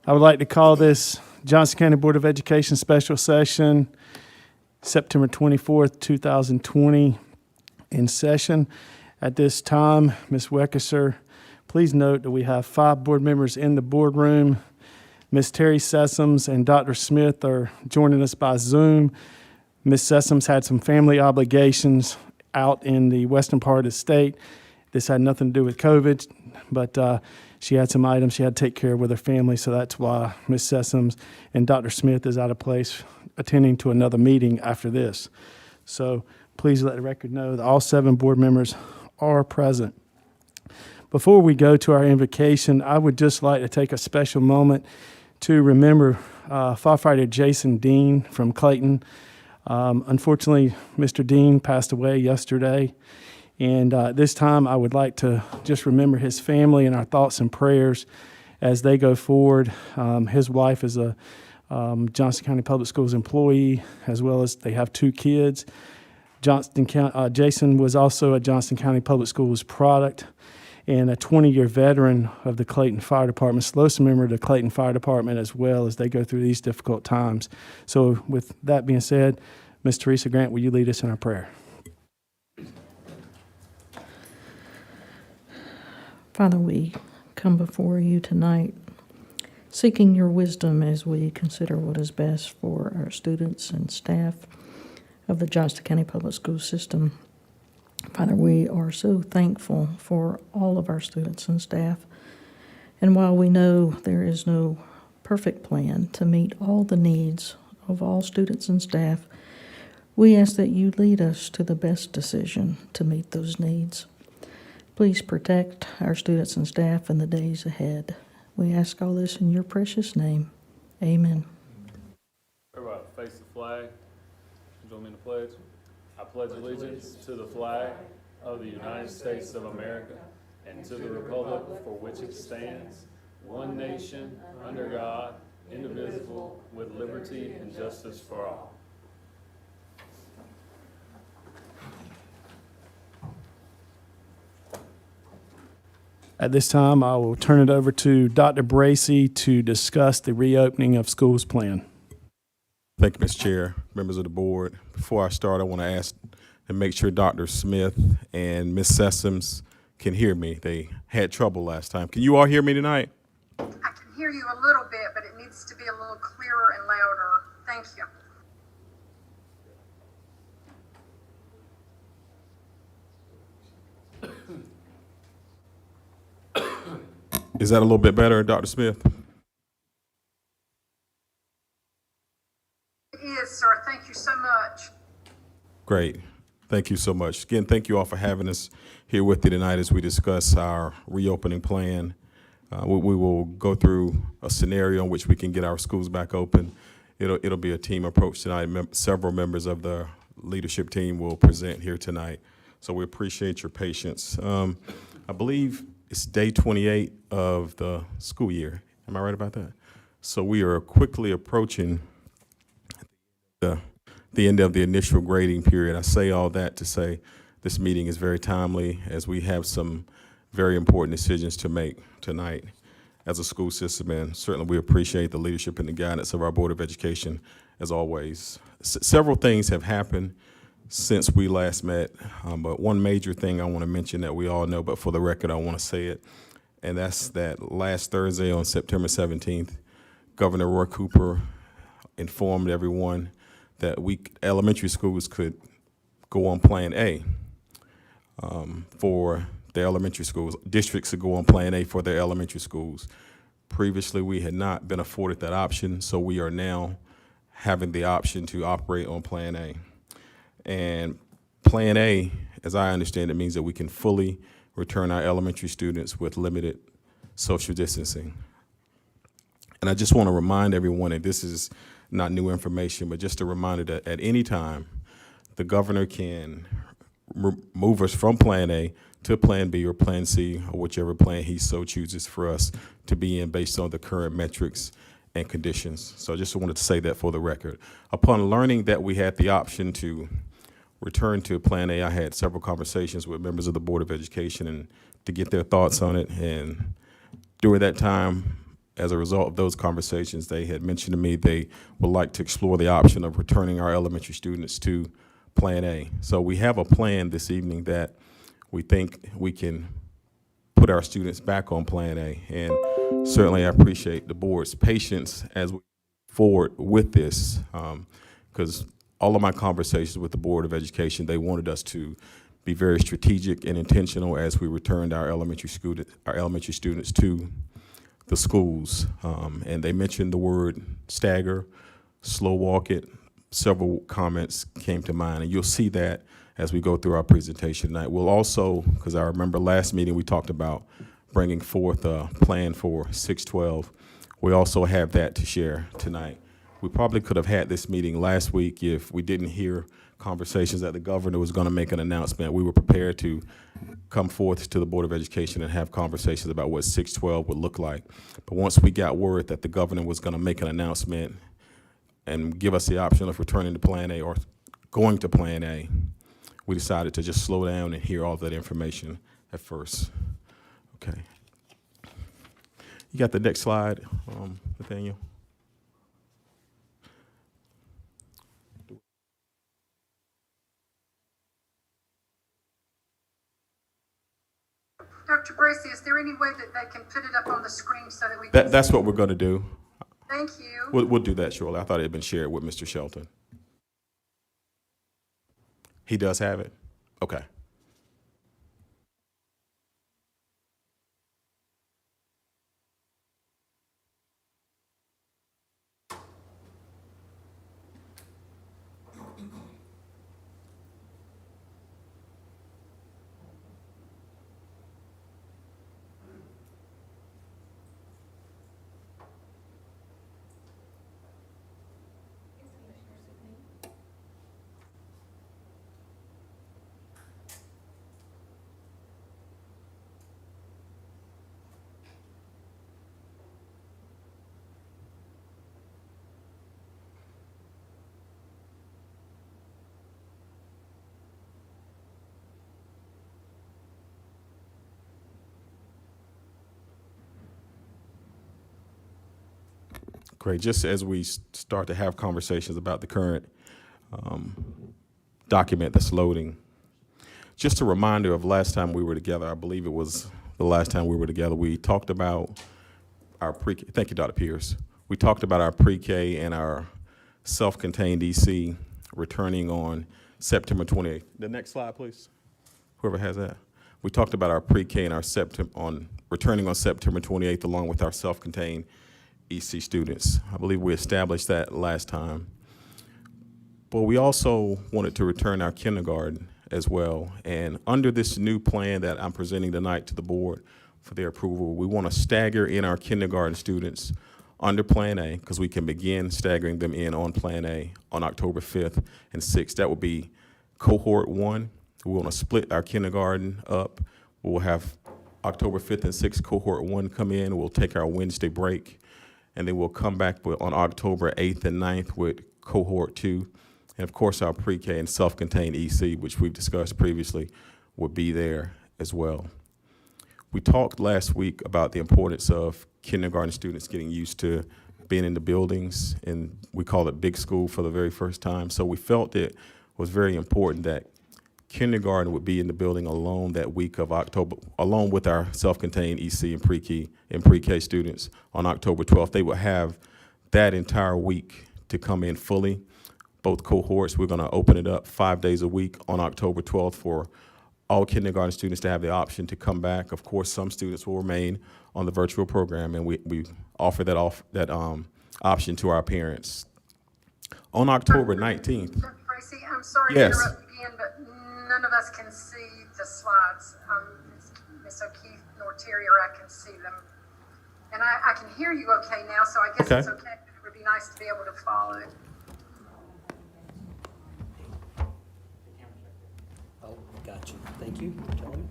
I would like to call this Johnson County Board of Education special session, September 24th, 2020, in session. At this time, Ms. Weckeser, please note that we have 5 board members in the boardroom. Ms. Terry Sessoms and Dr. Smith are joining us by Zoom. Ms. Sessoms had some family obligations out in the western part of the state. This had nothing to do with COVID, but she had some items she had to take care of with her family, so that's why Ms. Sessoms and Dr. Smith is out of place attending to another meeting after this. So please let the record know that all 7 board members are present. Before we go to our invocation, I would just like to take a special moment to remember firefighter Jason Dean from Clayton. Unfortunately, Mr. Dean passed away yesterday. And this time I would like to just remember his family and our thoughts and prayers as they go forward. His wife is a Johnson County Public Schools employee, as well as they have 2 kids. Jason was also a Johnson County Public Schools product and a 20-year veteran of the Clayton Fire Department, SLOSA member of the Clayton Fire Department as well as they go through these difficult times. So with that being said, Ms. Teresa Grant, will you lead us in our prayer? Father, we come before you tonight seeking your wisdom as we consider what is best for our students and staff of the Johnston County Public School System. Father, we are so thankful for all of our students and staff. And while we know there is no perfect plan to meet all the needs of all students and staff, we ask that you lead us to the best decision to meet those needs. Please protect our students and staff in the days ahead. We ask all this in your precious name. Amen. Everybody face the flag. Join me in the pledge. I pledge allegiance to the flag of the United States of America and to the republic for which it stands, one nation, under God, indivisible, with liberty and justice for all. At this time, I will turn it over to Dr. Bracey to discuss the reopening of schools plan. Thank you, Mr. Chair, members of the board. Before I start, I want to ask and make sure Dr. Smith and Ms. Sessoms can hear me. They had trouble last time. Can you all hear me tonight? I can hear you a little bit, but it needs to be a little clearer and louder. Thank you. Is that a little bit better, Dr. Smith? It is, sir. Thank you so much. Great. Thank you so much. Again, thank you all for having us here with you tonight as we discuss our reopening plan. We will go through a scenario in which we can get our schools back open. It'll be a team approach tonight. Several members of the leadership team will present here tonight. So we appreciate your patience. I believe it's day 28 of the school year. Am I right about that? So we are quickly approaching the end of the initial grading period. I say all that to say this meeting is very timely as we have some very important decisions to make tonight as a school system, and certainly we appreciate the leadership and the guidance of our Board of Education as always. Several things have happened since we last met, but one major thing I want to mention that we all know, but for the record I want to say it, and that's that last Thursday on September 17th, Governor Roy Cooper informed everyone that elementary schools could go on Plan A for their elementary schools. Districts could go on Plan A for their elementary schools. Previously, we had not been afforded that option, so we are now having the option to operate on Plan A. And Plan A, as I understand it, means that we can fully return our elementary students with limited social distancing. And I just want to remind everyone that this is not new information, but just a reminder that at any time, the governor can move us from Plan A to Plan B or Plan C or whichever plan he so chooses for us to be in based on the current metrics and conditions. So I just wanted to say that for the record. Upon learning that we had the option to return to Plan A, I had several conversations with members of the Board of Education and to get their thoughts on it. And during that time, as a result of those conversations, they had mentioned to me they would like to explore the option of returning our elementary students to Plan A. So we have a plan this evening that we think we can put our students back on Plan A. And certainly I appreciate the board's patience as we move forward with this, because all of my conversations with the Board of Education, they wanted us to be very strategic and intentional as we returned our elementary students to the schools. And they mentioned the word stagger, slow walk it. Several comments came to mind, and you'll see that as we go through our presentation tonight. We'll also, because I remember last meeting we talked about bringing forth a plan for 612. We also have that to share tonight. We probably could have had this meeting last week if we didn't hear conversations that the governor was going to make an announcement. We were prepared to come forth to the Board of Education and have conversations about what 612 would look like. But once we got word that the governor was going to make an announcement and give us the option of returning to Plan A or going to Plan A, we decided to just slow down and hear all that information at first. Okay. You got the next slide, Nathaniel? Dr. Bracy, is there any way that they can put it up on the screen so that we can That's see? what we're going to do. Thank you. We'll do that shortly. I thought it had been shared with Mr. Shelton. He does have it? Okay. Great. Just as we start to have conversations about the current document that's loading, just a reminder of last time we were together. I believe it was the last time we were together. We talked about our pre-K. Thank you, Dr. Pierce. We talked about our pre-K and our self-contained EC returning on September 28th. The next slide, please. Whoever has that. We talked about our pre-K and our returning on September 28th, along with our self-contained EC students. I believe we established that last time. But we also wanted to return our kindergarten as well. And under this new plan that I'm presenting tonight to the board for their approval, we want to stagger in our kindergarten students under Plan A, because we can begin staggering them in on Plan A on October 5th and 6th. That will be cohort 1. We want to split our kindergarten up. We'll have October 5th and 6th cohort 1 come in. We'll take our Wednesday break, and then we'll come back on October 8th and 9th with cohort 2. And of course, our pre-K and self-contained EC, which we've discussed previously, will be there as well. We talked last week about the importance of kindergarten students getting used to being in the buildings, and we call it big school for the very first time. So we felt it was very important that kindergarten would be in the building alone that week of October, along with our self-contained EC and pre-K students on October 12th. They would have that entire week to come in fully. Both cohorts, we're going to open it up 5 days a week on October 12th for all kindergarten students to have the option to come back. Of course, some students will remain on the virtual program, and we offer that option to our parents. On October 19th. Dr. Tracy, I'm sorry Yes. to interrupt again, but none of us can see the slides. Ms. O'Keefe nor Terry or I can see them. And I can hear you okay now, so I guess Okay. it's okay. It would be nice to be able to follow. Oh, got you. Thank you, gentlemen.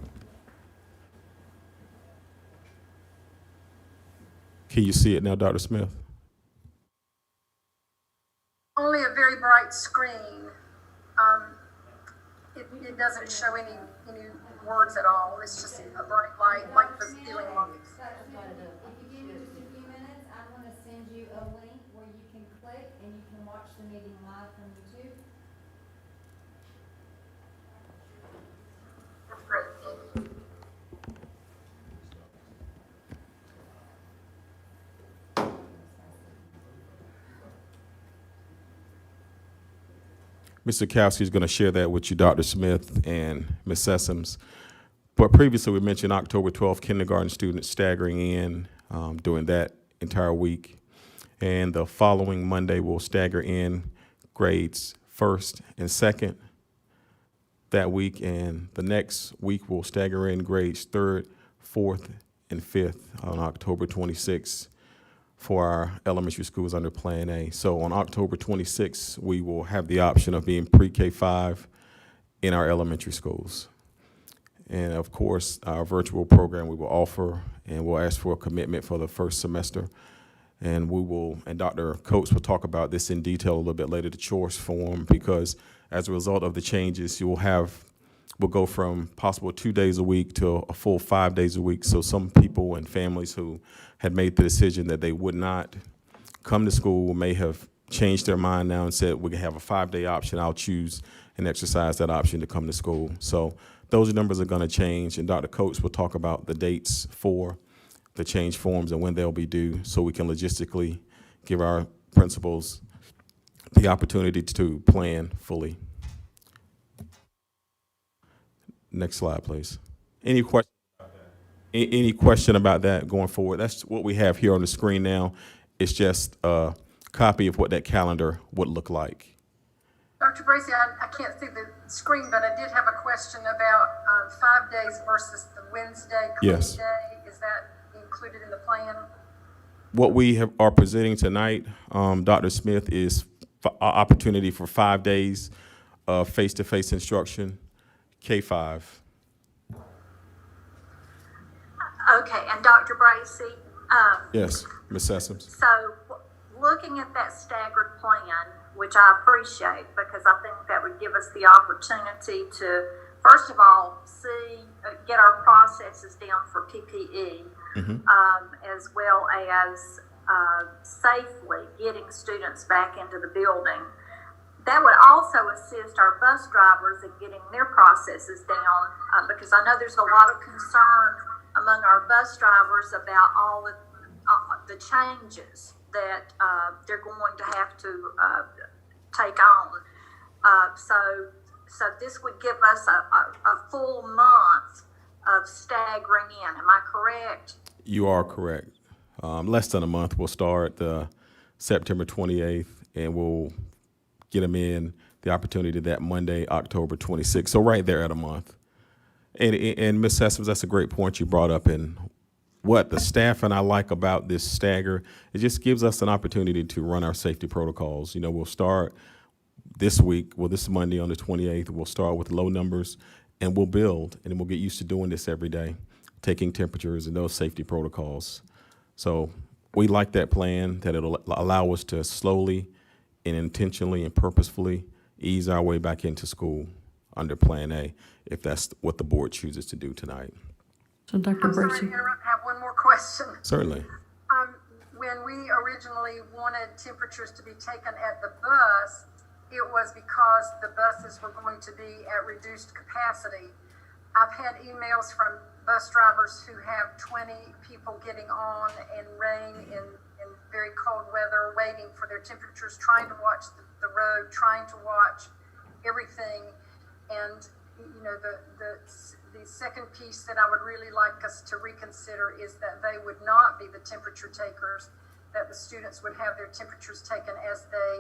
Can you see it now, Dr. Smith? Only a very bright screen. It doesn't show any words at all. It's just a bright light, like the ceiling lights. If you give me just a few minutes, watch the meeting live from YouTube. Great. Mr. Kowski is going to share that with you, Dr. Smith and Ms. Sessoms. But previously, we mentioned October 12th, kindergarten students staggering in during that entire week. And the following Monday, we'll stagger in grades first and second that week. And the next week, we'll stagger in grades third, fourth, and fifth on October 26th for our elementary schools under Plan A. So on October 26th, we will have the option of being pre-K 5 in our elementary schools. And of course, our virtual program we will offer, and we'll ask for a commitment for the first semester. And we will, and Dr. Coates will talk about this in detail a little bit later, the choice form, because as a result of the changes, we'll go from possible 2 days a week to a full 5 days a week. So some people and families who had made the decision that they would not come to school may have changed their mind now and said, we can have a 5-day option. I'll choose and exercise that option to come to school. So those numbers are going to change, and Dr. Coates will talk about the dates for the change forms and when they'll be due, so we can logistically give our principals the opportunity to plan fully. Next slide, please. Any question about that? Any question about that going forward? That's what we have here on the screen now. It's just a copy of what that calendar would look like. Dr. Bracy, I can't see the screen, but I did have a question about 5 days versus the Wednesday clean Yes. day. Is that included in the plan? What we are presenting tonight, Dr. Smith, is opportunity for 5 days of face-to-face instruction, K-5. Okay, and Dr. Bracy, Yes, Ms. Sessoms. so looking at that staggered plan, which I appreciate because I think that would give us the opportunity to, first of all, get our processes down for PPE, as well as safely getting students back into the building. That would also assist our bus drivers in getting their processes down, because I know there's a lot of concern among our bus drivers about all the changes that they're going to have to take on. So this would give us a full month of staggering in. Am I correct? You are correct. Less than a month. We'll start September 28th, and we'll get them in the opportunity that Monday, October 26th. So right there at a month. And Ms. Sessoms, that's a great point you brought up. And what the staff and I like about this stagger, it just gives us an opportunity to run our safety protocols. You know, we'll start this week, this Monday on the 28th, we'll start with low numbers, and we'll build, and then we'll get used to doing this every day, taking temperatures and those safety protocols. So we like that plan, that it'll allow us to slowly and intentionally and purposefully ease our way back into school under Plan A, if that's what the board chooses to do tonight. So Dr. I'm sorry Bracy, to interrupt. I have one more question. Certainly. When we originally wanted temperatures to be taken at the bus, it was because the buses were going to be at reduced capacity. I've had emails from bus drivers who have 20 people getting on in rain, in very cold weather, waiting for their temperatures, trying to watch the road, trying to watch everything. And, you know, the second piece that I would really like us to reconsider is that they would not be the temperature takers, that the students would have their temperatures taken as they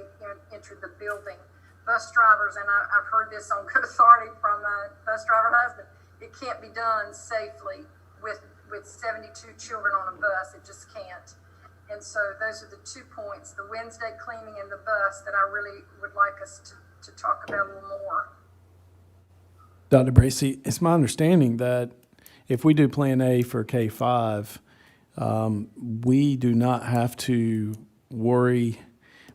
entered the building. Bus drivers, and I've heard this on good authority from my bus driver husband, it can't be done safely with 72 children on a bus. It just can't. And so those are the 2 points, the Wednesday cleaning and the bus, that I really would like us to talk about a little more. Dr. Bracy, it's my understanding that if we do Plan A for K-5, we do not have to worry,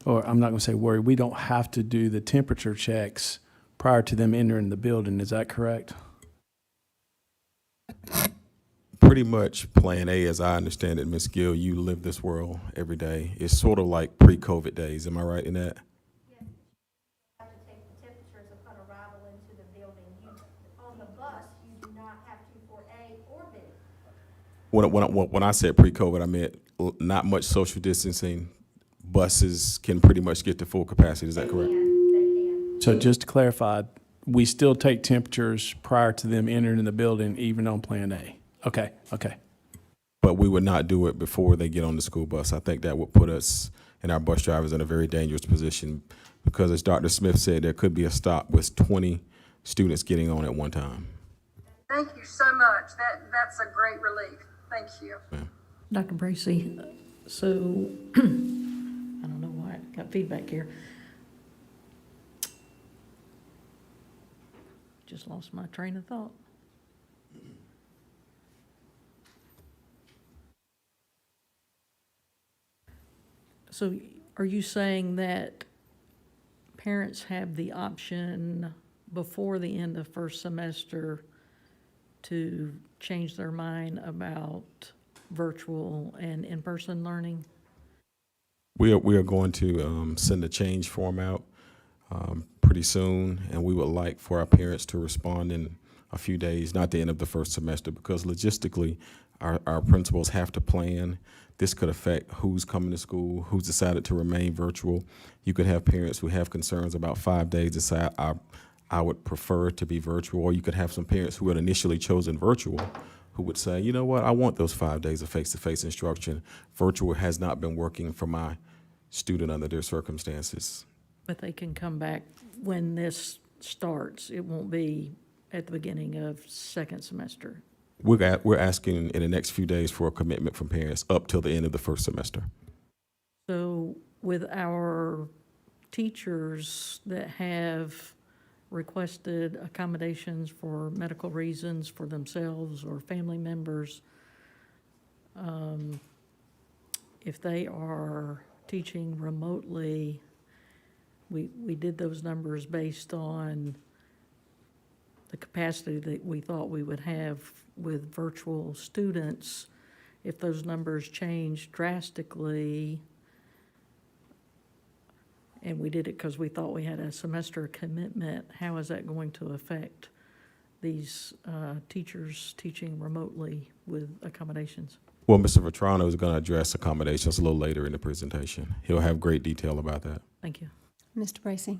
or I'm not going to say worry, we don't have to do the temperature checks prior to them entering the building. Is that correct? Pretty much Plan A, as I understand it, Ms. Gill, you live this world every day. It's sort of like pre-COVID days. Am I right in that? When I said pre-COVID, I meant not much social distancing. Buses can pretty much get to full capacity. Is that correct? So just to clarify, we still take temperatures prior to them entering the building, even on Plan A? Okay, okay. But we would not do it before they get on the school bus. I think that would put us and our bus drivers in a very dangerous position because, as Dr. Smith said, there could be a stop with 20 students getting on at one time. Thank you so much. That's a great relief. Thank you. Dr. Bracy, so, I don't know why I got feedback here. Just lost my train of thought. So are you saying that parents have the option before the end of first semester to change their mind about virtual and in-person learning? We are going to send a change form out pretty soon, and we would like for our parents to respond in a few days, not the end of the first semester, because logistically, our principals have to plan. This could affect who's coming to school, who's decided to remain virtual. You could have parents who have concerns about 5 days decide, I would prefer to be virtual, or you could have some parents who had initially chosen virtual who would say, you know what, I want those 5 days of face-to-face instruction. Virtual has not been working for my student under their circumstances. But they can come back when this starts. It won't be at the beginning of second semester. We're asking in the next few days for a commitment from parents up till the end of the first semester. So with our teachers that have requested accommodations for medical reasons for themselves or family members, if they are teaching remotely, we did those numbers based on the capacity that we thought we would have with virtual students. If those numbers change drastically, and we did it because we thought we had a semester commitment, how is that going to affect these teachers teaching remotely with accommodations? Well, Mr. Vetrano is going to address accommodations a little later in the presentation. He'll have great detail about that. Thank you. Mr. Bracy,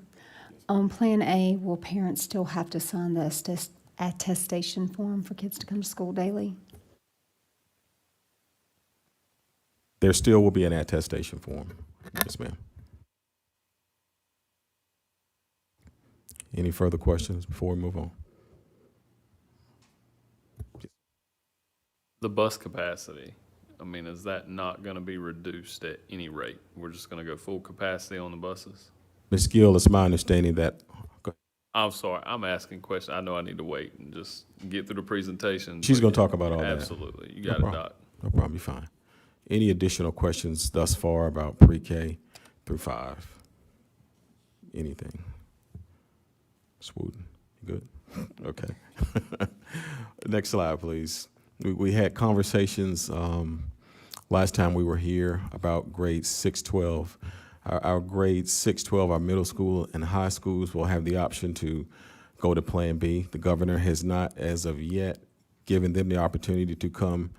on Plan A, will parents still have to sign the attestation form for kids to come to school daily? There still will be an attestation form. Yes, ma'am. Any further questions before we move on? The bus capacity, I mean, is that not gonna be reduced at any rate? We're just gonna go full capacity on the buses? Ms. Gill, it's my understanding that, I'm sorry, I'm asking questions. I know I need to wait and just get through the presentation. she's going to talk about all that. Absolutely. You No got it, problem. Doc. No problem, you're fine. Any additional questions thus far about pre-K through 5? Anything? Ms. Wooten, you good? Okay. Next slide, please. We had conversations last time we were here about grades 6-12. Our grades 6-12, our middle school and high schools will have the option to go to Plan B. The governor has not, as of yet, given them the opportunity to come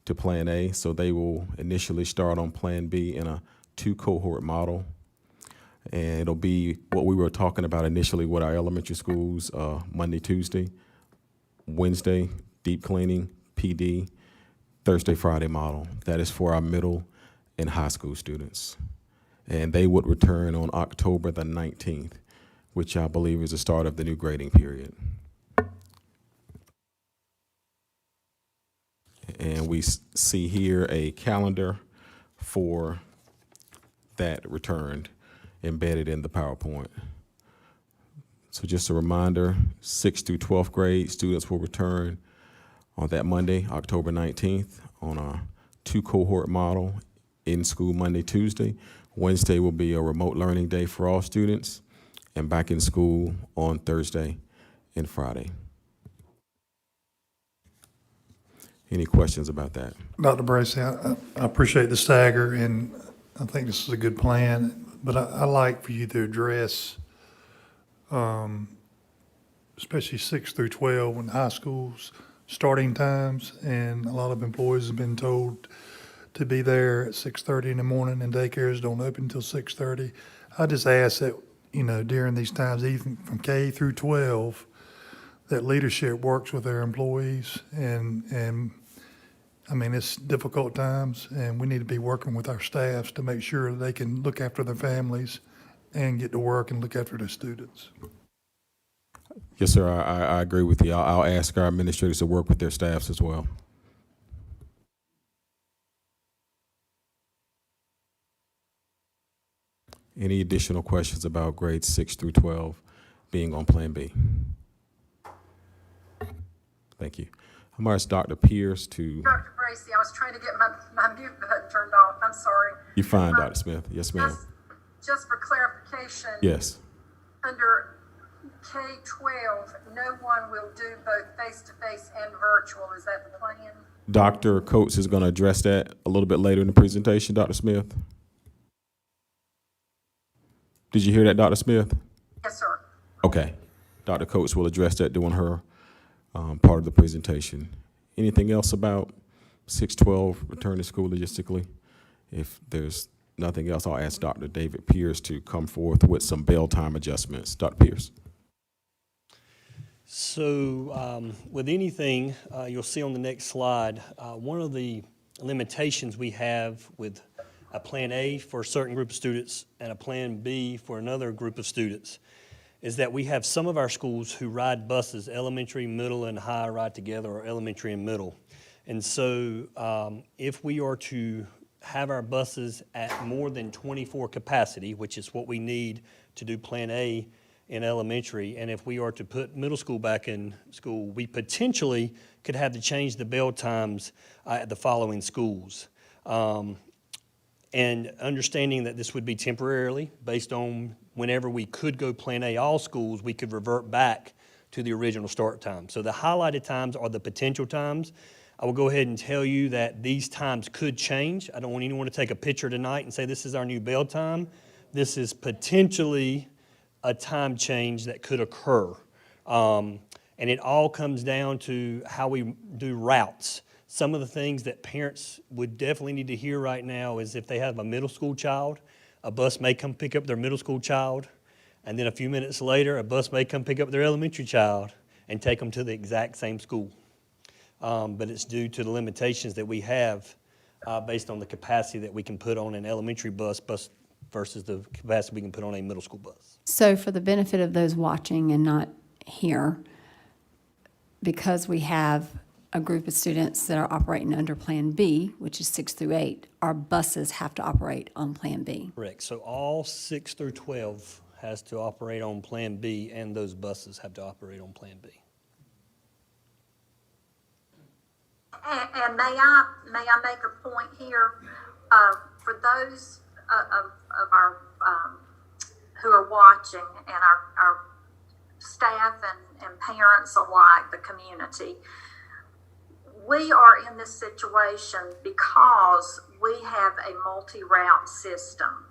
to Plan A, so they will initially start on Plan B in a 2-cohort model. And it'll be what we were talking about initially with our elementary schools, Monday, Tuesday, Wednesday, deep cleaning, PD, Thursday, Friday model. That is for our middle and high school students. And they would return on October the 19th, which I believe is the start of the new grading period. And we see here a calendar for that returned embedded in the PowerPoint. So just a reminder, 6th through 12th grade students will return on that Monday, October 19th, on a 2-cohort model in school Monday, Tuesday. Wednesday will be a remote learning day for all students, and back in school on Thursday and Friday. Any questions about that? Dr. Bracy, I appreciate the stagger, and I think this is a good plan, but I like for you to address, especially 6 through 12, when high schools starting times, and a lot of employees have been told to be there at 6:30 in the morning, and daycares don't open until 6:30. I just ask that, during these times, even from K through 12, that leadership works with their employees, and I mean, it's difficult times, and we need to be working with our staffs to make sure they can look after their families and get to work and look after their students. Yes, sir, I agree with you. I'll ask our administrators to work with their staffs as well. Any additional questions about grades 6 through 12 being on Plan B? Thank you. I'm going to ask Dr. Pierce to. Dr. Bracy, I was trying to get my mute button turned off. I'm sorry. You're fine, Dr. Smith. Yes, ma'am. Just for clarification. Yes. Under K-12, no one will do both face-to-face and virtual. Is that the plan? Dr. Coates is going to address that a little bit later in the presentation, Dr. Smith. Did you hear that, Dr. Smith? Yes, sir. Okay. Dr. Coates will address that during her part of the presentation. Anything else about 612 return to school logistically? If there's nothing else, I'll ask Dr. David Pierce to come forth with some bell time adjustments. Dr. Pierce. So with anything, you'll see on the next slide, one of the limitations we have with a Plan A for a certain group of students and a Plan B for another group of students is that we have some of our schools who ride buses, elementary, middle, and high ride together, or elementary and middle. And so if we are to have our buses at more than 24 capacity, which is what we need to do Plan A in elementary, and if we are to put middle school back in school, we potentially could have to change the bell times at the following schools. And understanding that this would be temporarily based on whenever we could go Plan A all schools, we could revert back to the original start time. So the highlighted times are the potential times. I will go ahead and tell you that these times could change. I don't want anyone to take a picture tonight and say this is our new bell time. This is potentially a time change that could occur. And it all comes down to how we do routes. Some of the things that parents would definitely need to hear right now is if they have a middle school child, a bus may come pick up their middle school child, and then a few minutes later, a bus may come pick up their elementary child and take them to the exact same school. But it's due to the limitations that we have based on the capacity that we can put on an elementary bus versus the capacity we can put on a middle school bus. So for the benefit of those watching and not here, because we have a group of students that are operating under Plan B, which is 6 through 8, our buses have to operate on Plan B. Correct. So all 6 through 12 has to operate on Plan B, and those buses have to operate on Plan B. And may I make a point here? For those of our who are watching, and our staff and parents alike, the community, we are in this situation because we have a multi-route system.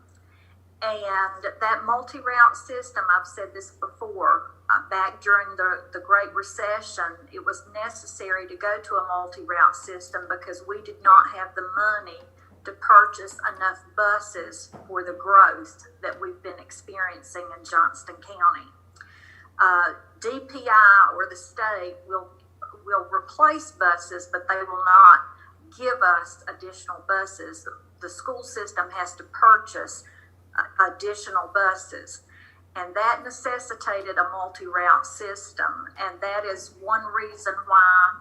And that multi-route system, I've said this before, back during the Great Recession, it was necessary to go to a multi-route system because we did not have the money to purchase enough buses for the growth that we've been experiencing in Johnston County. DPI or the state will replace buses, but they will not give us additional buses. The school system has to purchase additional buses, and that necessitated a multi-route system, and that is one reason why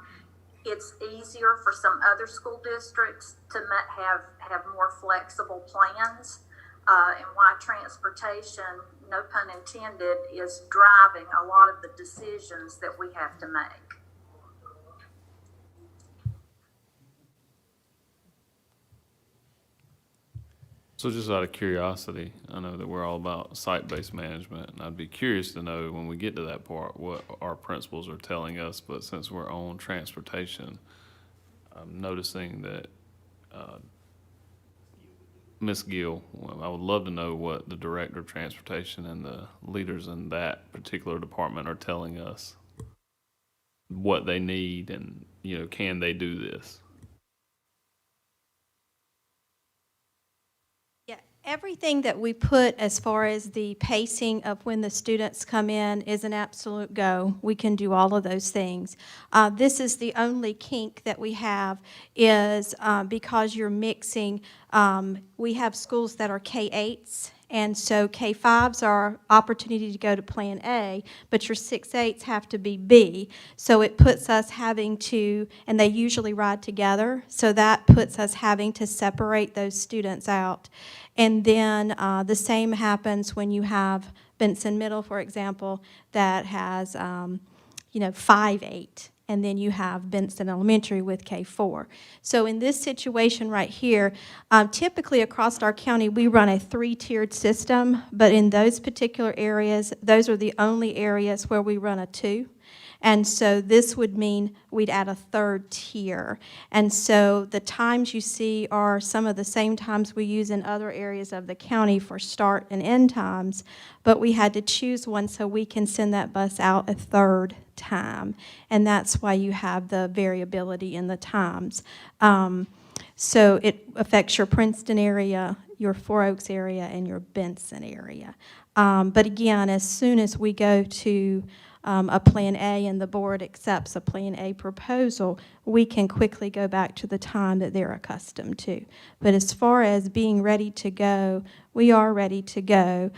it's easier for some other school districts to have more flexible plans, and why transportation, no pun intended, is driving a lot of the decisions that we have to make. So just out of curiosity, I know that we're all about site-based management, and I'd be curious to know when we get to that part what our principals are telling us, but since we're on transportation, I'm noticing that Ms. Gill, I would love to know what the Director of Transportation and the leaders in that particular department are telling us, what they need and can they do this? Yeah, everything that we put as far as the pacing of when the students come in is an absolute go. We can do all of those things. This is the only kink that we have is because you're mixing, we have schools that are K-8s, and so K-5s are opportunity to go to Plan A, but your 6-8s have to be B. So it puts us having to, and they usually ride together, so that puts us having to separate those students out. And then the same happens when you have Benson Middle, for example, that has, 5-8. And then you have Benson Elementary with K-4. So in this situation right here, typically across our county, we run a 3-tiered system, but in those particular areas, those are the only areas where we run a 2. And so this would mean we'd add a 3rd tier. And so the times you see are some of the same times we use in other areas of the county for start and end times, but we had to choose one so we can send that bus out a 3rd time. And that's why you have the variability in the times. So it affects your Princeton area, your Four Oaks area, and your Benson area. But again, as soon as we go to a Plan A and the board accepts a Plan A proposal, we can quickly go back to the time that they're accustomed to. But as far as being ready to go, we are ready to go.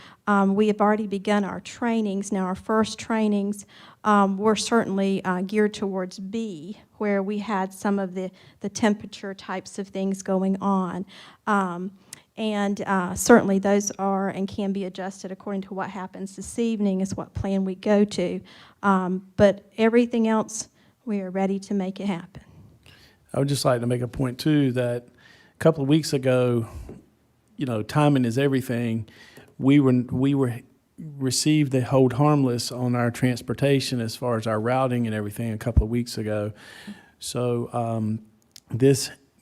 We have already begun our trainings. Now, our first trainings were certainly geared towards B, where we had some of the temperature types of things going on. And certainly those are and can be adjusted according to what happens this evening is what plan we go to. But everything else, we are ready to make it happen. I would just like to make a point too that a couple of weeks ago, timing is everything. We received the hold harmless on our transportation as far as our routing and everything a couple of weeks ago. So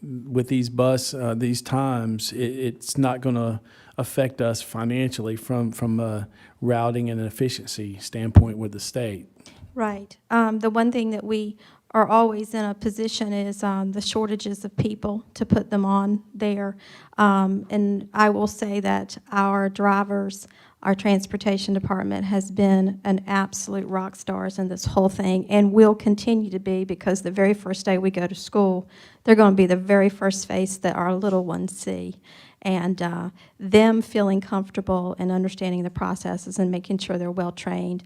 with these these times, it's not going to affect us financially from a routing and an efficiency standpoint with the state. Right. The one thing that we are always in a position is the shortages of people to put them on there. And I will say that our drivers, our transportation department has been an absolute rock stars in this whole thing and will continue to be, because the very first day we go to school, they're going to be the very first face that our little ones see. And them feeling comfortable and understanding the processes and making sure they're well-trained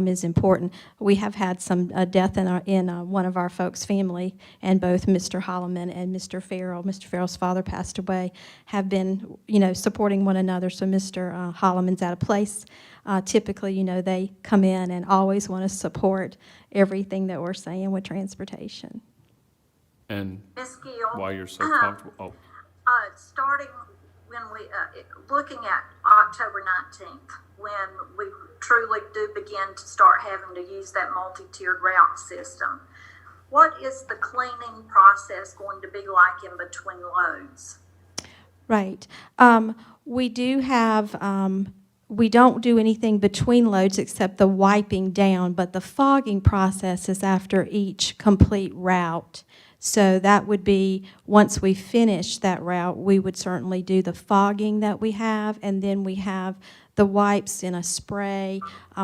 is important. We have had some death in one of our folks' family, and both Mr. Holloman and Mr. Farrell's father passed away, have been, supporting one another. So Mr. Holloman's out of place. Typically, they come in and always want to support everything that we're saying with transportation. And Ms. Gill. why you're so comfortable, Starting when looking at October 19th, when we truly do begin to start having to use that multi-tiered route system, what is the cleaning process going to be like in between loads? Right. We do have, we don't do anything between loads except the wiping down, but the fogging process is after each complete route. So that would be, once we finish that route, we would certainly do the fogging that we have, and then we have the wipes in a spray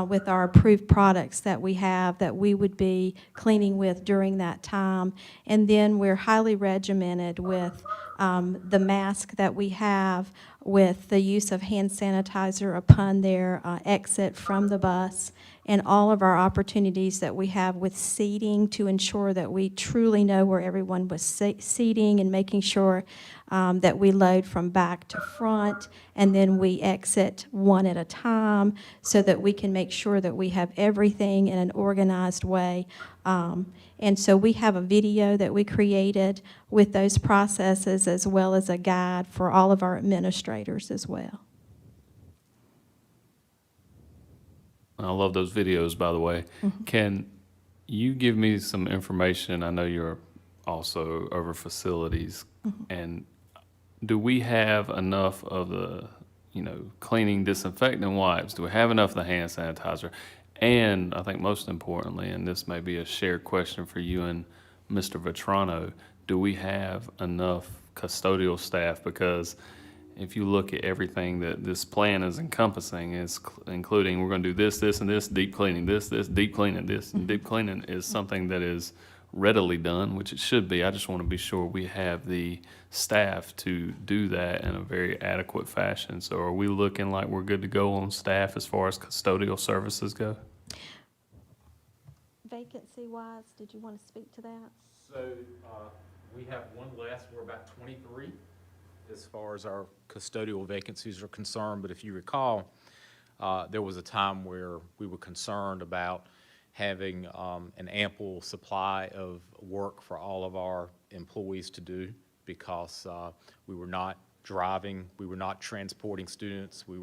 with our approved products that we have that we would be cleaning with during that time. And then we're highly regimented with the mask that we have, with the use of hand sanitizer upon their exit from the bus, and all of our opportunities that we have with seating to ensure that we truly know where everyone was seating, and making sure that we load from back to front, and then we exit one at a time so that we can make sure that we have everything in an organized way. And so we have a video that we created with those processes, as well as a guide for all of our administrators as well. I love those videos, by the way. Mm-hmm. Can you give me some information? I know you're also over facilities. Mm-hmm. And do we have enough of the, cleaning disinfectant wipes? Do we have enough of the hand sanitizer? And I think most importantly, and this may be a shared question for you and Mr. Vetrano, do we have enough custodial staff? Because if you look at everything that this plan is encompassing, including we're going to do this, this, and this, deep cleaning, this, deep cleaning, this, and deep cleaning is something that is readily done, which it should be. I just want to be sure we have the staff to do that in a very adequate fashion. So are we looking like we're good to go on staff as far as custodial services go? Vacancy-wise, did you want to speak to that? So, we have one less, we're about 23 as far as our custodial vacancies are concerned. But if you recall, there was a time where we were concerned about having an ample supply of work for all of our employees to do, because we were not driving, we were not transporting students, we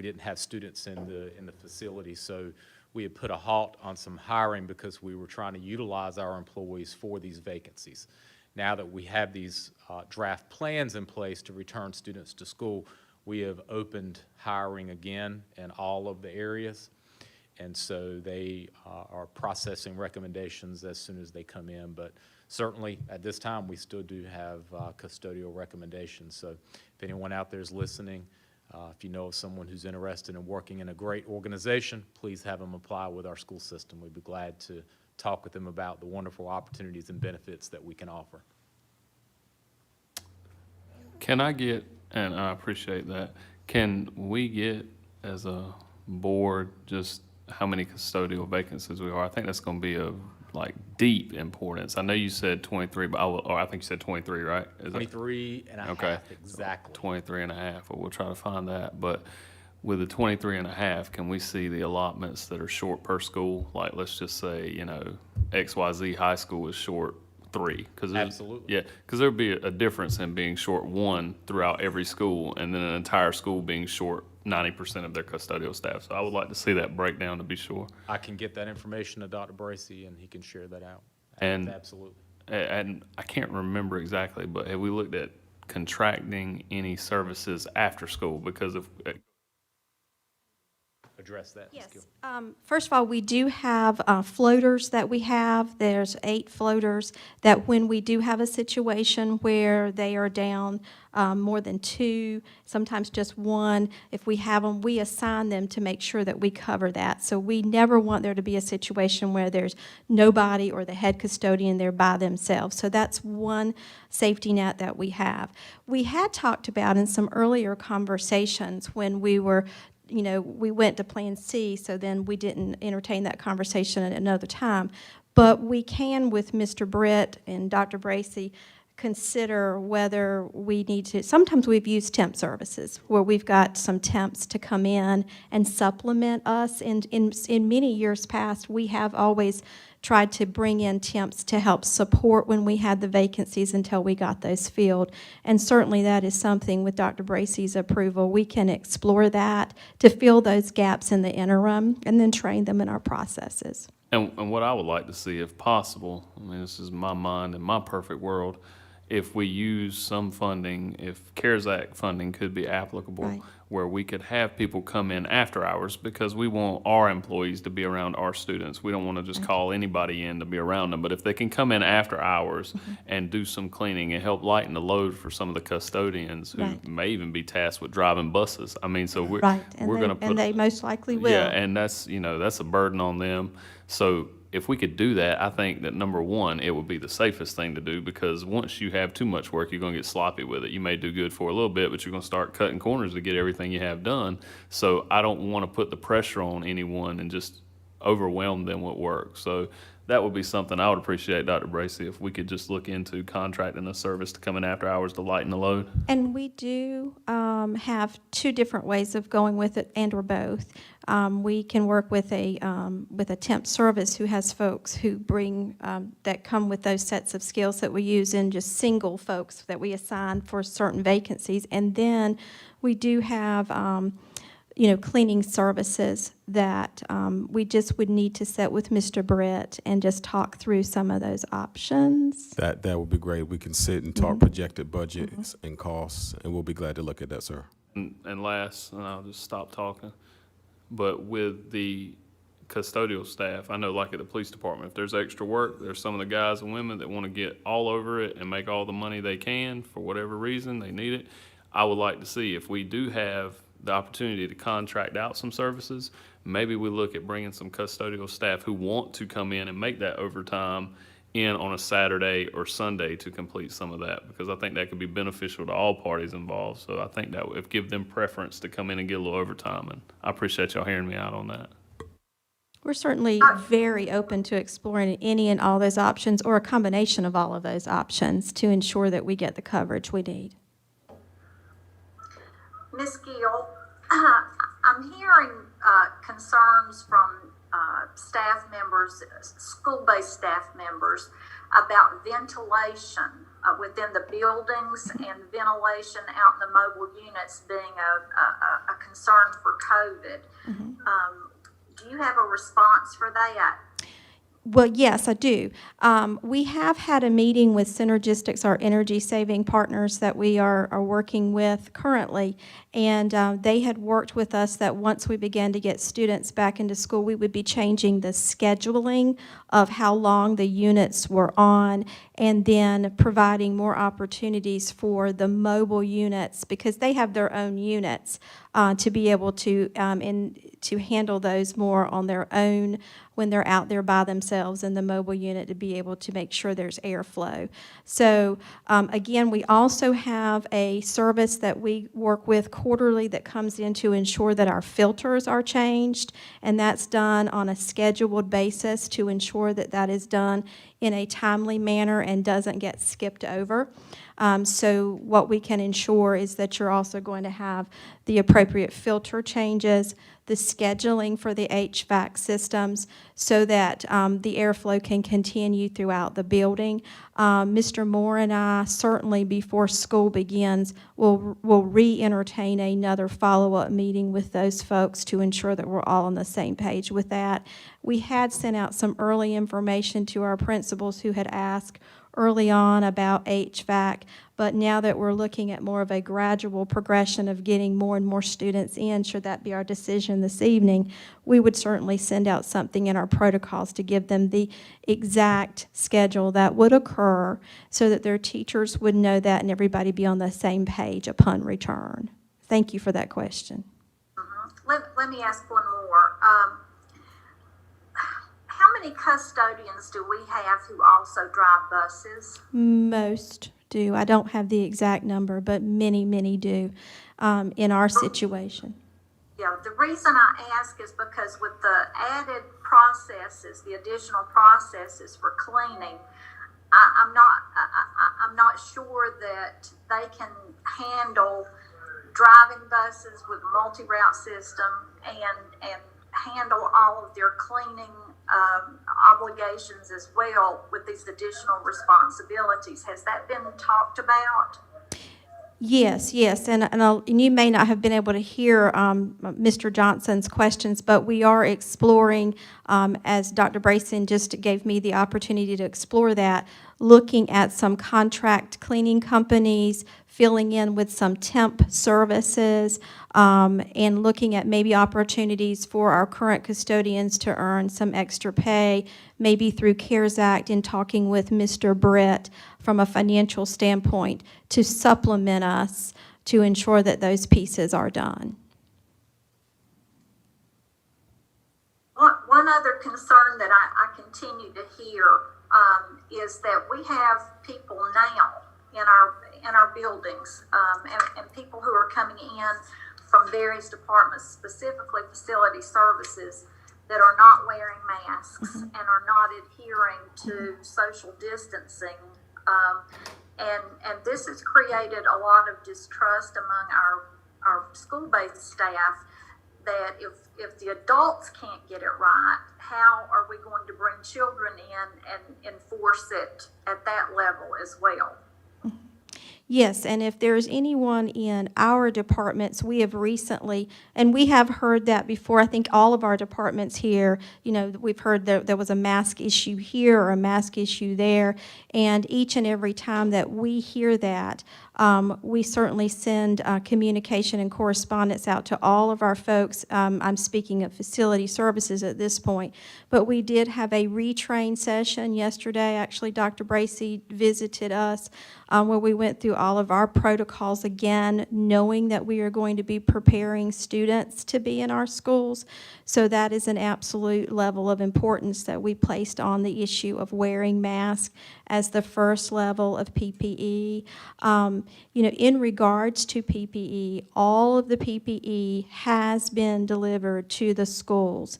didn't have students in the facility. So we had put a halt on some hiring because we were trying to utilize our employees for these vacancies. Now that we have these draft plans in place to return students to school, we have opened hiring again in all of the areas. And so they are processing recommendations as soon as they come in. But certainly at this time, we still do have custodial recommendations. So if anyone out there is listening, if you know of someone who's interested in working in a great organization, please have them apply with our school system. We'd be glad to talk with them about the wonderful opportunities and benefits that we can offer. Can I get, and I appreciate that, can we get as a board just how many custodial vacancies we are? I think that's going to be of like deep importance. I know you said 23, but I think you said 23, right? Is 23 and a okay. half, exactly. 23 and a half, well, we'll try to find that. But with the 23 and a half, can we see the allotments that are short per school? Like, let's just say, you know, XYZ high school is short 3. Absolutely. Yeah, because there'd be a difference in being short 1 throughout every school and then an entire school being short 90% of their custodial staff. So I would like to see that breakdown to be sure. I can get that information to Dr. Bracy and he can share that out. And absolutely. And I can't remember exactly, but have we looked at contracting any services after school? Because of address that. Yes. First of all, we do have floaters that we have. There's 8 floaters that when we do have a situation where they are down more than 2, sometimes just 1, if we have them, we assign them to make sure that we cover that. So we never want there to be a situation where there's nobody or the head custodian there by themselves. So that's one safety net that we have. We had talked about in some earlier conversations when we were we went to Plan C, so then we didn't entertain that conversation at another time. But we can, with Mr. Britt and Dr. Bracy, consider whether we need to. Sometimes we've used temp services where we've got some temps to come in and supplement us. And in many years past, we have always tried to bring in temps to help support when we had the vacancies until we got those filled. And certainly that is something with Dr. Bracy's approval. We can explore that to fill those gaps in the interim and then train them in our processes. And what I would like to see, if possible, I mean, this is my mind and my perfect world, if we use some funding, if CARES Act funding could be applicable, Right. where we could have people come in after hours, because we want our employees to be around our students. We don't want to just call anybody in to be around them. But if they can come in after hours and do some cleaning and help lighten the load for some of the custodians who Right. may even be tasked with driving buses. I mean, so we're Right, and going to put. and they most likely will. Yeah, and that's, that's a burden on them. So if we could do that, I think that number one, it would be the safest thing to do, because once you have too much work, you're going to get sloppy with it. You may do good for a little bit, but you're going to start cutting corners to get everything you have done. So I don't want to put the pressure on anyone and just overwhelm them with work. So that would be something I would appreciate, Dr. Bracy, if we could just look into contracting a service to come in after hours to lighten the load. And we do have 2 different ways of going with it, and or both. We can work with a temp service who has folks who bring that come with those sets of skills that we use, in just single folks that we assign for certain vacancies. And then we do have cleaning services that we just would need to set with Mr. Britt and just talk through some of those options. That would be great. We can sit and talk projected budgets and costs, and we'll be glad to look at that, sir. And last, and I'll just stop talking, but with the custodial staff. I know like at the police department, if there's extra work, there's some of the guys and women that want to get all over it and make all the money they can for whatever reason, they need it. I would like to see if we do have the opportunity to contract out some services, maybe we look at bringing some custodial staff who want to come in and make that overtime in on a Saturday or Sunday to complete some of that, because I think that could be beneficial to all parties involved. So I think that would give them preference to come in and get a little overtime, and I appreciate y'all hearing me out on that. We're certainly very open to exploring any and all those options, or a combination of all of those options, to ensure that we get the coverage we need. Ms. Gill, I'm hearing concerns from staff members, school-based staff members, about ventilation within the buildings and ventilation out in the mobile units being a concern for COVID. Do you have a response for that? Well, yes, I do. We have had a meeting with Synergistics, our energy-saving partners that we are working with currently, and they had worked with us that once we began to get students back into school, we would be changing the scheduling of how long the units were on, and then providing more opportunities for the mobile units, because they have their own units, to be able to to handle those more on their own when they're out there by themselves in the mobile unit, to be able to make sure there's airflow. So again, we also have a service that we work with quarterly that comes in to ensure that our filters are changed, and that's done on a scheduled basis to ensure that that is done in a timely manner and doesn't get skipped over. So what we can ensure is that you're also going to have the appropriate filter changes, the scheduling for the HVAC systems, so that the airflow can continue throughout the building. Mr. Moore and I, certainly before school begins, will re-entertain another follow-up meeting with those folks to ensure that we're all on the same page with that. We had sent out some early information to our principals who had asked early on about HVAC, but now that we're looking at more of a gradual progression of getting more and more students in, should that be our decision this evening, we would certainly send out something in our protocols to give them the exact schedule that would occur, so that their teachers would know that and everybody be on the same page upon return. Thank you for that question. Let me ask one more. How many custodians do we have who also drive buses? Most do. I don't have the exact number, but many, many do in our situation. Yeah, the reason I ask is because with the added processes, the additional processes for cleaning, I'm not sure that they can handle driving buses with multi-route system and handle all of their cleaning obligations as well with these additional responsibilities. Has that been talked about? Yes, and you may not have been able to hear Mr. Johnson's questions, but we are exploring, as Dr. Brayson just gave me the opportunity to explore that, looking at some contract cleaning companies, filling in with some temp services, and looking at maybe opportunities for our current custodians to earn some extra pay, maybe through CARES Act, and talking with Mr. Britt from a financial standpoint to supplement us to ensure that those pieces are done. One other concern that I continue to hear is that we have people now in our buildings, and people who are coming in from various departments, specifically facility services, that are not wearing masks and are not adhering to social distancing. And this has created a lot of distrust among our school-based staff, that if the adults can't get it right, how are we going to bring children in and enforce it at that level as well? Yes, and if there's anyone in our departments, we have recently, and we have heard that before, I think all of our departments here, we've heard there was a mask issue here or a mask issue there, and each and every time that we hear that, We certainly send communication and correspondence out to all of our folks. I'm speaking of facility services at this point, but we did have a retrain session yesterday. Actually, Dr. Bracy visited us where we went through all of our protocols again, knowing that we are going to be preparing students to be in our schools. So that is an absolute level of importance that we placed on the issue of wearing masks as the first level of PPE. In regards to PPE, all of the PPE has been delivered to the schools.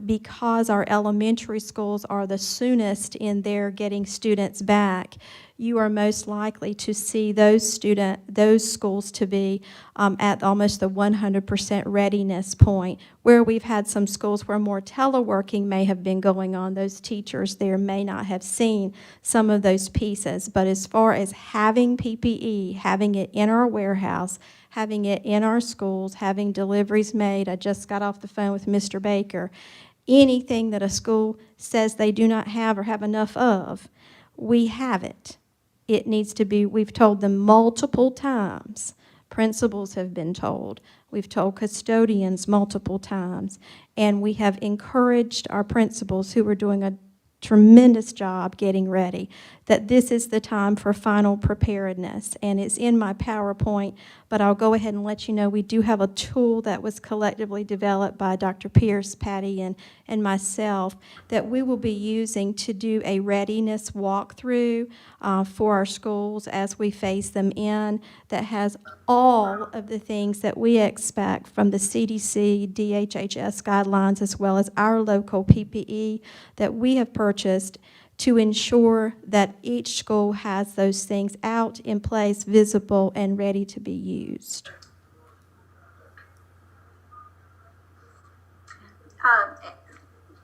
Because our elementary schools are the soonest in their getting students back, you are most likely to see those schools to be at almost the 100% readiness point. Where we've had some schools where more teleworking may have been going on, those teachers there may not have seen some of those pieces. But as far as having PPE, having it in our warehouse, having it in our schools, having deliveries made, I just got off the phone with Mr. Baker. Anything that a school says they do not have or have enough of, we have it. It needs to be, we've told them multiple times. Principals have been told. We've told custodians multiple times. And we have encouraged our principals, who are doing a tremendous job getting ready, that this is the time for final preparedness. And it's in my PowerPoint, but I'll go ahead and let you know we do have a tool that was collectively developed by Dr. Pierce, Patty, and myself that we will be using to do a readiness walkthrough for our schools as we phase them in, that has all of the things that we expect from the CDC, DHHS guidelines, as well as our local PPE that we have purchased to ensure that each school has those things out, in place, visible, and ready to be used.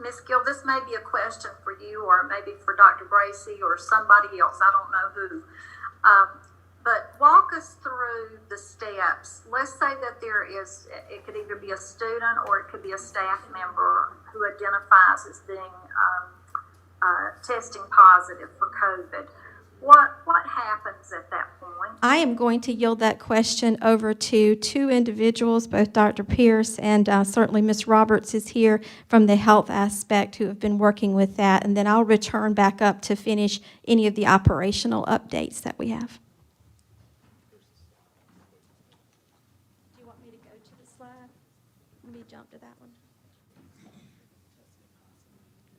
Ms. Gill, this may be a question for you, or maybe for Dr. Bracy or somebody else, I don't know who. But walk us through the steps. Let's say that it could either be a student or it could be a staff member who identifies as being testing positive for COVID. What happens at that point? I am going to yield that question over to two individuals, both Dr. Pierce and certainly Ms. Roberts is here from the health aspect, who have been working with that, and then I'll return back up to finish any of the operational updates that we have. Do you want me to go to the slide? Let me jump to that one.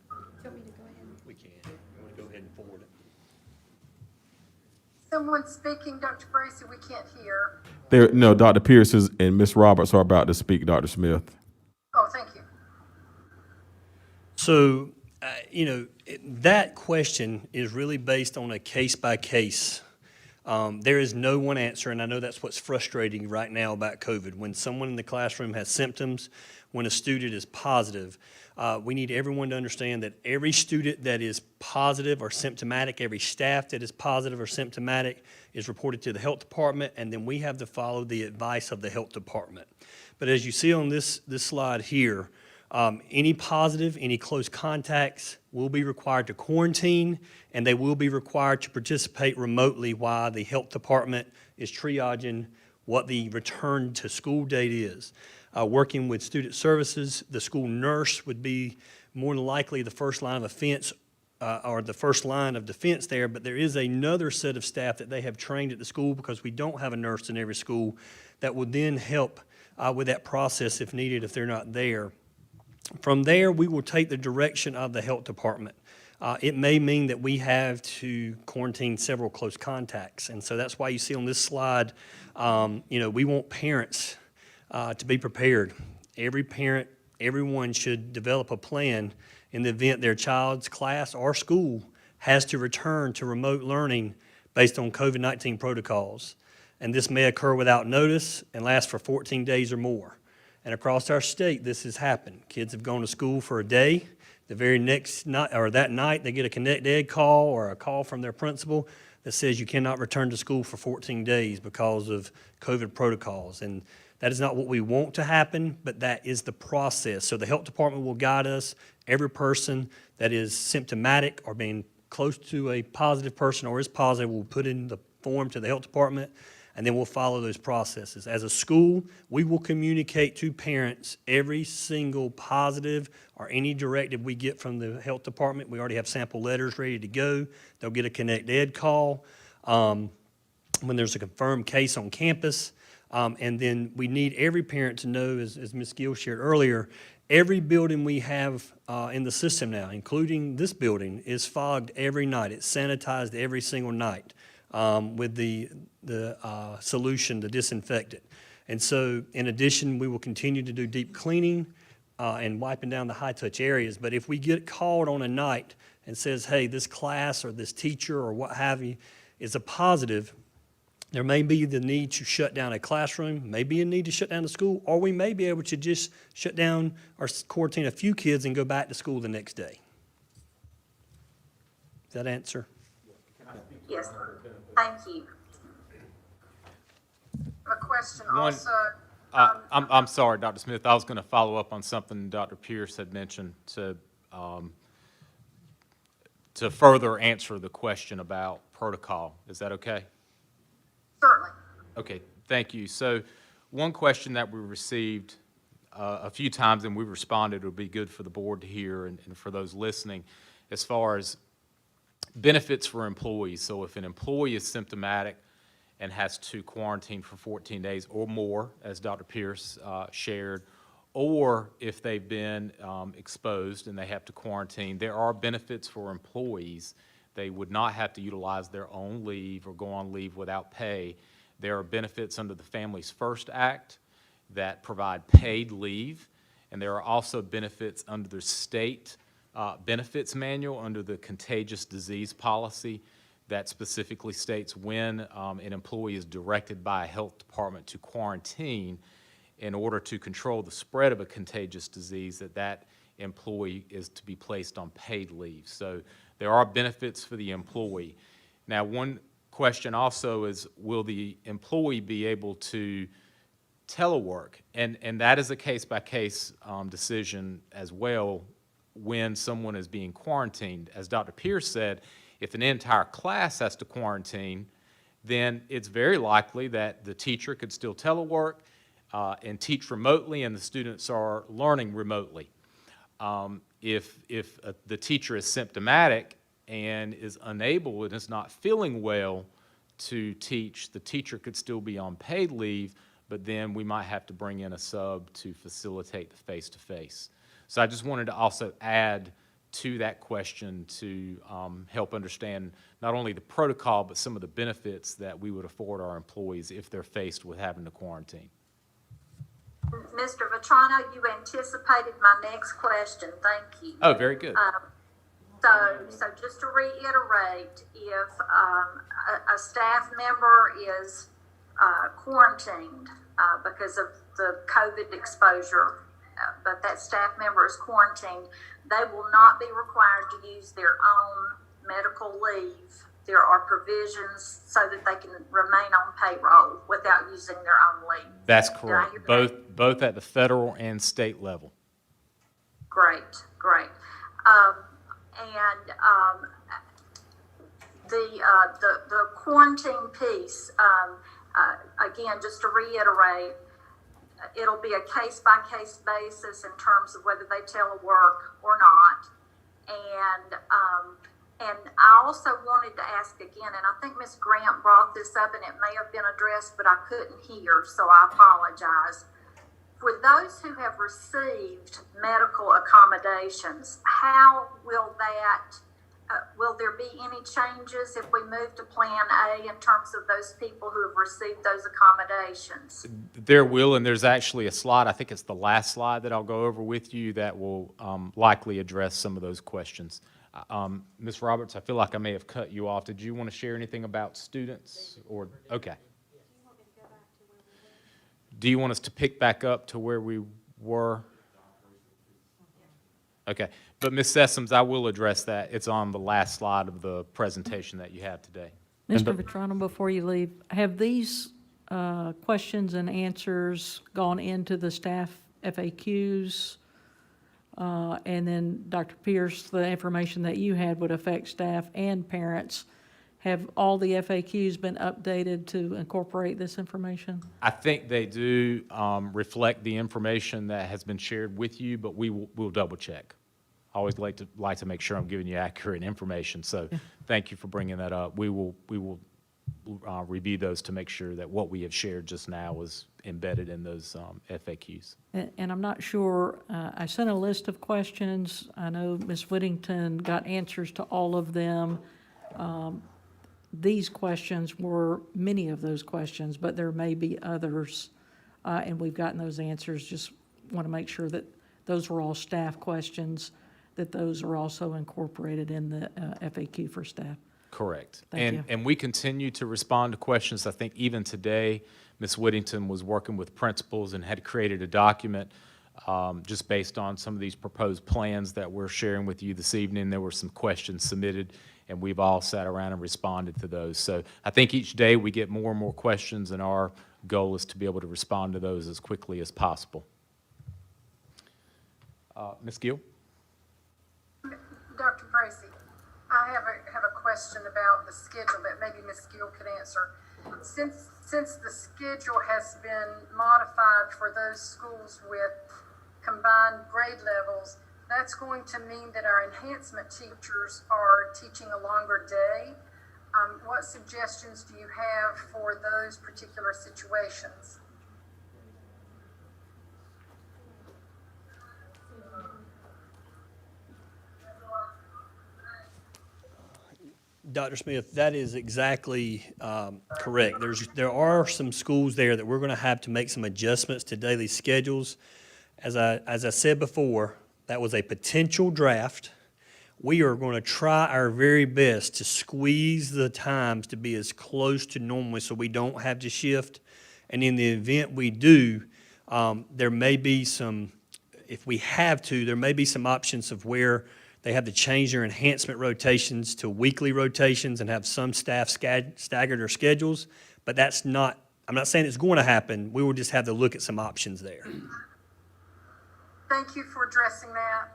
Do you want me to go ahead? We can. You want to go ahead and forward it? Someone speaking, Dr. Bracy, we can't hear. No, Dr. Pierce and Ms. Roberts are about to speak, Dr. Smith. Oh, thank you. So, that question is really based on a case-by-case. There is no one answer, and I know that's what's frustrating right now about COVID. When someone in the classroom has symptoms, when a student is positive, we need everyone to understand that every student that is positive or symptomatic, every staff that is positive or symptomatic is reported to the health department, and then we have to follow the advice of the health department. But as you see on this slide here, any positive, any close contacts will be required to quarantine, and they will be required to participate remotely while the health department is triaging what the return to school date is. Working with student services, the school nurse would be more than likely the first line of offense or the first line of defense there, but there is another set of staff that they have trained at the school, because we don't have a nurse in every school, that would then help with that process if needed, if they're not there. From there, we will take the direction of the health department. It may mean that we have to quarantine several close contacts, and so that's why you see on this slide, we want parents to be prepared. Every parent, everyone should develop a plan in the event their child's class or school has to return to remote learning based on COVID-19 protocols. And this may occur without notice and last for 14 days or more. And across our state, this has happened. Kids have gone to school for a day. The very next night, or that night, they get a Connect Ed call or a call from their principal that says you cannot return to school for 14 days because of COVID protocols. And that is not what we want to happen, but that is the process. So the health department will guide us. Every person that is symptomatic or being close to a positive person or is positive will put in form to the health department, and then we'll follow those processes. As a school, we will communicate to parents every single positive or any directive we get from the health department. We already have sample letters ready to go. They'll get a Connect Ed call when there's a confirmed case on campus. And then we need every parent to know, as Ms. Gill shared earlier, every building we have in the system now, including this building, is fogged every night. It's sanitized every single night with the solution, the disinfectant. And so, in addition, we will continue to do deep cleaning and wiping down the high-touch areas. But if we get called on a night and says, hey, this class or this teacher or what have you is a positive, there may be the need to shut down a classroom, may be a need to shut down the school, or we may be able to just shut down or quarantine a few kids and go back to school the next day. Does that answer? Yes, thank you. A question One- also, I'm sorry, Dr. Smith, I was going to follow up on something Dr. Pierce had mentioned to further answer the question about protocol. Is that okay? certainly. Okay, thank you. So one question that we received a few times and we responded, would be good for the board to hear and for those listening, as far as benefits for employees. So if an employee is symptomatic and has to quarantine for 14 days or more, as Dr. Pierce shared, or if they've been exposed and they have to quarantine, there are benefits for employees. They would not have to utilize their own leave or go on leave without pay. There are benefits under the Families First Act that provide paid leave, and there are also benefits under the state benefits manual under the contagious disease policy that specifically states when an employee is directed by a health department to quarantine in order to control the spread of a contagious disease, that employee is to be placed on paid leave. So there are benefits for the employee. Now, one question also is, will the employee be able to telework? And that is a case-by-case decision as well when someone is being quarantined. As Dr. Pierce said, if an entire class has to quarantine, then it's very likely that the teacher could still telework and teach remotely, and the students are learning remotely. If the teacher is symptomatic and is unable and is not feeling well to teach, the teacher could still be on paid leave, but then we might have to bring in a sub to facilitate the face-to-face. So I just wanted to also add to that question to help understand not only the protocol, but some of the benefits that we would afford our employees if they're faced with having to quarantine. Mr. Vetrano, you anticipated my next question. Thank you. Oh, very good. So just to reiterate, if a staff member is quarantined because of the COVID exposure, but that staff member is quarantined, they will not be required to use their own medical leave. There are provisions so that they can remain on payroll without using their own leave. That's Did I correct, hear that? both at the federal and state level. Great. The quarantine piece, again, just to reiterate, it'll be a case-by-case basis in terms of whether they telework or not. And I also wanted to ask again, and I think Ms. Grant brought this up and it may have been addressed, but I couldn't hear, so I apologize. For those who have received medical accommodations, how will that, will there be any changes if we move to Plan A in terms of those people who have received those accommodations? There will, and there's actually a slide, I think it's the last slide that I'll go over with you that will likely address some of those questions. Ms. Roberts, I feel like I may have cut you off. Did you want to share anything about students? Or okay. Do you want us to pick back up to where we were? Okay, but Ms. Sessoms, I will address that. It's on the last slide of the presentation that you have today. Mr. Vetrano, before you leave, have these questions and answers gone into the staff FAQs? And then, Dr. Pierce, the information that you had would affect staff and parents. Have all the FAQs been updated to incorporate this information? I think they do reflect the information that has been shared with you, but we'll double check. I always like to make sure I'm giving you accurate information, so thank you for bringing that up. We will review those to make sure that what we have shared just now was embedded in those FAQs. And I'm not sure, I sent a list of questions. I know Ms. Whittington got answers to all of them. These questions were many of those questions, but there may be others, and we've gotten those answers. Just want to make sure that those were all staff questions, that those are also incorporated in the FAQ for staff. Correct. Thank you. And we continue to respond to questions. I think even today, Ms. Whittington was working with principals and had created a document just based on some of these proposed plans that we're sharing with you this evening. There were some questions submitted, and we've all sat around and responded to those. So I think each day we get more and more questions, and our goal is to be able to respond to those as quickly as possible. Ms. Gill? Dr. Tracy, I have a question about the schedule that maybe Ms. Gill could answer. Since the schedule has been modified for those schools with combined grade levels, that's going to mean that our enhancement teachers are teaching a longer day. What suggestions do you have for those particular situations? Dr. Smith, that is exactly correct. There are some schools there that we're going to have to make some adjustments to daily schedules. As I said before, that was a potential draft. We are going to try our very best to squeeze the times to be as close to normal so we don't have to shift. And in the event we do, there may be some, if we have to, there may be some options of where they have to change their enhancement rotations to weekly rotations and have some staff staggered their schedules. But that's not, I'm not saying it's going to happen. We will just have to look at some options there. Thank you for addressing that.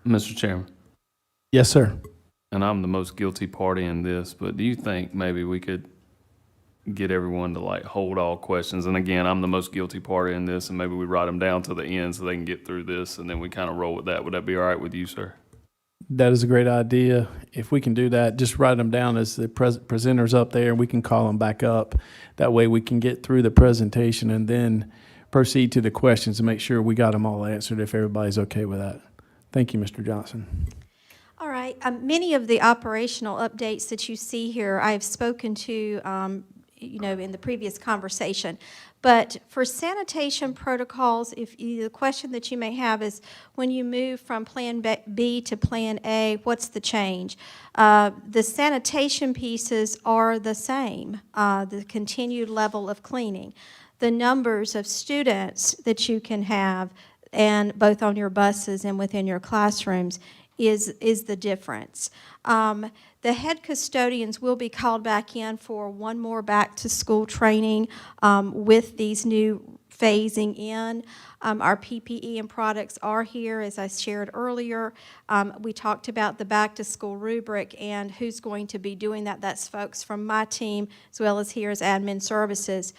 Mr. Chairman, Yes, sir. and I'm the most guilty party in this, but do you think maybe we could get everyone to like hold all questions? And again, I'm the most guilty party in this, and maybe we write them down to the end so they can get through this, and then we kind of roll with that. Would that be all right with you, sir? That is a great idea. If we can do that, just write them down as the presenters up there, and we can call them back up. That way we can get through the presentation and then proceed to the questions and make sure we got them all answered if everybody's okay with that. Thank you, Mr. Johnson. All right. Many of the operational updates that you see here, I've spoken to, in the previous conversation. But for sanitation protocols, the question that you may have is, when you move from Plan B to Plan A, what's the change? The sanitation pieces are the same, the continued level of cleaning. The numbers of students that you can have, and both on your buses and within your classrooms, is the difference. The head custodians will be called back in for one more back-to-school training with these new phasing in. Our PPE and products are here, as I shared earlier. We talked about the back-to-school rubric and who's going to be doing that. That's folks from my team, as well as here as admin services.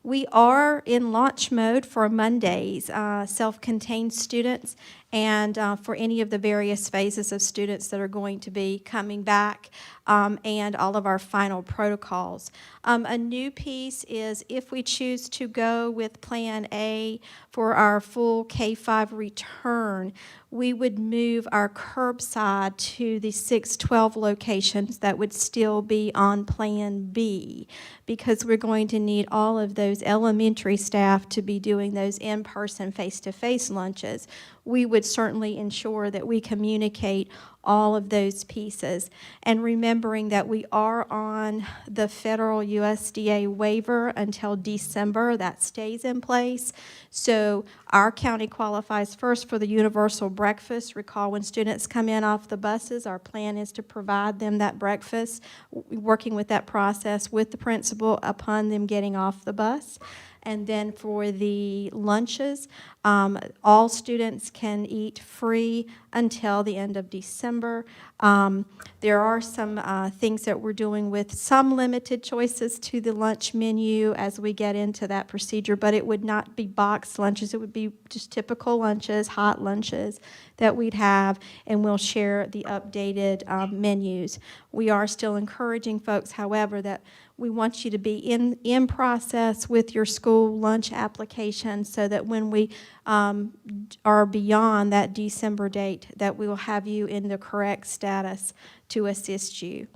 We are in launch mode for Mondays, self-contained students, and for any of the various phases of students that are going to be coming back, and all of our final protocols. A new piece is if we choose to go with Plan A for our full K-5 return, we would move our curbside to the 612 locations that would still be on Plan B, because we're going to need all of those elementary staff to be doing those in-person, face-to-face lunches. We would certainly ensure that we communicate all of those pieces. And remembering that we are on the federal USDA waiver until December, that stays in place. So our county qualifies first for the universal breakfast. Recall, when students come in off the buses, our plan is to provide them that breakfast, working with that process with the principal upon them getting off the bus. And then for the lunches, all students can eat free until the end of December. There are some things that we're doing with some limited choices to the lunch menu as we get into that procedure, but it would not be boxed lunches. It would be just typical lunches, hot lunches that we'd have, and we'll share the updated menus. We are still encouraging folks, however, that we want you to be in process with your school lunch application so that when we are beyond that December date, that we will have you in the correct status to assist you.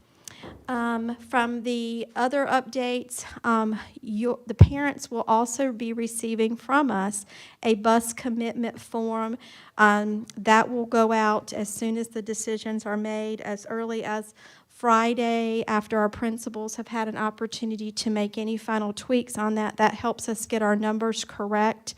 From the other updates, the parents will also be receiving from us a bus commitment form. That will go out as soon as the decisions are made, as early as Friday, after our principals have had an opportunity to make any final tweaks on that. That helps us get our numbers correct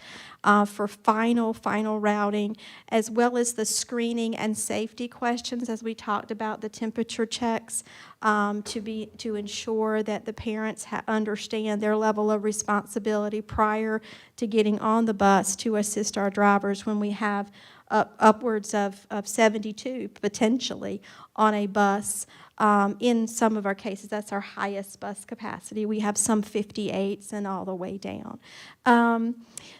for final routing, as well as the screening and safety questions, as we talked about, the temperature checks, to ensure that the parents understand their level of responsibility prior to getting on the bus to assist our drivers when we have upwards of 72 potentially on a bus. In some of our cases, that's our highest bus capacity. We have some 58s and all the way down.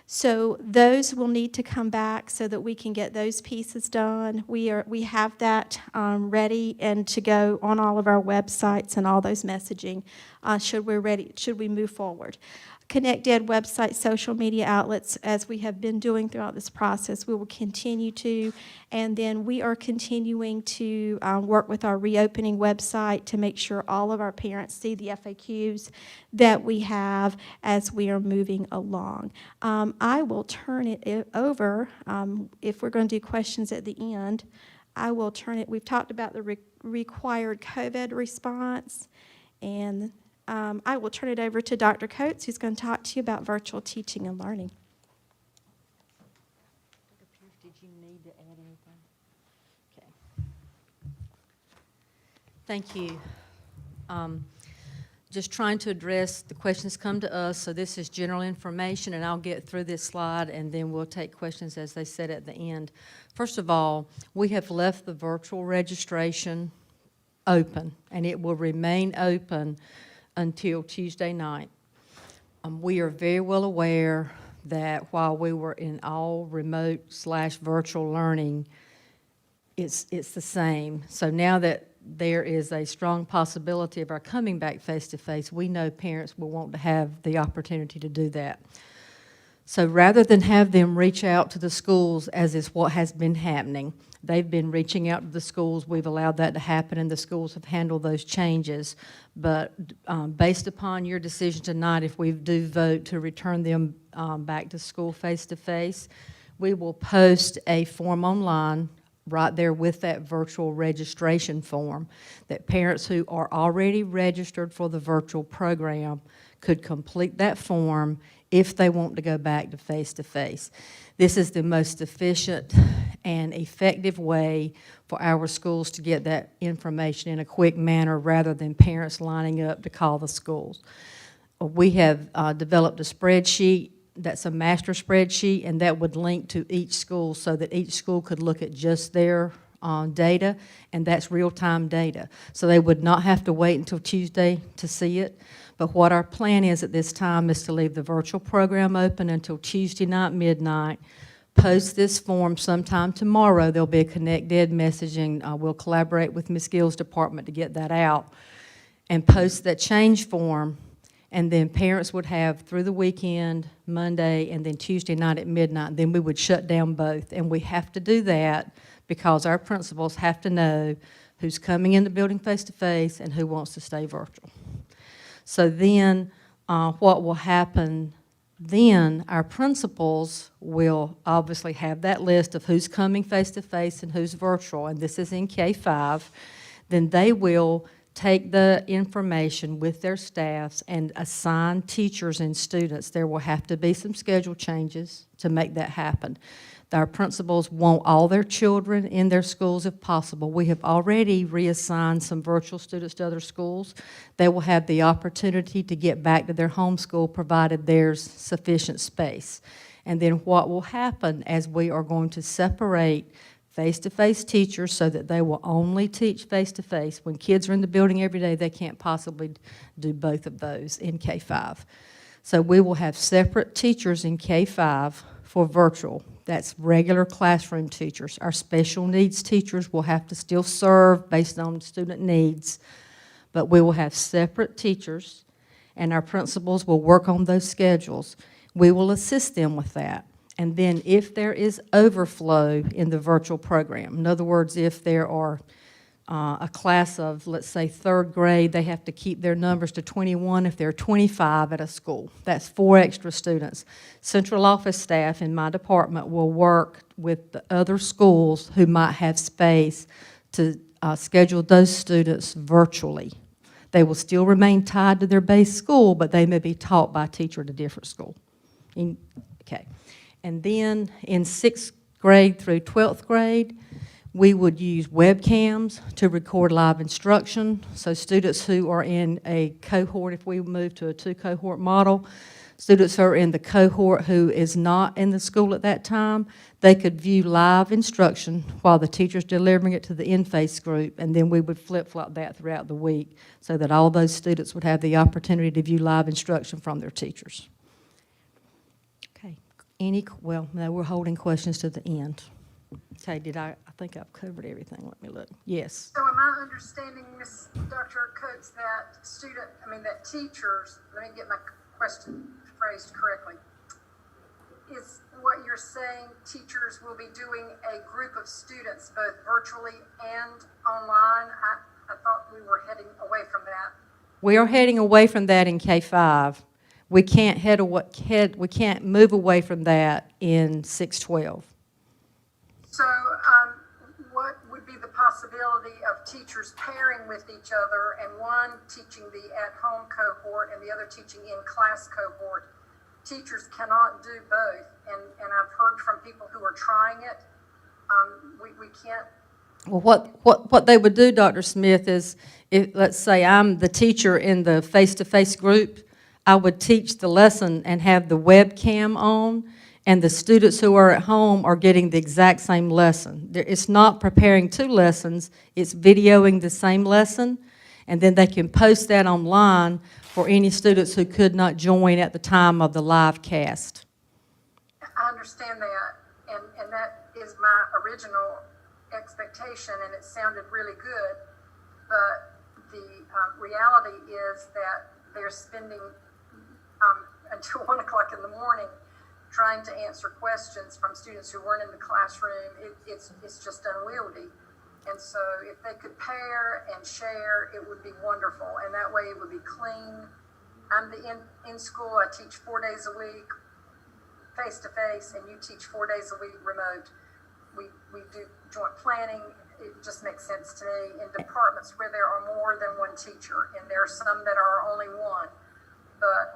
So those will need to come back so that we can get those pieces done. We have that ready and to go on all of our websites and all those messaging should we move forward. Connect Ed website, social media outlets, as we have been doing throughout this process, we will continue to. And then we are continuing to work with our reopening website to make sure all of our parents see the FAQs that we have as we are moving along. I will turn it over, if we're going to do questions at the end, I will turn it, we've talked about the required COVID response, and I will turn it over to Dr. Coates, who's going to talk to you about virtual teaching and learning. Did you need to add anything? Okay. Thank you. Just trying to address the questions come to us. So this is general information, and I'll get through this slide, and then we'll take questions as they said at the end. First of all, we have left the virtual registration open, and it will remain open until Tuesday night. We are very well aware that while we were in all remote/virtual learning, it's the same. So now that there is a strong possibility of our coming back face-to-face, we know parents will want to have the opportunity to do that. So rather than have them reach out to the schools, as is what has been happening, they've been reaching out to the schools. We've allowed that to happen, and the schools have handled those changes. But based upon your decision tonight, if we do vote to return them back to school face-to-face, we will post a form online right there with that virtual registration form that parents who are already registered for the virtual program could complete that form if they want to go back to face-to-face. This is the most efficient and effective way for our schools to get that information in a quick manner rather than parents lining up to call the schools. We have developed a spreadsheet that's a master spreadsheet, and that would link to each school so that each school could look at just their data, and that's real-time data. So they would not have to wait until Tuesday to see it. But what our plan is at this time is to leave the virtual program open until Tuesday night, midnight, post this form sometime tomorrow. There'll be a Connect Ed messaging. We'll collaborate with Ms. Gill's department to get that out, and post that change form. And then parents would have through the weekend, Monday, and then Tuesday night at midnight. Then we would shut down both. And we have to do that because our principals have to know who's coming in the building face-to-face and who wants to stay virtual. So then what will happen then, our principals will obviously have that list of who's coming face-to-face and who's virtual, and this is in K-5. Then they will take the information with their staffs and assign teachers and students. There will have to be some schedule changes to make that happen. Our principals want all their children in their schools if possible. We have already reassigned some virtual students to other schools. They will have the opportunity to get back to their home school provided there's sufficient space. And then what will happen as we are going to separate face-to-face teachers so that they will only teach face-to-face. When kids are in the building every day, they can't possibly do both of those in K-5. So we will have separate teachers in K-5 for virtual. That's regular classroom teachers. Our special needs teachers will have to still serve based on student needs, but we will have separate teachers, and our principals will work on those schedules. We will assist them with that. And then if there is overflow in the virtual program, in other words, if there are a class of, let's say, 3rd grade, they have to keep their numbers to 21 if there are 25 at a school. That's 4 extra students. Central office staff in my department will work with the other schools who might have space to schedule those students virtually. They will still remain tied to their base school, but they may be taught by a teacher at a different school. Okay. And then in 6th grade through 12th grade, we would use webcams to record live instruction. So students who are in a cohort, if we move to a 2-cohort model, students who are in the cohort who is not in the school at that time, they could view live instruction while the teacher's delivering it to the in-face group, and then we would flip-flop that throughout the week so that all those students would have the opportunity to view live instruction from their teachers. Okay. Well, no, we're holding questions to the end. Okay, I think I've covered everything. Let me look. Yes. So am I understanding, Dr. Coates, that that teachers, let me get my question phrased correctly. Is what you're saying teachers will be doing a group of students both virtually and online? I thought we were heading away from that. We are heading away from that in K-5. We can't we can't move away from that in 6-12. So what would be the possibility of teachers pairing with each other and one teaching the at-home cohort and the other teaching in-class cohort? Teachers cannot do both, and I've heard from people who are trying it. We can't. Well, what they would do, Dr. Smith, is if, let's say I'm the teacher in the face-to-face group, I would teach the lesson and have the webcam on, and the students who are at home are getting the exact same lesson. It's not preparing 2 lessons, it's videoing the same lesson, and then they can post that online for any students who could not join at the time of the live cast. I understand that, and that is my original expectation, and it sounded really good, but the reality is that they're spending until 1 o'clock in the morning trying to answer questions from students who weren't in the classroom. It's just unwieldy. And so if they could pair and share, it would be wonderful. And that way it would be clean. I'm in school, I teach 4 days a week face-to-face, and you teach 4 days a week remote. We do joint planning. It just makes sense to me in departments where there are more than one teacher, and there are some that are only one. But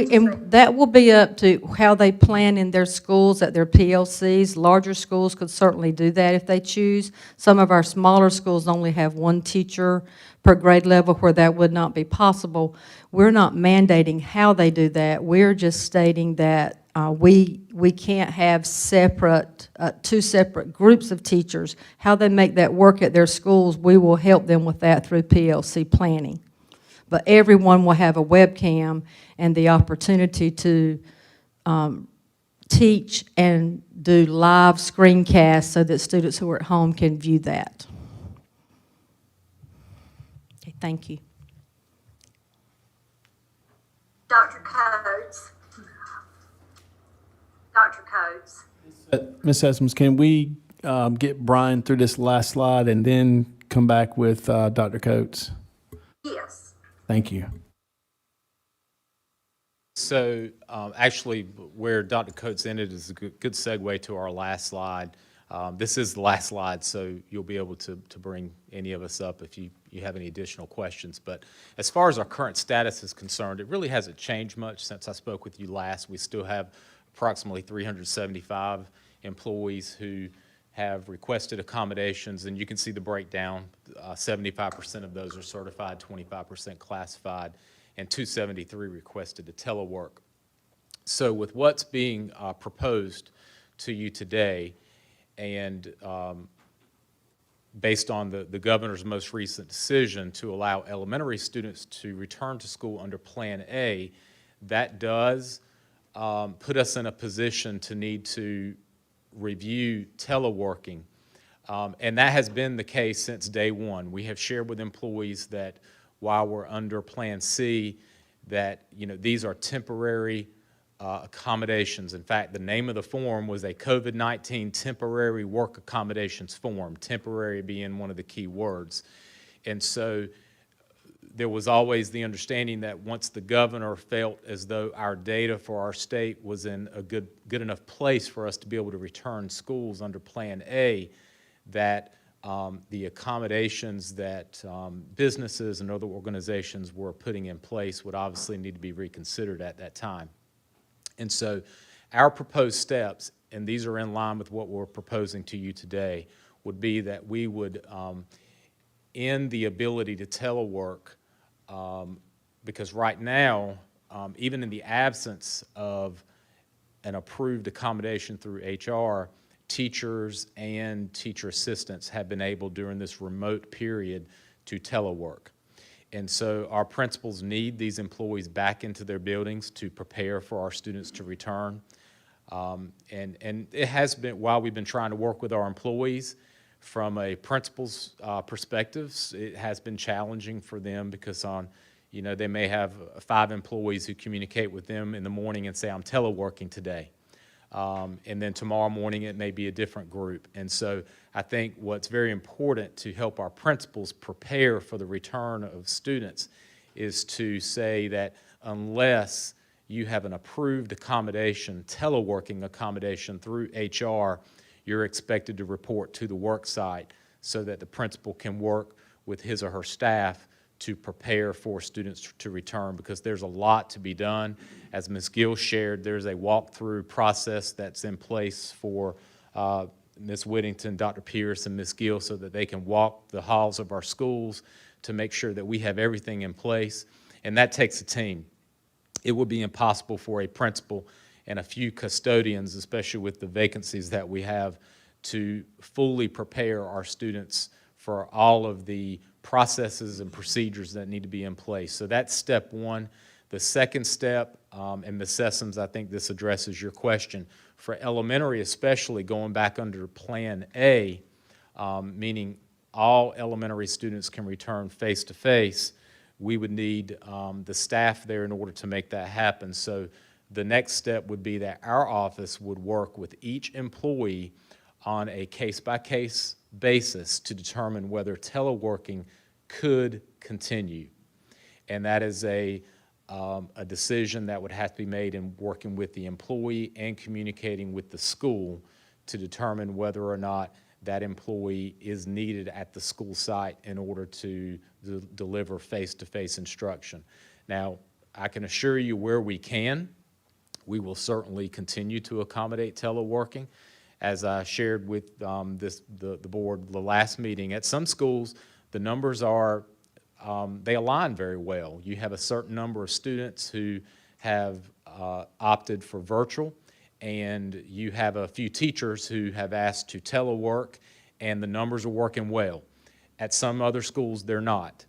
And that will be up to how they plan in their schools at their PLCs. Larger schools could certainly do that if they choose. Some of our smaller schools only have 1 teacher per grade level where that would not be possible. We're not mandating how they do that. We're just stating that we can't have separate 2 separate groups of teachers. How they make that work at their schools, we will help them with that through PLC planning. But everyone will have a webcam and the opportunity to teach and do live screencasts so that students who are at home can view that. Okay, thank you. Dr. Coates. Dr. Coates. Ms. Esmons, can we get Brian through this last slide and then come back with Dr. Coates? Yes. Thank you. So actually, where Dr. Coates ended is a good segue to our last slide. This is the last slide, so you'll be able to bring any of us up if you have any additional questions. But as far as our current status is concerned, it really hasn't changed much since I spoke with you last. We still have approximately 375 employees who have requested accommodations, and you can see the breakdown. 75% of those are certified, 25% classified, and 273 requested to telework. So with what's being proposed to you today, and based on the governor's most recent decision to allow elementary students to return to school under Plan A, that does put us in a position to need to review teleworking. And that has been the case since day one. We have shared with employees that while we're under Plan C, that these are temporary accommodations. In fact, the name of the form was a COVID-19 temporary work accommodations form, temporary being one of the key words. And so there was always the understanding that once the governor felt as though our data for our state was in a good enough place for us to be able to return schools under Plan A, that the accommodations that businesses and other organizations were putting in place would obviously need to be reconsidered at that time. And so our proposed steps, and these are in line with what we're proposing to you today, would be that we would end the ability to telework, because right now, even in the absence of an approved accommodation through HR, teachers and teacher assistants have been able during this remote period to telework. And so our principals need these employees back into their buildings to prepare for our students to return. And it has been, while we've been trying to work with our employees, from a principal's perspective, it has been challenging for them because they may have 5 employees who communicate with them in the morning and say, I'm teleworking today. And then tomorrow morning it may be a different group. And so I think what's very important to help our principals prepare for the return of students is to say that unless you have an approved accommodation, teleworking accommodation through HR, you're expected to report to the work site so that the principal can work with his or her staff to prepare for students to return, because there's a lot to be done. As Ms. Gill shared, there's a walkthrough process that's in place for Ms. Whittington, Dr. Pierce, and Ms. Gill so that they can walk the halls of our schools to make sure that we have everything in place, and that takes a team. It would be impossible for a principal and a few custodians, especially with the vacancies that we have, to fully prepare our students for all of the processes and procedures that need to be in place. So that's step one. The second step, and Ms. Sessoms, I think this addresses your question, for elementary especially, going back under Plan A, meaning all elementary students can return face-to-face, we would need the staff there in order to make that happen. So the next step would be that our office would work with each employee on a case-by-case basis to determine whether teleworking could continue. And that is a decision that would have to be made in working with the employee and communicating with the school to determine whether or not that employee is needed at the school site in order to deliver face-to-face instruction. Now, I can assure you where we can, we will certainly continue to accommodate teleworking. As I shared with the board the last meeting, at some schools, the numbers are, they align very well. You have a certain number of students who have opted for virtual, and you have a few teachers who have asked to telework, and the numbers are working well. At some other schools, they're not.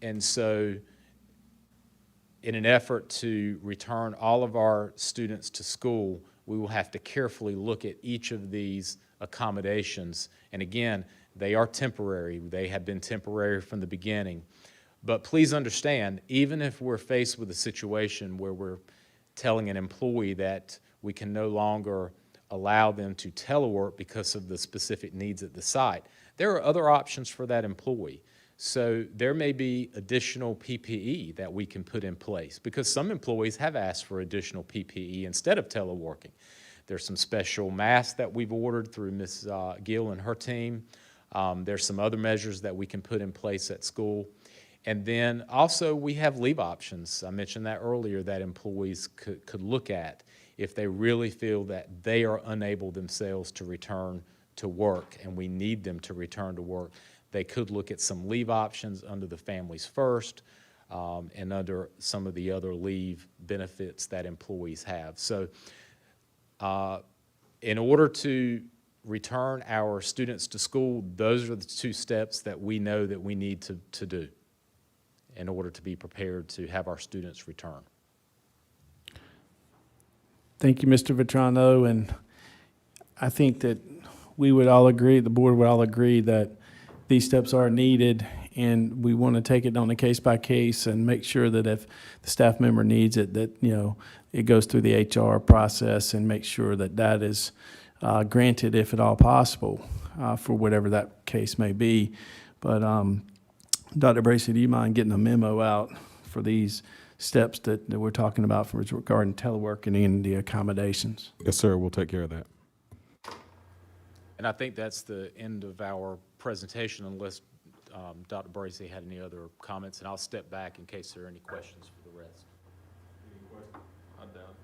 And so in an effort to return all of our students to school, we will have to carefully look at each of these accommodations. And again, they are temporary. They have been temporary from the beginning. But please understand, even if we're faced with a situation where we're telling an employee that we can no longer allow them to telework because of the specific needs at the site, there are other options for that employee. So there may be additional PPE that we can put in place, because some employees have asked for additional PPE instead of teleworking. There's some special masks that we've ordered through Ms. Gill and her team. There's some other measures that we can put in place at school. And then also we have leave options. I mentioned that earlier, that employees could look at if they really feel that they are unable themselves to return to work and we need them to return to work, they could look at some leave options under the Families First and under some of the other leave benefits that employees have. So in order to return our students to school, those are the two steps that we know that we need to do in order to be prepared to have our students return. Thank you, Mr. Vetrano, and I think that we would all agree, the board would all agree that these steps are needed, and we want to take it on a case-by-case and make sure that if the staff member needs it, that, you know, it goes through the HR process and make sure that that is granted if at all possible for whatever that case may be. But Dr. Bracy, do you mind getting a memo out for these steps that we're talking about for regarding teleworking and the accommodations? Yes, sir, we'll take care of that. And I think that's the end of our presentation unless Dr. Bracy had any other comments, and I'll step back in case there are any questions for the rest. Any questions? I'm done.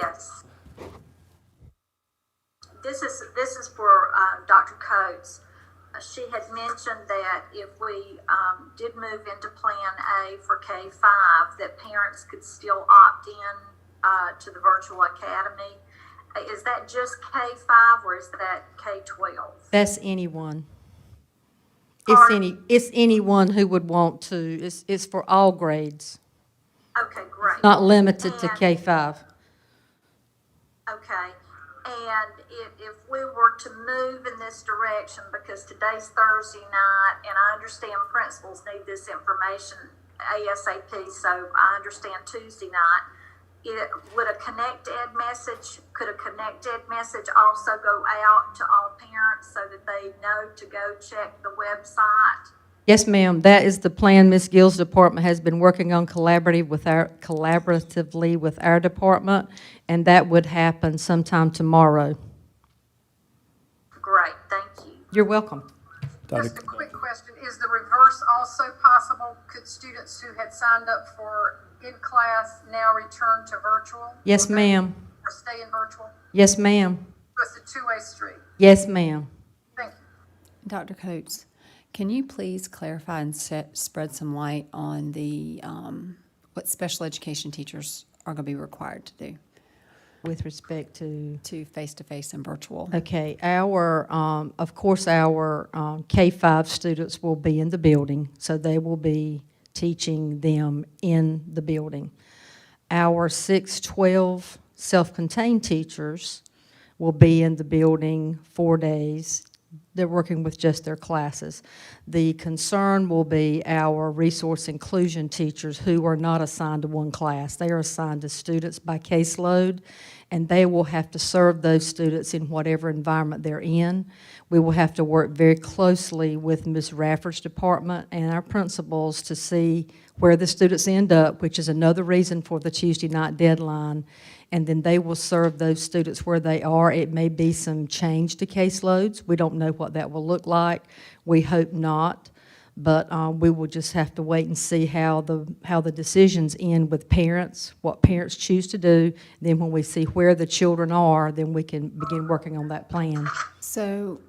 Yes. This is for Dr. Coates. She had mentioned that if we did move into Plan A for K-5, that parents could still opt in to the virtual academy. Is that just K-5 or is that K-12? That's anyone. Pardon? It's anyone who would want to. It's for all grades, Okay, great. not limited to And- K-5. Okay, and if we were to move in this direction, because today's Thursday night, and I understand principals need this information ASAP, so I understand Tuesday night, could a Connect Ed message also go out to all parents so that they know to go check the website? Yes, ma'am. That is the plan Ms. Gill's department has been working on collaboratively with our department, and that would happen sometime tomorrow. Great, thank you. You're welcome. Just a quick question, is the reverse also possible? Could students who had signed up for in-class now return to virtual? Yes, ma'am. Or stay in virtual? Yes, ma'am. It's a two-way street. Yes, ma'am. Thank you. Dr. Coates, can you please clarify and spread some light on the, what special education teachers are going to be required to do With respect to, face-to-face and virtual? okay, of course, our K-5 students will be in the building, so they will be teaching them in the building. Our 6-12 self-contained teachers will be in the building 4 days. They're working with just their classes. The concern will be our resource inclusion teachers who are not assigned to one class. They are assigned to students by caseload, and they will have to serve those students in whatever environment they're in. We will have to work very closely with Ms. Rafferty's department and our principals to see where the students end up, which is another reason for the Tuesday night deadline. And then they will serve those students where they are. It may be some change to caseloads. We don't know what that will look like. We hope not. But we will just have to wait and see how the decisions end with parents, what parents choose to do. Then when we see where the children are, then we can begin working on that plan. So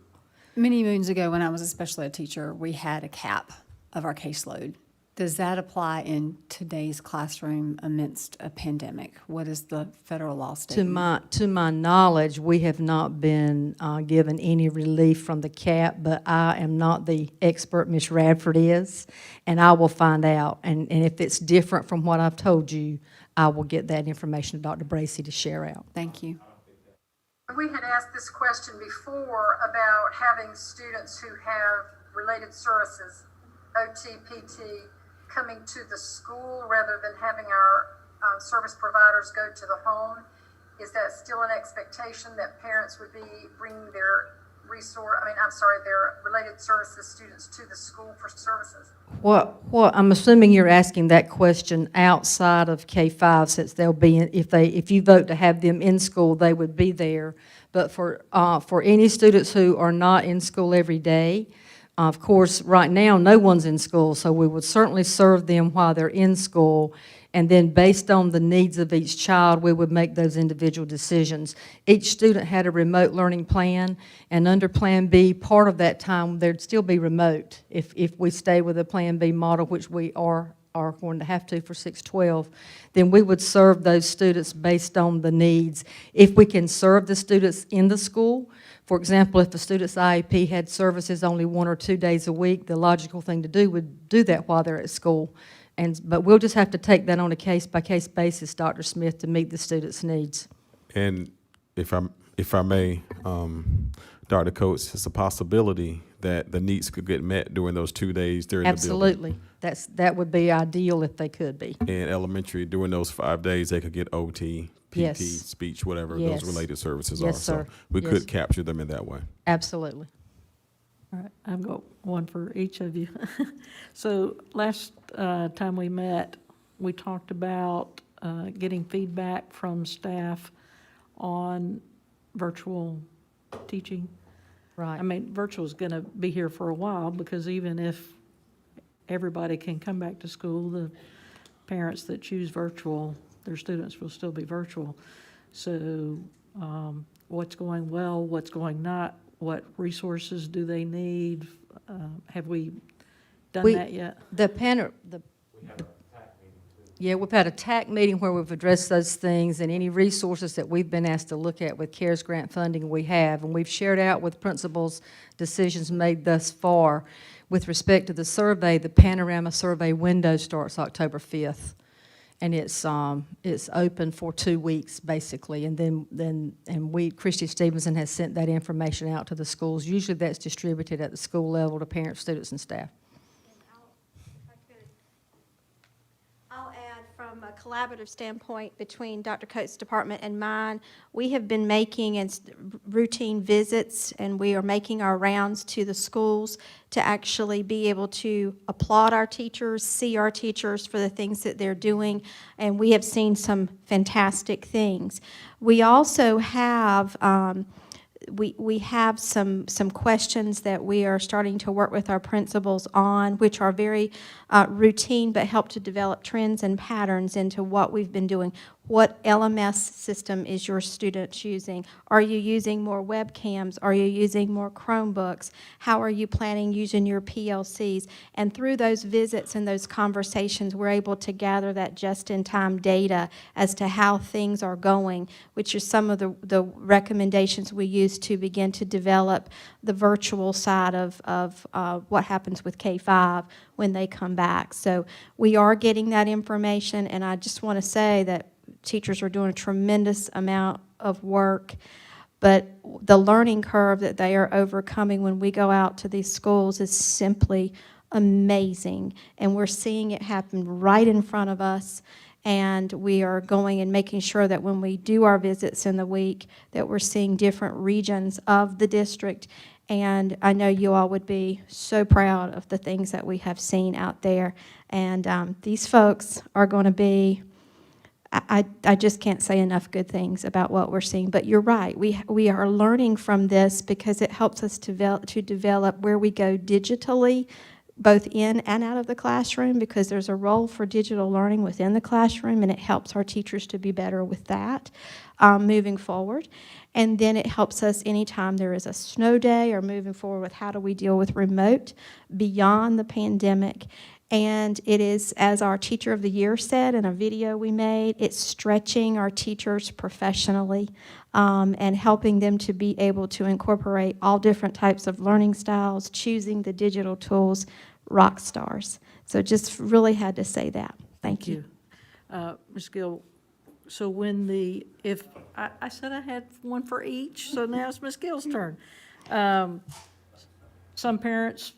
many moons ago, when I was a special ed teacher, we had a cap of our caseload. Does that apply in today's classroom amidst a pandemic? What is the federal law statement? To my knowledge, we have not been given any relief from the cap, but I am not the expert Ms. Radford is, and I will find out. And if it's different from what I've told you, I will get that information to Dr. Bracy to share out. Thank you. We had asked this question before about having students who have related services, OT, PT, coming to the school rather than having our service providers go to the home. Is that still an expectation that parents would be bringing their their related services students to the school for services? What I'm assuming you're asking that question outside of K-5, since they'll be if you vote to have them in school, they would be there. But for any students who are not in school every day, of course, right now no one's in school, so we would certainly serve them while they're in school. And then based on the needs of each child, we would make those individual decisions. Each student had a remote learning plan, and under Plan B, part of that time, there'd still be remote. If we stay with the Plan B model, which we are going to have to for 612, then we would serve those students based on the needs. If we can serve the students in the school, for example, if the student's IEP had services only 1 or 2 days a week, the logical thing to do would do that while they're at school. But we'll just have to take that on a case-by-case basis, Dr. Smith, to meet the students' needs. And if I may, Dr. Coates, it's a possibility that the needs could get met during those 2 days during the building. Absolutely. That would be ideal if they could be. And elementary, during those 5 days, they could get OT, PT, Yes. speech, whatever Yes. those related services are. Yes, sir. So we Yes. could capture them in that way. Absolutely. All right, I've got one for each of you. So last time we met, we talked about getting feedback from staff on virtual teaching. Right. I mean, virtual is going to be here for a while, because even if everybody can come back to school, the parents that choose virtual, their students will still be virtual. So what's going well, what's going not, what resources do they need? Have we done that yet? Yeah, we've had a TAC meeting where we've addressed those things, and any resources that we've been asked to look at with CARES grant funding we have, and we've shared out with principals decisions made thus far. With respect to the survey, the panorama survey window starts October 5th, and it's open for 2 weeks basically, and then Christy Stevenson has sent that information out to the schools. Usually that's distributed at the school level to parents, students, and staff. I'll add, from a collaborative standpoint between Dr. Coates' department and mine, we have been making routine visits, and we are making our rounds to the schools to actually be able to applaud our teachers, see our teachers for the things that they're doing, and we have seen some fantastic things. We also have we have some questions that we are starting to work with our principals on, which are very routine, but help to develop trends and patterns into what we've been doing. What LMS system is your students using? Are you using more webcams? Are you using more Chromebooks? How are you planning using your PLCs? And through those visits and those conversations, we're able to gather that just-in-time data as to how things are going, which are some of the recommendations we use to begin to develop the virtual side of what happens with K-5 when they come back. So we are getting that information, and I just want to say that teachers are doing a tremendous amount of work, but the learning curve that they are overcoming when we go out to these schools is simply amazing, and we're seeing it happen right in front of us. And we are going and making sure that when we do our visits in the week, that we're seeing different regions of the district. And I know you all would be so proud of the things that we have seen out there. And these folks are going to be, I just can't say enough good things about what we're seeing. But you're right, we are learning from this because it helps us to develop where we go digitally, both in and out of the classroom, because there's a role for digital learning within the classroom, and it helps our teachers to be better with that moving forward. And then it helps us anytime there is a snow day or moving forward with how do we deal with remote beyond the pandemic. And it is, as our Teacher of the Year said in a video we made, it's stretching our teachers professionally and helping them to be able to incorporate all different types of learning styles, choosing the digital tools, rock stars. So just really had to say that. Thank you. Ms. Gill, so when I said I had one for each, so now it's Ms. Gill's turn. Some parents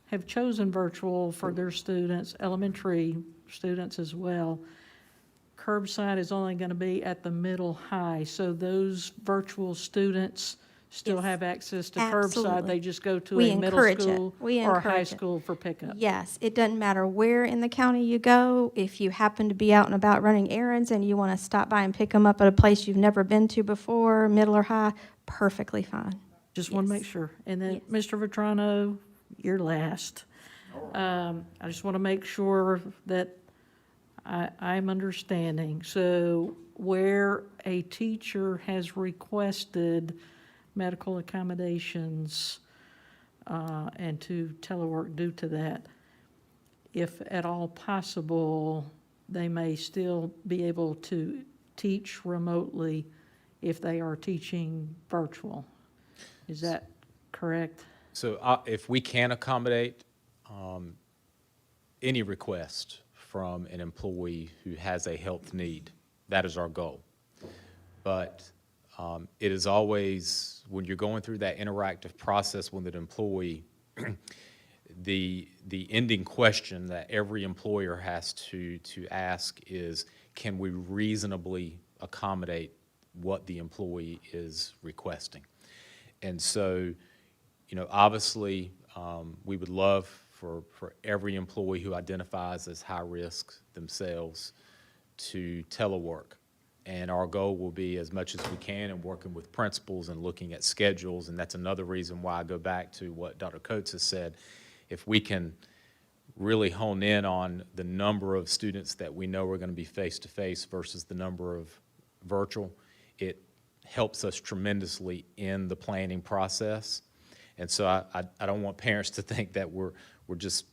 have chosen virtual for their students, elementary students as well. Curbside is only going to be at the middle high, so those virtual students still have access to curbside. Absolutely. They just go to We a middle encourage it. school We or a high encourage it. school for pickup. Yes, it doesn't matter where in the county you go. If you happen to be out and about running errands and you want to stop by and pick them up at a place you've never been to before, middle or high, perfectly fine. Just want to Yes. make sure. And then, Yes. Mr. Vetrano, you're last. I just want to make sure that I'm understanding. So where a teacher has requested medical accommodations and to telework due to that, if at all possible, they may still be able to teach remotely if they are teaching virtual. Is that correct? So if we can accommodate any request from an employee who has a health need, that is our goal. But it is always, when you're going through that interactive process with an employee, the ending question that every employer has to ask is, can we reasonably accommodate what the employee is requesting? And so, obviously, we would love for every employee who identifies as high risk themselves to telework. And our goal will be, as much as we can, in working with principals and looking at schedules, and that's another reason why I go back to what Dr. Coates has said. If we can really hone in on the number of students that we know are going to be face-to-face versus the number of virtual, it helps us tremendously in the planning process. And so I don't want parents to think that we're just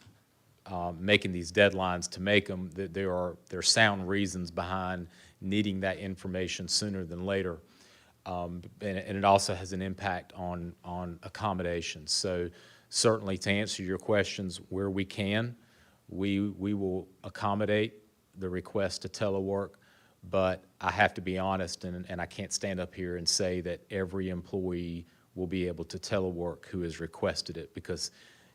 making these deadlines to make them. That there are sound reasons behind needing that information sooner than later, and it also has an impact on accommodations. So certainly, to answer your questions, where we can, we will accommodate the request to telework. But I have to be honest, and I can't stand up here and say that every employee will be able to telework who has requested it, because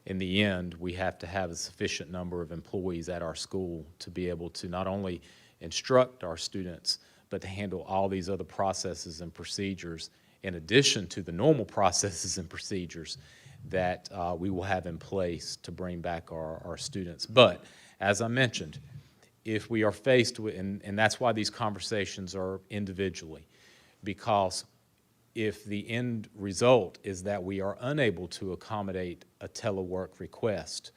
in the end, we have to have a sufficient number of employees at our school to be able to not only instruct our students, but to handle all these other processes and procedures, in addition to the normal processes and procedures that we will have in place to bring back our students. But as I mentioned, if we are faced with, and that's why these conversations are individually, because if the end result is that we are unable to accommodate a telework request,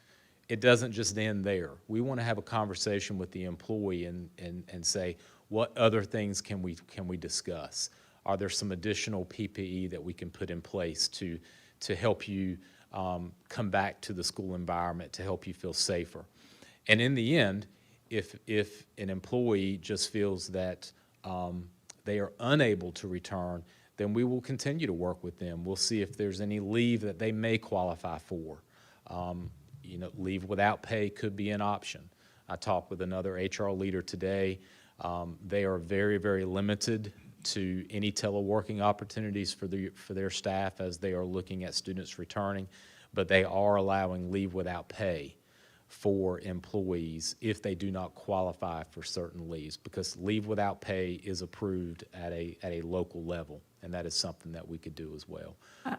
it doesn't just end there. We want to have a conversation with the employee and say, what other things can we discuss? Are there some additional PPE that we can put in place to help you come back to the school environment, to help you feel safer? And in the end, if an employee just feels that they are unable to return, then we will continue to work with them. We'll see if there's any leave that they may qualify for. Leave without pay could be an option. I talked with another HR leader today. They are very, very limited to any teleworking opportunities for their staff as they are looking at students returning, but they are allowing leave without pay for employees if they do not qualify for certain leaves, because leave without pay is approved at a local level, and that is something that we could do as well.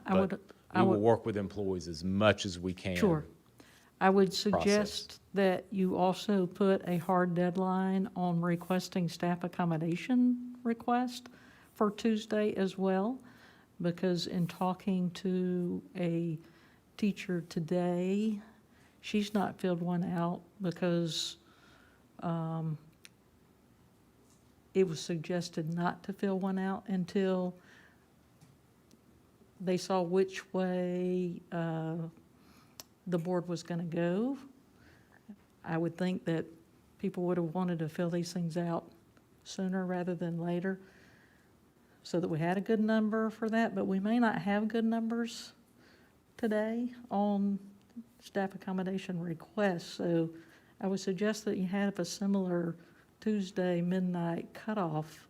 We will work with employees as much as we can. Sure. I would suggest that you also put a hard deadline on requesting staff accommodation request for Tuesday as well, because in talking to a teacher today, she's not filled one out because it was suggested not to fill one out until they saw which way the board was going to go. I would think that people would have wanted to fill these things out sooner rather than later, so that we had a good number for that, but we may not have good numbers today on staff accommodation requests. So I would suggest that you have a similar Tuesday midnight cutoff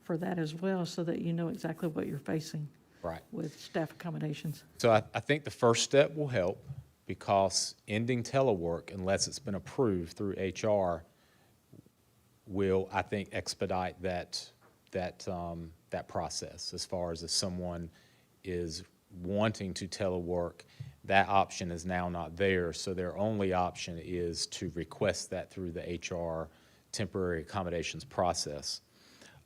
for that as well, so that you know exactly what you're facing with staff accommodations. So I think the first step will help, because ending telework, unless it's been approved through HR, will, I think, expedite that process. As far as if someone is wanting to telework, that option is now not there, so their only option is to request that through the HR temporary accommodations process.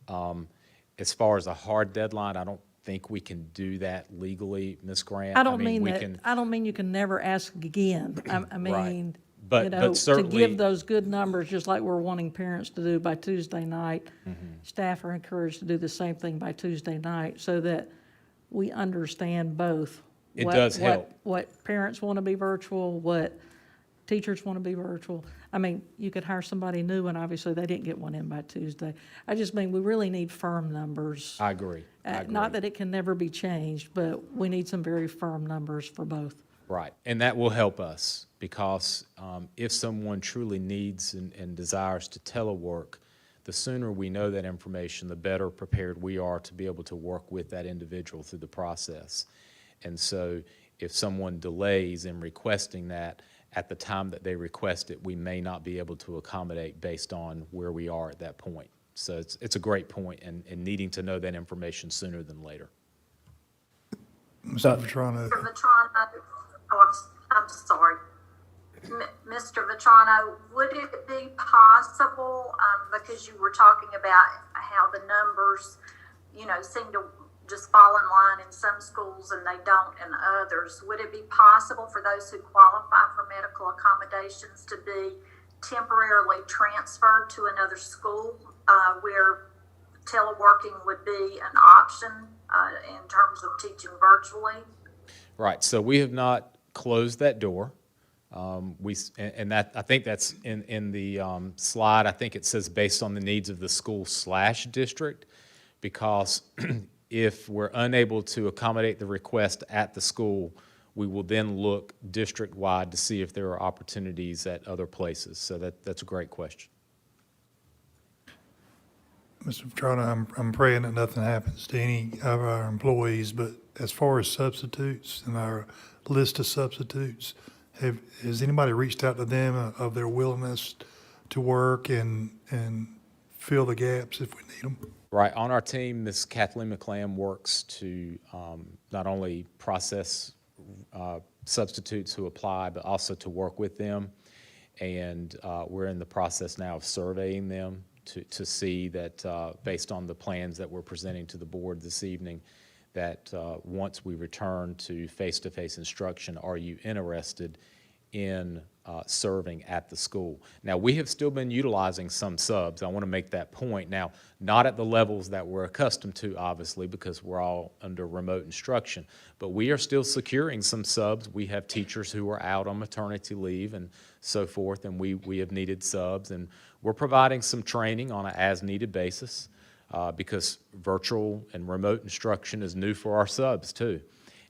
As far as a hard deadline, I don't think we can do that legally, Ms. Grant. I don't mean you can never ask again. I mean, But To certainly, give those good numbers, just like we're wanting parents to do by Tuesday night, Mm-hmm. staff are encouraged to do the same thing by Tuesday night, so that we understand both. It what- does what- help. What parents want to be virtual, what teachers want to be virtual. I mean, you could hire somebody new, and obviously they didn't get one in by Tuesday. I just mean, we really need firm numbers. I agree. Not that it can never be changed, but we need some very firm numbers for both. Right, and that will help us, because if someone truly needs and desires to telework, the sooner we know that information, the better prepared we are to be able to work with that individual through the process. And so if someone delays in requesting that, at the time that they request it, we may not be able to accommodate based on where we are at that point. So it's a great point, and needing to know that information sooner than later. Mr. Vetrano. Mr. Vetrano, oh, I'm sorry. Mr. Vetrano, would it be possible, because you were talking about how the numbers, seem to just fall in line in some schools and they don't in others, would it be possible for those who qualify for medical accommodations to be temporarily transferred to another school where teleworking would be an option in terms of teaching virtually? Right, so we have not closed that door. And that, I think that's in the slide, I think it says based on the needs of the school/district, because if we're unable to accommodate the request at the school, we will then look district-wide to see if there are opportunities at other places. So that's a great question. Mr. Vetrano, I'm praying that nothing happens to any of our employees, but as far as substitutes and our list of substitutes, has anybody reached out to them of their willingness to work and fill the gaps if we need them? Right, on our team, Ms. Kathleen McClam works to not only process substitutes who apply, but also to work with them. And we're in the process now of surveying them to see that, based on the plans that we're presenting to the board this evening, that once we return to face-to-face instruction, are you interested in serving at the school? Now, we have still been utilizing some subs. I want to make that point. Now, not at the levels that we're accustomed to, obviously, because we're all under remote instruction, but we are still securing some subs. We have teachers who are out on maternity leave and so forth, and we have needed subs, and we're providing some training on an as-needed basis because virtual and remote instruction is new for our subs, too.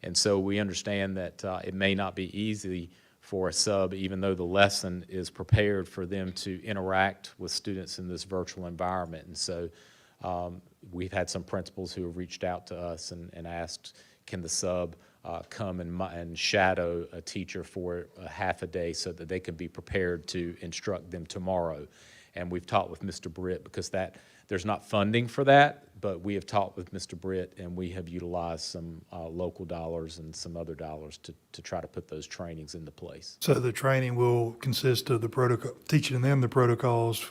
And so we understand that it may not be easy for a sub, even though the lesson is prepared for them to interact with students in this virtual environment. And so we've had some principals who have reached out to us and asked, can the sub come and shadow a teacher for a half a day so that they can be prepared to instruct them tomorrow. And we've talked with Mr. Britt, because there's not funding for that, but we have talked with Mr. Britt, and we have utilized some local dollars and some other dollars to try to put those trainings into place. So the training will consist of the protocol, teaching them the protocols,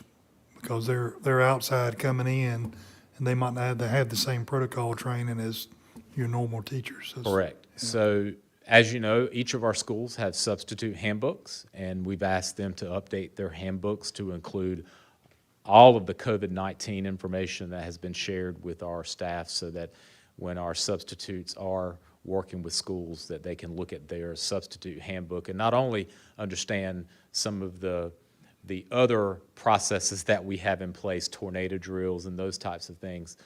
because they're outside coming in, and they might not have the same protocol training as your normal teachers. Correct. So, as you know, each of our schools have substitute handbooks, and we've asked them to update their handbooks to include all of the COVID-19 information that has been shared with our staff, so that when our substitutes are working with schools, that they can look at their substitute handbook and not only understand some of the other processes that we have in place, tornado drills and those types of things,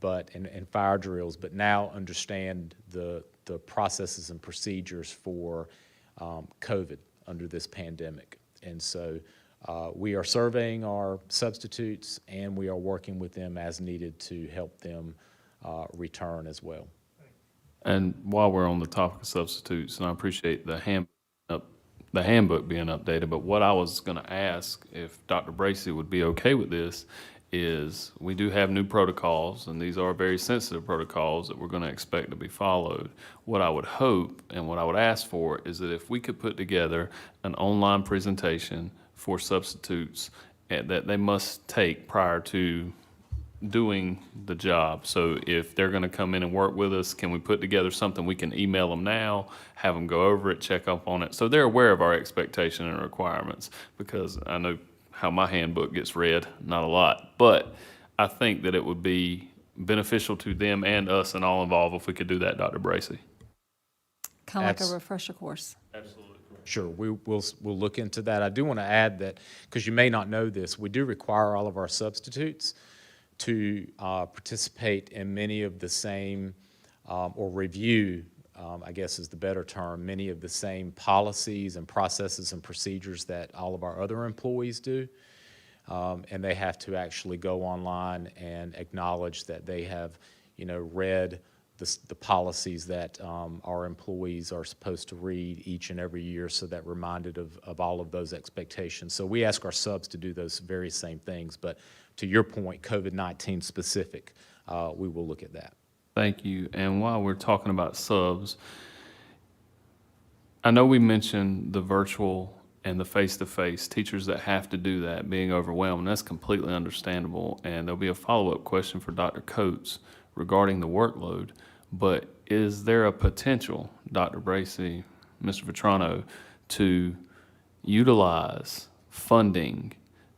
and fire drills, but now understand the processes and procedures for COVID under this pandemic. And so we are surveying our substitutes, and we are working with them as needed to help them return as well. And while we're on the topic of substitutes, and I appreciate the handbook being updated, but what I was going to ask, if Dr. Bracy would be okay with this, is we do have new protocols, and these are very sensitive protocols that we're going to expect to be followed. What I would hope and what I would ask for is that if we could put together an online presentation for substitutes that they must take prior to doing the job. So if they're gonna come in and work with us, can we put together something we can email them now, have them go over it, check up on it? So they're aware of our expectation and requirements, because I know how my handbook gets read, not a lot. But I think that it would be beneficial to them and us and all involved if we could do that, Dr. Bracy. Kind of like Abs- a refresher course. Sure, we'll look into that. I do want to add that, because you may not know this, we do require all of our substitutes to participate in many of the same, or review, I guess is the better term, many of the same policies and processes and procedures that all of our other employees do. And they have to actually go online and acknowledge that they have, read the policies that our employees are supposed to read each and every year, so that reminded of all of those expectations. So we ask our subs to do those very same things, but to your point, COVID-19 specific, we will look at that. Thank you. And while we're talking about subs, I know we mentioned the virtual and the face-to-face, teachers that have to do that being overwhelmed, and that's completely understandable. And there'll be a follow-up question for Dr. Coates regarding the workload. But is there a potential, Dr. Bracy, Mr. Vetrano, to utilize funding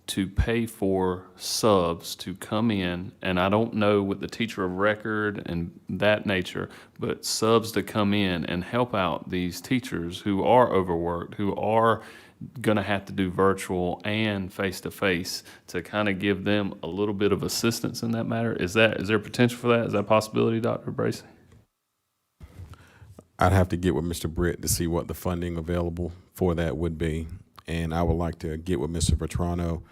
to pay for subs to come in, and I don't know with the teacher of record and that nature, but subs to come in and help out these teachers who are overworked, who are gonna have to do virtual and face-to-face, to kind of give them a little bit of assistance in that matter? Is there potential for that? Is that a possibility, Dr. Bracy? I'd have to get with Mr. Britt to see what the funding available for that would be. And I would like to get with Mr. Vetrano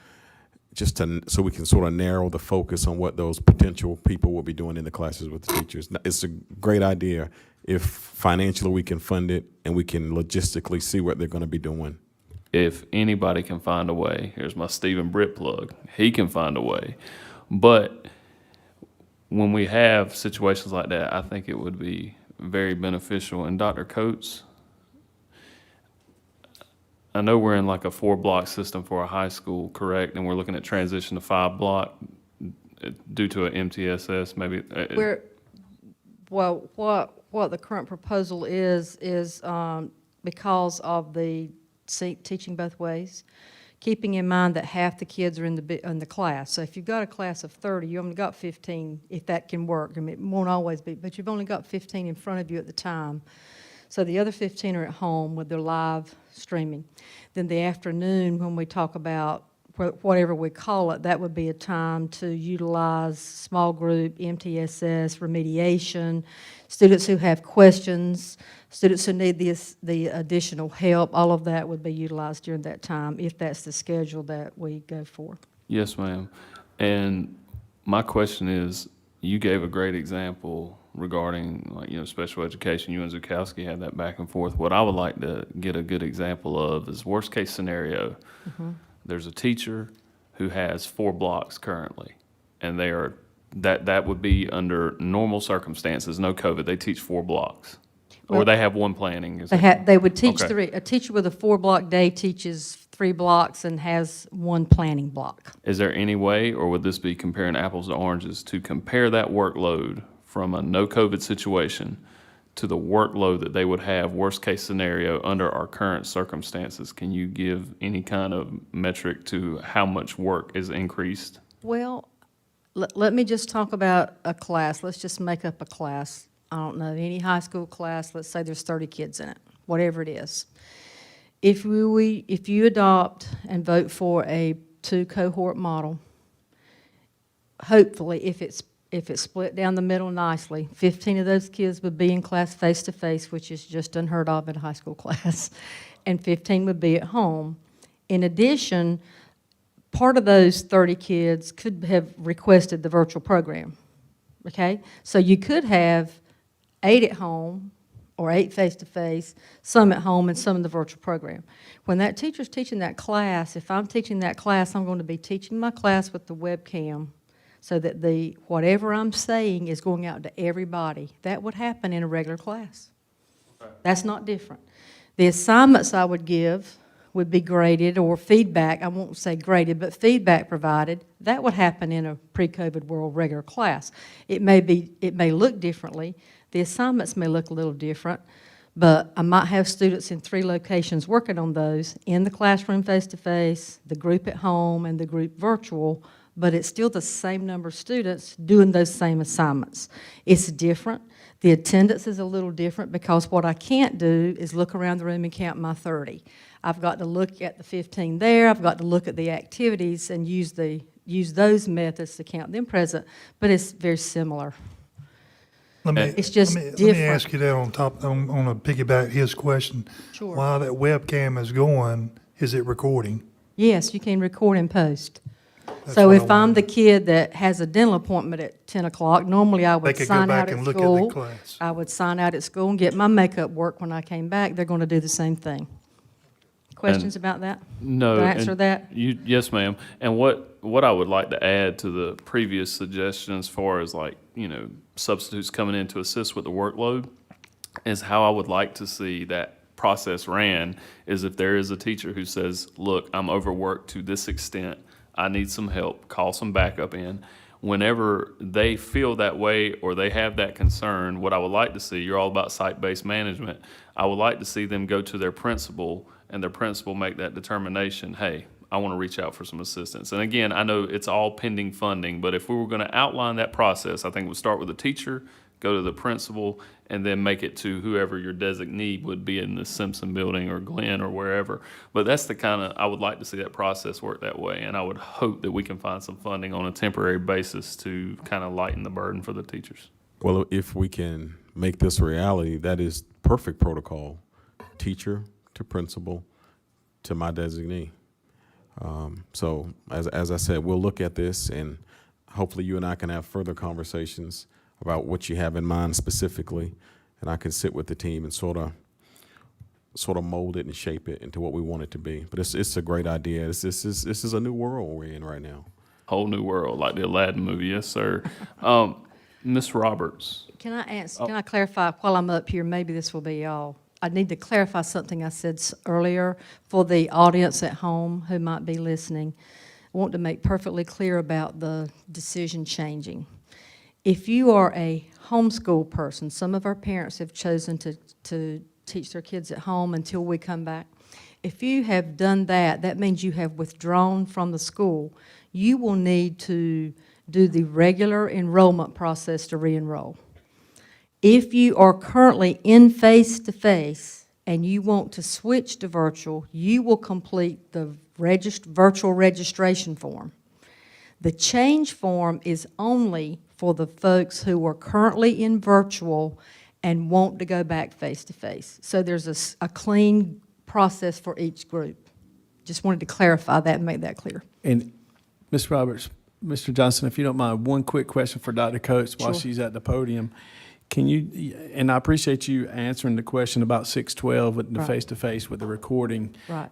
so we can sort of narrow the focus on what those potential people will be doing in the classes with the teachers. It's a great idea if financially we can fund it and we can logistically see what they're going to be doing. If anybody can find a way, here's my Stephen Britt plug, he can find a way. But when we have situations like that, I think it would be very beneficial. And Dr. Coates, I know we're in like a 4-block system for a high school, correct? And we're looking at transition to 5-block due to an MTSS, maybe. Well, what the current proposal is because of the teaching both ways, keeping in mind that half the kids are in the class. So if you've got a class of 30, you only got 15, if that can work. I mean, it won't always be, but you've only got 15 in front of you at the time. So the other 15 are at home with their live streaming. Then the afternoon, when we talk about whatever we call it, that would be a time to utilize small group, MTSS, remediation, students who have questions, students who need the additional help. All of that would be utilized during that time, if that's the schedule that we go for. Yes, ma'am. And my question is, you gave a great example regarding, like, special education. You and Zukowski had that back and forth. What I would like to get a good example of is worst case scenario. Mm-hmm. There's a teacher who has 4 blocks currently, and that would be under normal circumstances, no COVID. They teach 4 blocks, or they have one planning. They would teach okay. 3. A teacher with a 4-block day teaches 3 blocks and has 1 planning block. Is there any way, or would this be comparing apples to oranges, to compare that workload from a no COVID situation to the workload that they would have, worst case scenario, under our current circumstances? Can you give any kind of metric to how much work is increased? Well, let me just talk about a class. Let's just make up a class. I don't know, any high school class, let's say there's 30 kids in it, whatever it is. If you adopt and vote for a 2-cohort model, hopefully, if it's split down the middle nicely, 15 of those kids would be in class face-to-face, which is just unheard of in a high school class, and 15 would be at home. In addition, part of those 30 kids could have requested the virtual program, okay? So you could have 8 at home, or 8 face-to-face, some at home, and some in the virtual program. When that teacher's teaching that class, if I'm teaching that class, I'm going to be teaching my class with the webcam, so that whatever I'm saying is going out to everybody. That would happen in a regular class. Okay. That's not different. The assignments I would give would be graded, or feedback, I won't say graded, but feedback provided. That would happen in a pre-COVID world regular class. It may look differently. The assignments may look a little different, but I might have students in 3 locations working on those, in the classroom face-to-face, the group at home, and the group virtual, but it's still the same number of students doing those same assignments. It's different. The attendance is a little different because what I can't do is look around the room and count my 30. I've got to look at the 15 there, I've got to look at the activities and use those methods to count them present, but it's very similar. It's just Let me different. ask you that on a piggyback his question. Sure. While that webcam is going, is it recording? Yes, you can record and post. That's So what I if I'm wanted. the kid that has a dental appointment at 10 o'clock, normally I They would could go sign back out at and look at the school. class. I would sign out at school and get my makeup work when I came back. They're going to do the same thing. Questions about that? No. Did I answer and that? Yes, ma'am. And what I would like to add to the previous suggestion as far as like, substitutes coming in to assist with the workload is how I would like to see that process ran is if there is a teacher who says, look, I'm overworked to this extent, I need some help, call some backup in. Whenever they feel that way or they have that concern, what I would like to see, you're all about site-based management, I would like to see them go to their principal and their principal make that determination, hey, I want to reach out for some assistance. And again, I know it's all pending funding, but if we were going to outline that process, I think we'll start with the teacher, go to the principal, and then make it to whoever your designee would be in the Simpson building or Glenn or wherever. But that's the kind of, I would like to see that process work that way, and I would hope that we can find some funding on a temporary basis to kind of lighten the burden for the teachers. Well, if we can make this a reality, that is perfect protocol. Teacher to principal to my designee. So as I said, we'll look at this and hopefully you and I can have further conversations about what you have in mind specifically, and I can sit with the team and sort of mold it and shape it into what we want it to be. But it's a great idea. This is a new world we're in right now. Whole new world, like the Aladdin movie, yes, sir. Ms. Roberts. Can I clarify while I'm up here? Maybe this will be all. I need to clarify something I said earlier for the audience at home who might be listening. I want to make perfectly clear about the decision changing. If you are a homeschool person, some of our parents have chosen to teach their kids at home until we come back. If you have done that, that means you have withdrawn from the school. You will need to do the regular enrollment process to re-enroll. If you are currently in face-to-face and you want to switch to virtual, you will complete the virtual registration form. The change form is only for the folks who are currently in virtual and want to go back face-to-face. So there's a clean process for each group. Just wanted to clarify that and make that clear. And Ms. Roberts, Mr. Johnson, if you don't mind, one quick question for Dr. Coates while Sure. she's at the podium. Can you, and I appreciate you answering the question about 612 with the Right. face-to-face with the recording. Right.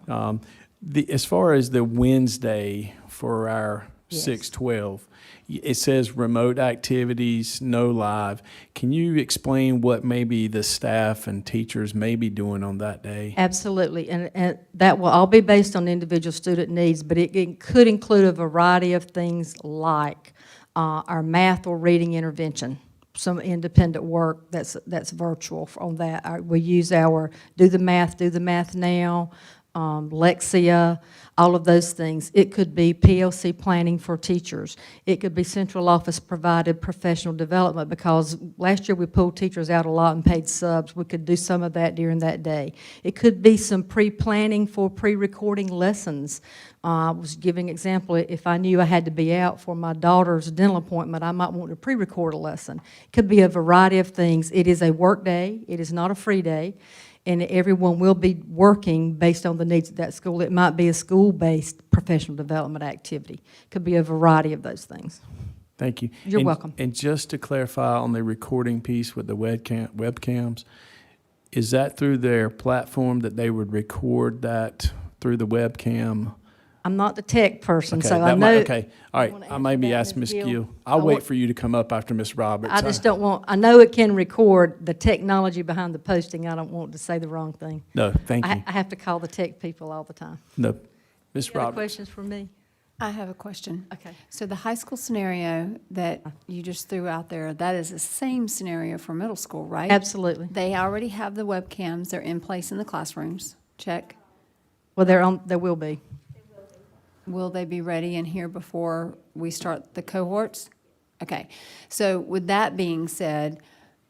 As far as the Wednesday for our Yes. 612, it says remote activities, no live. Can you explain what maybe the staff and teachers may be doing on that day? Absolutely, and that will all be based on individual student needs, but it could include a variety of things like our math or reading intervention, some independent work that's virtual on that. We use our Do the Math Now, Lexia, all of those things. It could be PLC planning for teachers. It could be central office provided professional development, because last year we pulled teachers out a lot and paid subs. We could do some of that during that day. It could be some pre-planning for pre-recording lessons. I was giving example, if I knew I had to be out for my daughter's dental appointment, I might want to pre-record a lesson. It could be a variety of things. It is a work day. It is not a free day. And everyone will be working based on the needs of that school. It might be a school-based professional development activity. It could be a variety of those things. Thank you. You're welcome. And just to clarify on the recording piece with the webcams, is that through their platform that they would record that through the webcam I'm not the tech person, Okay, so I that know. might, okay, all right, wanna I answer maybe that, ask Ms. Ms. Gill? Gill. I I'll wait want- for you to come up after Ms. Roberts. I just don't want, I know it can record the technology behind the posting. I don't want to say the wrong thing. No, thank you. I have to call the tech people all the time. No, Ms. Any other Roberts. questions for me? I have a question. Okay. So the high school scenario that you just threw out there, that is the same scenario for middle school, right? Absolutely. They already have the webcams, they're in place in the classrooms, check. Well, there will be. Will they be ready and here before we start the cohorts? Okay, so with that being said,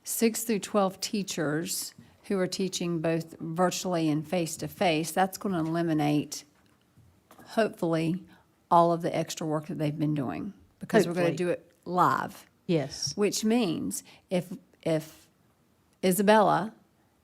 6 through 12 teachers who are teaching both virtually and face-to-face, that's going to eliminate, hopefully, all of the extra work that they've been doing, because we're going to Hopefully. do it live. Yes. Which means if Isabella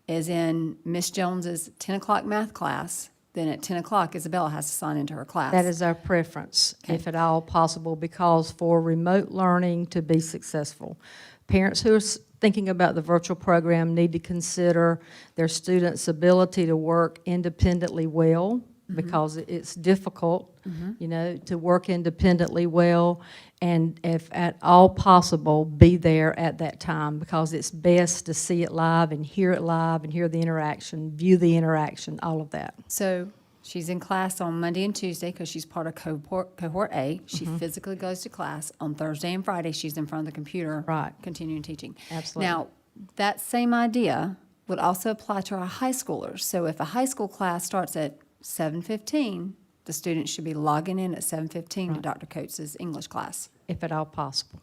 is in Miss Jones's 10 o'clock math class, then at 10 o'clock, Isabella has to sign into her class. That is our preference, if at all possible, because for remote learning to be successful, parents who are thinking about the virtual program need to consider their students' ability to work independently well, because it's difficult, you know, to work independently well, and if at all possible, be there at that time, because it's best to see it live and hear the interaction, view the interaction, all of that. So she's in class on Monday and Tuesday because she's part of cohort A. She physically goes to class. On Thursday and Friday, she's in front of the computer. Right. Continuing teaching. Absolutely. Now, that same idea would also apply to our high schoolers. So if a high school class starts at 7:15, the students should be logging in at 7:15 to Dr. Coates's English class. If at all possible.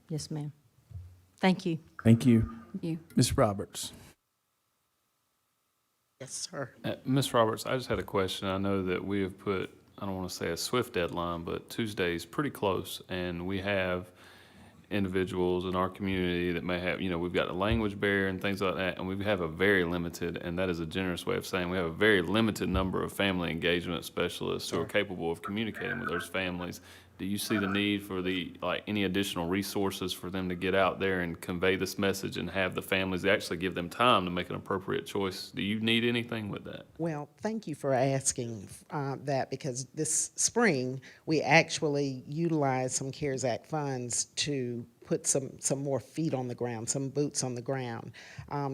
Yes, ma'am. Thank you. Thank you. You. Ms. Roberts. Yes, sir. Ms. Roberts, I just had a question. I know that we have put, I don't want to say a swift deadline, but Tuesday's pretty close, and we have individuals in our community that may have, you know, we've got a language barrier and things like that, and we have a very limited, and that is a generous way of saying, we have a very limited number of family engagement specialists who are capable of communicating with those families. Do you see the need for any additional resources for them to get out there and convey this message and have the families actually give them time to make an appropriate choice? Do you need anything with that? Well, thank you for asking that, because this spring, we actually utilized some CARES Act funds to put some more feet on the ground, some boots on the ground.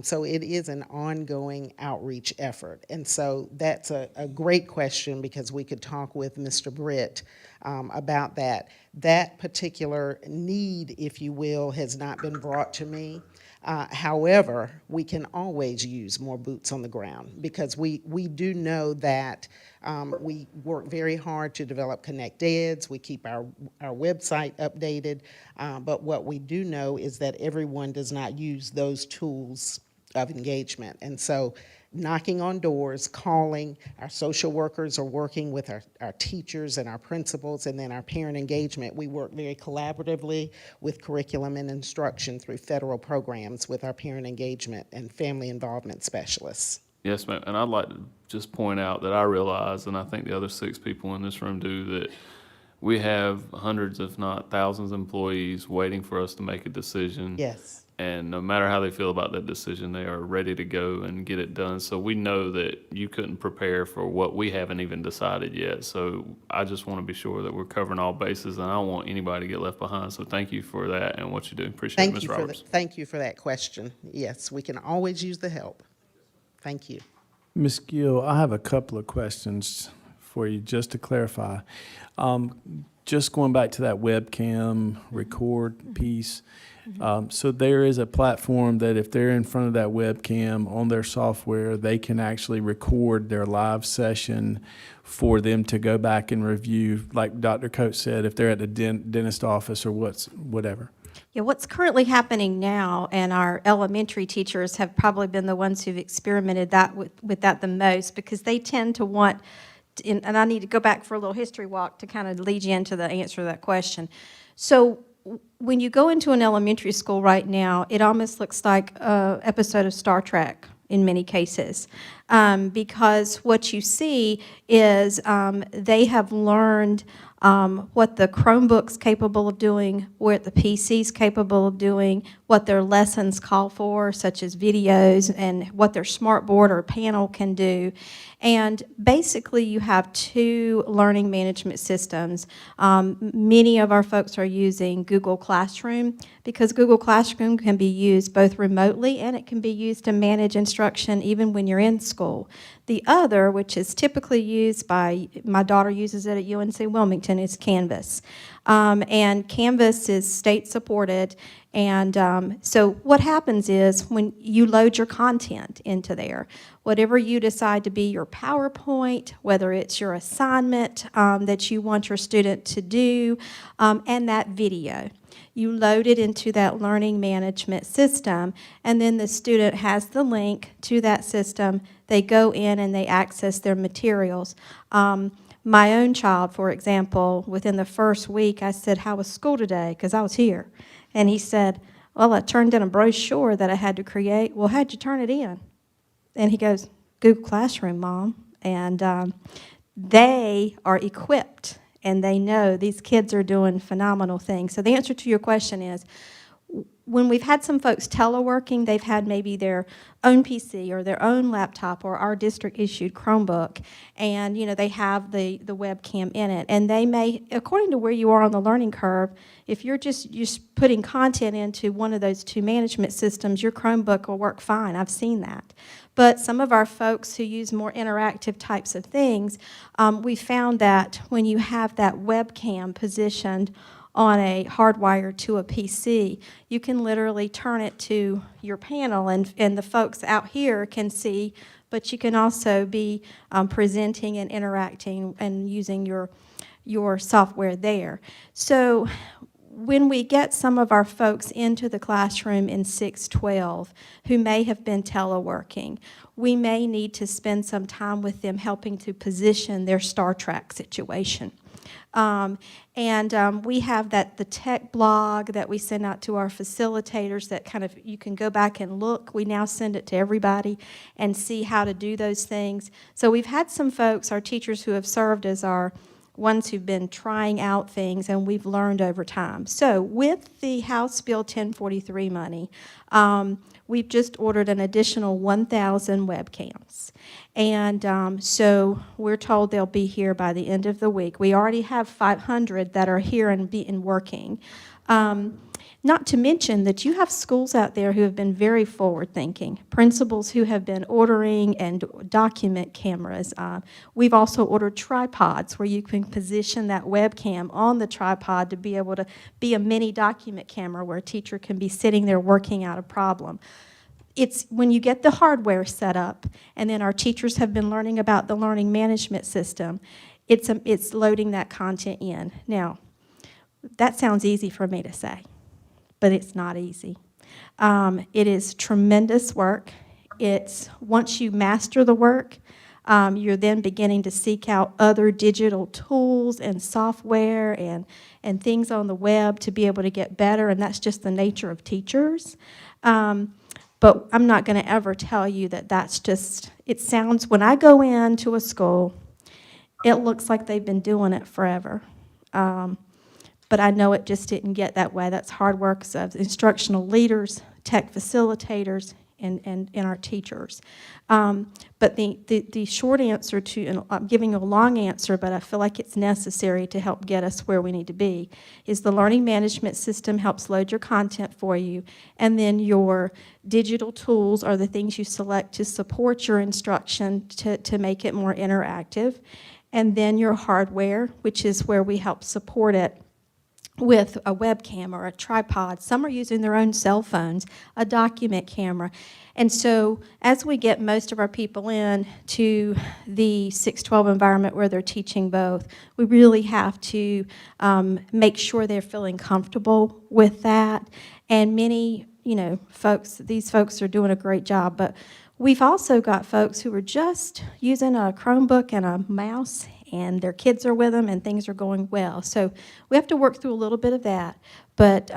So it is an ongoing outreach effort. And so that's a great question, because we could talk with Mr. Britt about that. That particular need, if you will, has not been brought to me. However, we can always use more boots on the ground, because we do know that we work very hard to develop Connect Eds. We keep our website updated. But what we do know is that everyone does not use those tools of engagement. And so knocking on doors, calling, our social workers are working with our teachers and our principals, and then our parent engagement. We work very collaboratively with curriculum and instruction through federal programs with our parent engagement and family involvement specialists. Yes, ma'am. And I'd like to just point out that I realize, and I think the other 6 people in this room do, that we have hundreds, if not thousands, of employees waiting for us to make a decision. Yes. And no matter how they feel about that decision, they are ready to go and get it done. So we know that you couldn't prepare for what we haven't even decided yet. So I just want to be sure that we're covering all bases, and I don't want anybody to get left behind. So thank you for that and what you do. Appreciate it, Ms. Roberts. Thank you for that question. Yes, we can always use the help. Thank you. Ms. Gill, I have a couple of questions for you, just to clarify. Just going back to that webcam record piece. So there is a platform that if they're in front of that webcam on their software, they can actually record their live session for them to go back and review, like Dr. Coates said, if they're at the dentist office or whatever. Yeah, what's currently happening now, and our elementary teachers have probably been the ones who've experimented with that the most, because they tend to want, and I need to go back for a little history walk to kind of lead you into the answer to that question. So when you go into an elementary school right now, it almost looks like an episode of Star Trek in many cases, because what you see is they have learned what the Chromebook's capable of doing, what the PC's capable of doing, what their lessons call for, such as videos, and what their smartboard or panel can do. And basically, you have two learning management systems. Many of our folks are using Google Classroom because Google Classroom can be used both remotely and it can be used to manage instruction even when you're in school. The other, which is typically used by, my daughter uses it at UNC Wilmington, is Canvas. And Canvas is state supported. And so what happens is when you load your content into there, whatever you decide to be your PowerPoint, whether it's your assignment that you want your student to do, and that video, you load it into that learning management system, and then the student has the link to that system. They go in and they access their materials. My own child, for example, within the first week, I said, "How was school today?" Because I was here. And he said, "Well, I turned in a brochure that I had to create." "Well, how'd you turn it in?" And he goes, "Google Classroom, Mom." And they are equipped, and they know these kids are doing phenomenal things. So the answer to your question is, when we've had some folks teleworking, they've had maybe their own PC or their own laptop or our district-issued Chromebook, and they have the webcam in it. And they may, according to where you are on the learning curve, if you're just putting content into one of those two management systems, your Chromebook will work fine. I've seen that. But some of our folks who use more interactive types of things, we found that when you have that webcam positioned on a hardwire to a PC, you can literally turn it to your panel, and the folks out here can see, but you can also be presenting and interacting and using your software there. So when we get some of our folks into the classroom in 612 who may have been teleworking, we may need to spend some time with them helping to position their Star Trek situation. We have the tech blog that we send out to our facilitators that kind of, you can go back and look. We now send it to everybody and see how to do those things. So we've had some folks, our teachers who have served as our ones who've been trying out things, and we've learned over time. So with the House Bill 1043 money, we've just ordered an additional 1,000 webcams. And so we're told they'll be here by the end of the week. We already have 500 that are here and working. Not to mention that you have schools out there who have been very forward-thinking, principals who have been ordering and document cameras. We've also ordered tripods where you can position that webcam on the tripod to be able to be a mini document camera where a teacher can be sitting there working out a problem. It's when you get the hardware set up, and then our teachers have been learning about the learning management system, it's loading that content in. Now, that sounds easy for me to say, but it's not easy. It is tremendous work. It's once you master the work, you're then beginning to seek out other digital tools and software and things on the web to be able to get better, and that's just the nature of teachers. But I'm not going to ever tell you that that's just, it sounds, when I go into a school, it looks like they've been doing it forever. But I know it just didn't get that way. That's hard work of instructional leaders, tech facilitators, and our teachers. But the short answer to, and I'm giving you a long answer, but I feel like it's necessary to help get us where we need to be, is the learning management system helps load your content for you, and then your digital tools are the things you select to support your instruction to make it more interactive, and then your hardware, which is where we help support it with a webcam or a tripod. Some are using their own cell phones, a document camera. And so as we get most of our people in to the 612 environment where they're teaching both, we really have to make sure they're feeling comfortable with that. And many, these folks are doing a great job, but we've also got folks who are just using a Chromebook and a mouse, and their kids are with them, and things are going well. So we have to work through a little bit of that. But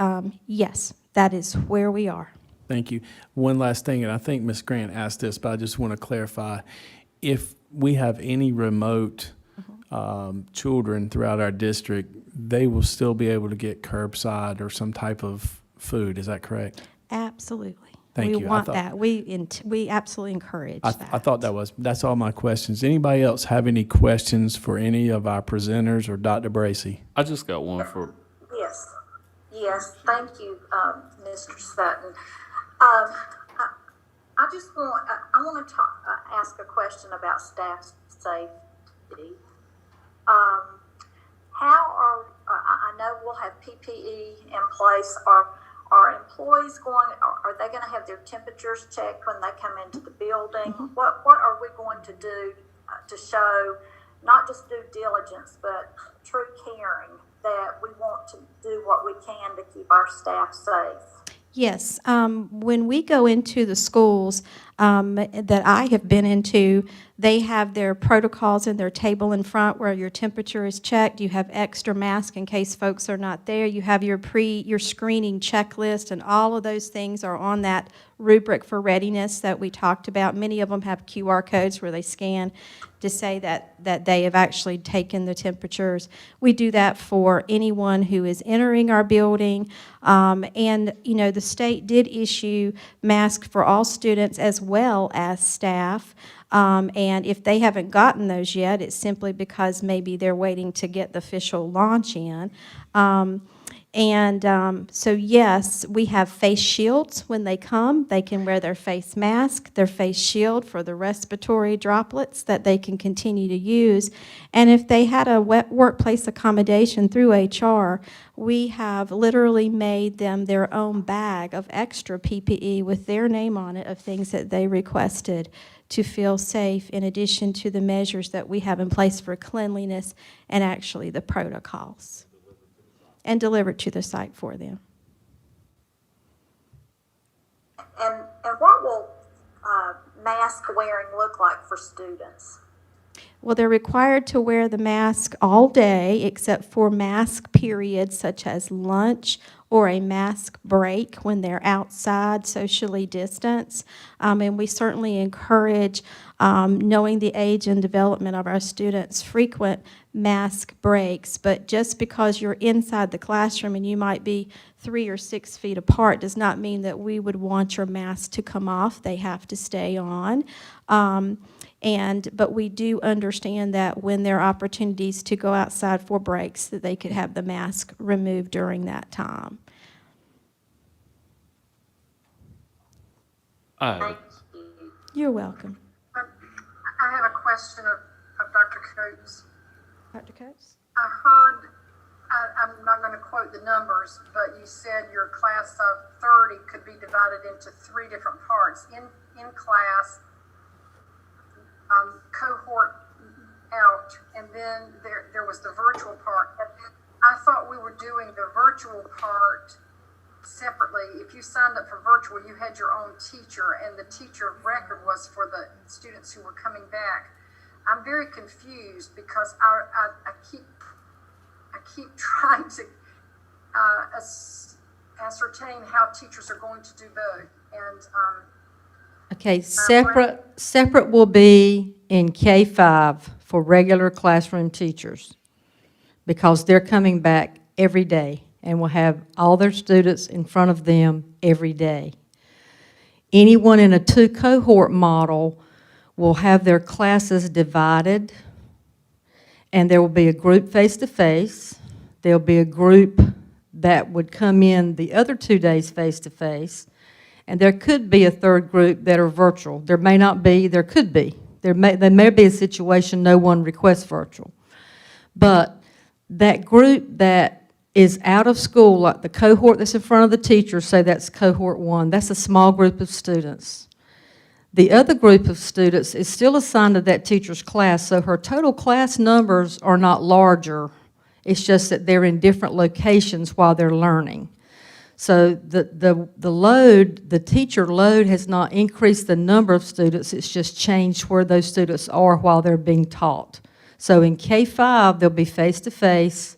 yes, that is where we are. Thank you. One last thing, and I think Ms. Grant asked this, but I just want to clarify. If we have any remote children throughout our district, they will still be able to get curbside or some type of food. Is that correct? Absolutely. Thank you. We I want thought- that. We absolutely encourage I that. thought that's all my questions. Anybody else have any questions for any of our presenters or Dr. Bracy? I just got one for, Yes, thank you, Mr. Sutton. I just want, I want to talk, ask a question about staff safety. How are, I know we'll have PPE in place. Are employees going, are they going to have their temperatures checked when they come into the building? What are we going to do to show not just due diligence, but true caring that we want to do what we can to keep our staff safe? Yes, when we go into the schools that I have been into, they have their protocols in their table in front where your temperature is checked. You have extra masks in case folks are not there. You have your screening checklist, and all of those things are on that rubric for readiness that we talked about. Many of them have QR codes where they scan to say that they have actually taken the temperatures. We do that for anyone who is entering our building. And, you know, the state did issue masks for all students as well as staff. And if they haven't gotten those yet, it's simply because maybe they're waiting to get the official launch in. So yes, we have face shields when they come. They can wear their face mask, their face shield for the respiratory droplets that they can continue to use. And if they had a workplace accommodation through HR, we have literally made them their own bag of extra PPE with their name on it of things that they requested to feel safe, in addition to the measures that we have in place for cleanliness and actually the protocols, and delivered to the site for them. And what will mask wearing look like for students? Well, they're required to wear the mask all day except for mask periods such as lunch or a mask break when they're outside socially distanced. And we certainly encourage, knowing the age and development of our students, frequent mask breaks. But just because you're inside the classroom and you might be 3 or 6 feet apart does not mean that we would want your mask to come off. They have to stay on. But we do understand that when there are opportunities to go outside for breaks, that they could have the mask removed during that time. You're welcome. I have a question of Dr. Coates. Dr. Coates? I heard, I'm not going to quote the numbers, but you said your class of 30 could be divided into 3 different parts. In class, cohort out, and then there was the virtual part. I thought we were doing the virtual part separately. If you signed up for virtual, you had your own teacher, and the teacher of record was for the students who were coming back. I'm very confused because I keep trying to ascertain how teachers are going to do both. And Okay, separate will be in K-5 for regular classroom teachers because they're coming back every day and will have all their students in front of them every day. Anyone in a 2-cohort model will have their classes divided, and there will be a group face-to-face. There'll be a group that would come in the other 2 days face-to-face, and there could be a third group that are virtual. There may not be, there could be. There may be a situation no one requests virtual. But that group that is out of school, like the cohort that's in front of the teacher, say that's cohort 1, that's a small group of students. The other group of students is still assigned to that teacher's class, so her total class numbers are not larger. It's just that they're in different locations while they're learning. So the load, the teacher load has not increased the number of students, it's just changed where those students are while they're being taught. So in K-5, they'll be face-to-face,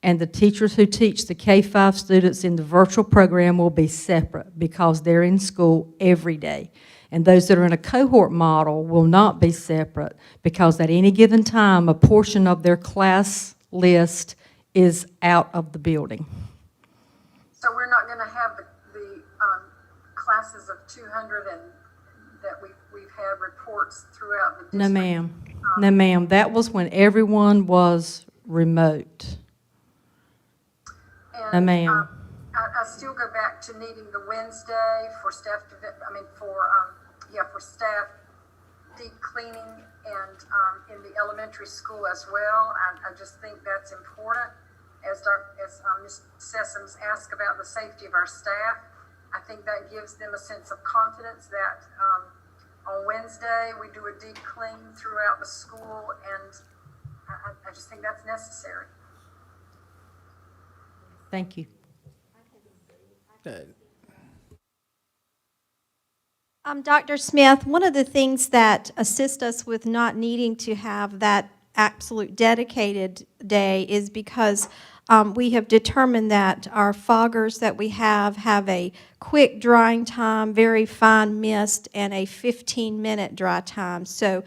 and the teachers who teach the K-5 students in the virtual program will be separate because they're in school every day. And those that are in a cohort model will not be separate because at any given time, a portion of their class list is out of the building. So we're not gonna have the classes of 200 and that we've had reports throughout the district? No, ma'am. No, ma'am. That was when everyone was remote. No, And, ma'am. I still go back to needing the Wednesday for staff, for staff deep cleaning and, in the elementary school as well. I just think that's important. As Ms. Sessoms asked about the safety of our staff, I think that gives them a sense of confidence that, on Wednesday, we do a deep clean throughout the school, and I just think that's necessary. Thank you. Dr. Smith, one of the things that assist us with not needing to have that absolute dedicated day is because we have determined that our foggers that we have a quick drying time, very fine mist, and a 15-minute dry time. So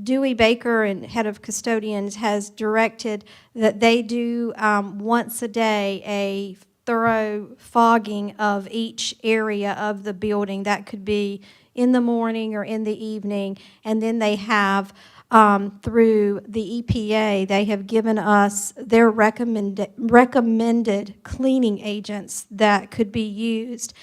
Dewey Baker, and head of custodians, has directed that they do once a day a thorough fogging of each area of the building. That could be in the morning or in the evening. And then they have, through the EPA, they have given us their recommended cleaning agents that could be used.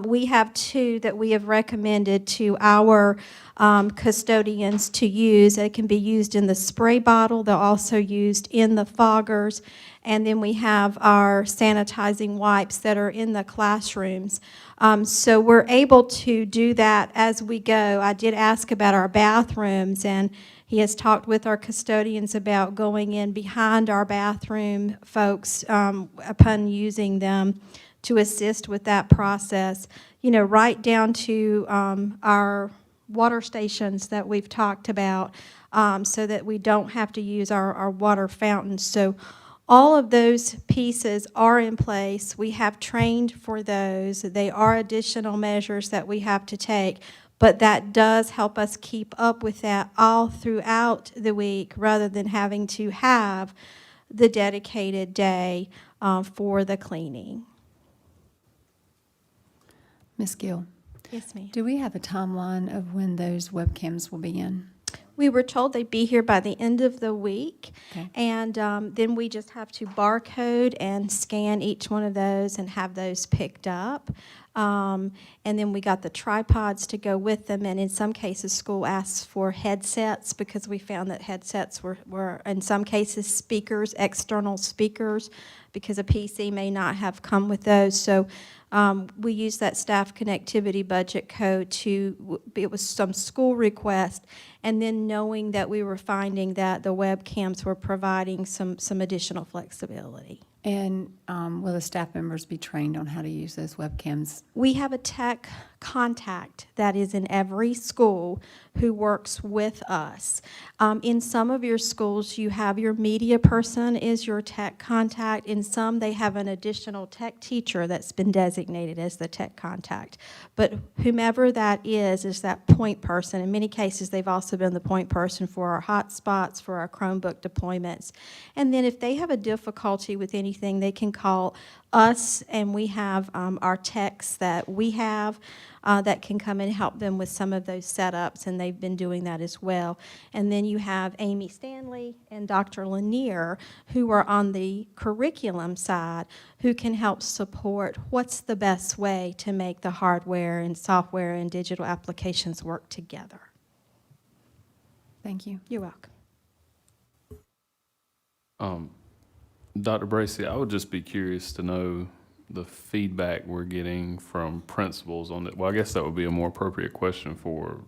We have 2 that we have recommended to our custodians to use. It can be used in the spray bottle. They're also used in the foggers. And then we have our sanitizing wipes that are in the classrooms. So we're able to do that as we go. I did ask about our bathrooms, and he has talked with our custodians about going in behind our bathroom folks upon using them to assist with that process. You know, right down to our water stations that we've talked about, so that we don't have to use our water fountains. So all of those pieces are in place. We have trained for those. They are additional measures that we have to take, but that does help us keep up with that all throughout the week rather than having to have the dedicated day for the cleaning. Ms. Gill, Yes, ma'am. do we have a timeline of when those webcams will be in? We were told they'd be here by the end of the week, Okay. and then we just have to barcode and scan each one of those and have those picked up. And then we got the tripods to go with them, and in some cases, school asks for headsets because we found that headsets were in some cases, speakers, external speakers, because a PC may not have come with those. So we used that staff connectivity budget code it was some school request, and then knowing that we were finding that the webcams were providing some additional flexibility. And will the staff members be trained on how to use those webcams? We have a tech contact that is in every school who works with us. In some of your schools, you have your media person is your tech contact. In some, they have an additional tech teacher that's been designated as the tech contact. But whomever that is that point person. In many cases, they've also been the point person for our hotspots, for our Chromebook deployments. And then if they have a difficulty with anything, they can call us, and we have our techs that we have that can come and help them with some of those setups, and they've been doing that as well. And then you have Amy Stanley and Dr. Lanier, who are on the curriculum side, who can help support what's the best way to make the hardware and software and digital applications work together. Thank you. You're welcome. Dr. Bracy, I would just be curious to know the feedback we're getting from principals on it. Well, I guess that would be a more appropriate question for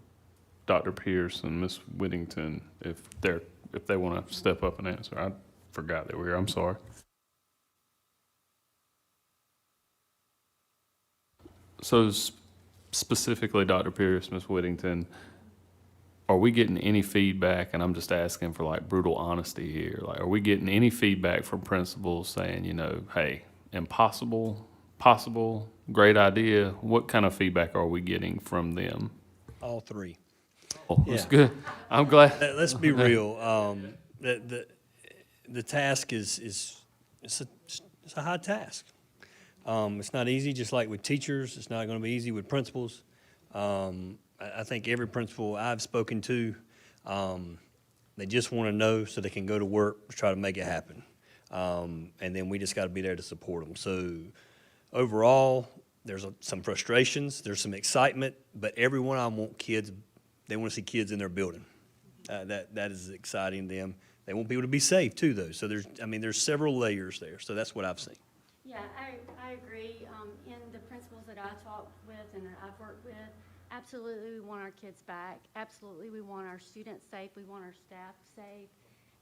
Dr. Pierce and Ms. Whittington if they want to step up and answer. I forgot they were here. I'm sorry. So specifically, Dr. Pierce, Ms. Whittington, are we getting any feedback, and I'm just asking for like brutal honesty here, like are we getting any feedback from principals saying, you know, hey, impossible, possible, great idea. What kind of feedback are we getting from them? All three. Oh, that's Yeah. good. I'm glad. Let's be real. The task is it's a high task. It's not easy, just like with teachers. It's not going to be easy with principals. I think every principal I've spoken to, they just want to know so they can go to work to try to make it happen. And then we just got to be there to support them. So overall, there's some frustrations, there's some excitement, but every one of them want kids. They want to see kids in their building. That is exciting to them. They want people to be safe too, though. So there's several layers there. So that's what I've seen. Yeah, I agree. In the principals that I talked with and that I've worked with, absolutely we want our kids back. Absolutely we want our students safe. We want our staff safe.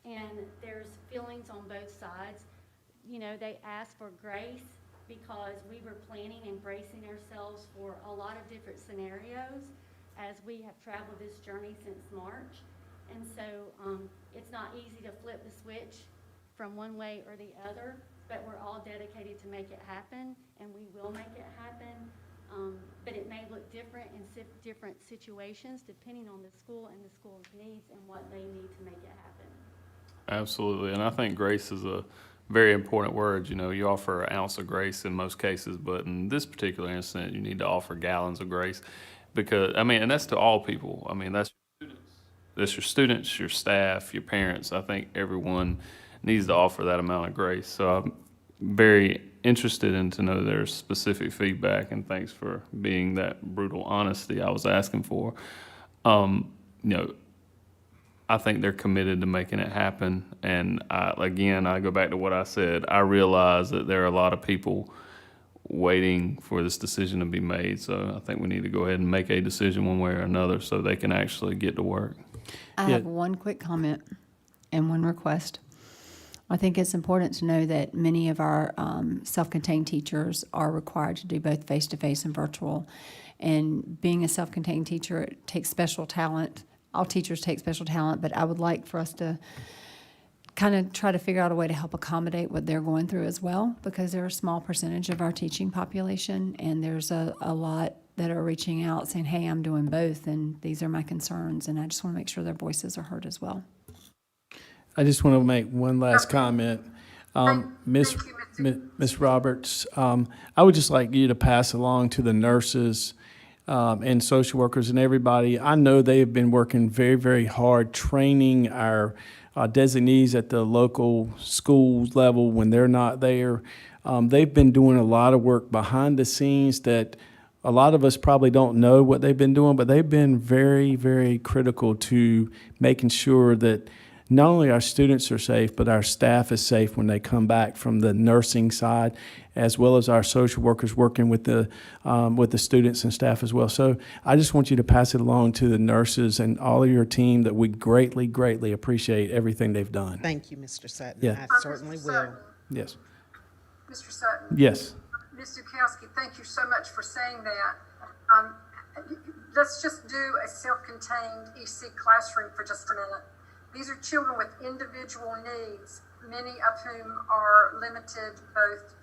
And there's feelings on both sides. You know, they asked for grace because we were planning and bracing ourselves for a lot of different scenarios as we have traveled this journey since March. And so it's not easy to flip the switch from one way or the other, but we're all dedicated to make it happen, and we will make it happen. But it may look different in different situations depending on the school and the school's needs and what they need to make it happen. Absolutely, and I think grace is a very important word. You know, you offer an ounce of grace in most cases, but in this particular instance, you need to offer gallons of grace because, and that's to all people. That's your students, your staff, your parents. I think everyone needs to offer that amount of grace. So I'm very interested in to know their specific feedback, and thanks for being that brutal honesty I was asking for. I think they're committed to making it happen. And I go back to what I said. I realize that there are a lot of people waiting for this decision to be made. So I think we need to go ahead and make a decision one way or another so they can actually get to work. I have one quick comment and one request. I think it's important to know that many of our self-contained teachers are required to do both face-to-face and virtual. And being a self-contained teacher, it takes special talent. All teachers take special talent, but I would like for us to kind of try to figure out a way to help accommodate what they're going through as well, because they're a small percentage of our teaching population, and there's a lot that are reaching out saying, hey, I'm doing both, and these are my concerns, and I just want to make sure their voices are heard as well. I just want to make one last comment. Ms. Roberts, I would just like you to pass along to the nurses and social workers and everybody. I know they have been working very, very hard training our designees at the local schools level when they're not there. They've been doing a lot of work behind the scenes that a lot of us probably don't know what they've been doing, but they've been very, very critical to making sure that not only our students are safe, but our staff is safe when they come back from the nursing side, as well as our social workers working with the students and staff as well. So I just want you to pass it along to the nurses and all of your team that we greatly, greatly appreciate everything they've done. Thank you, Mr. Sutton. Yeah. I certainly will. Yes. Mr. Sutton? Yes. Ms. Zukowski, thank you so much for saying that. Let's just do a self-contained EC classroom for just a minute. These are children with individual needs, many of whom are limited both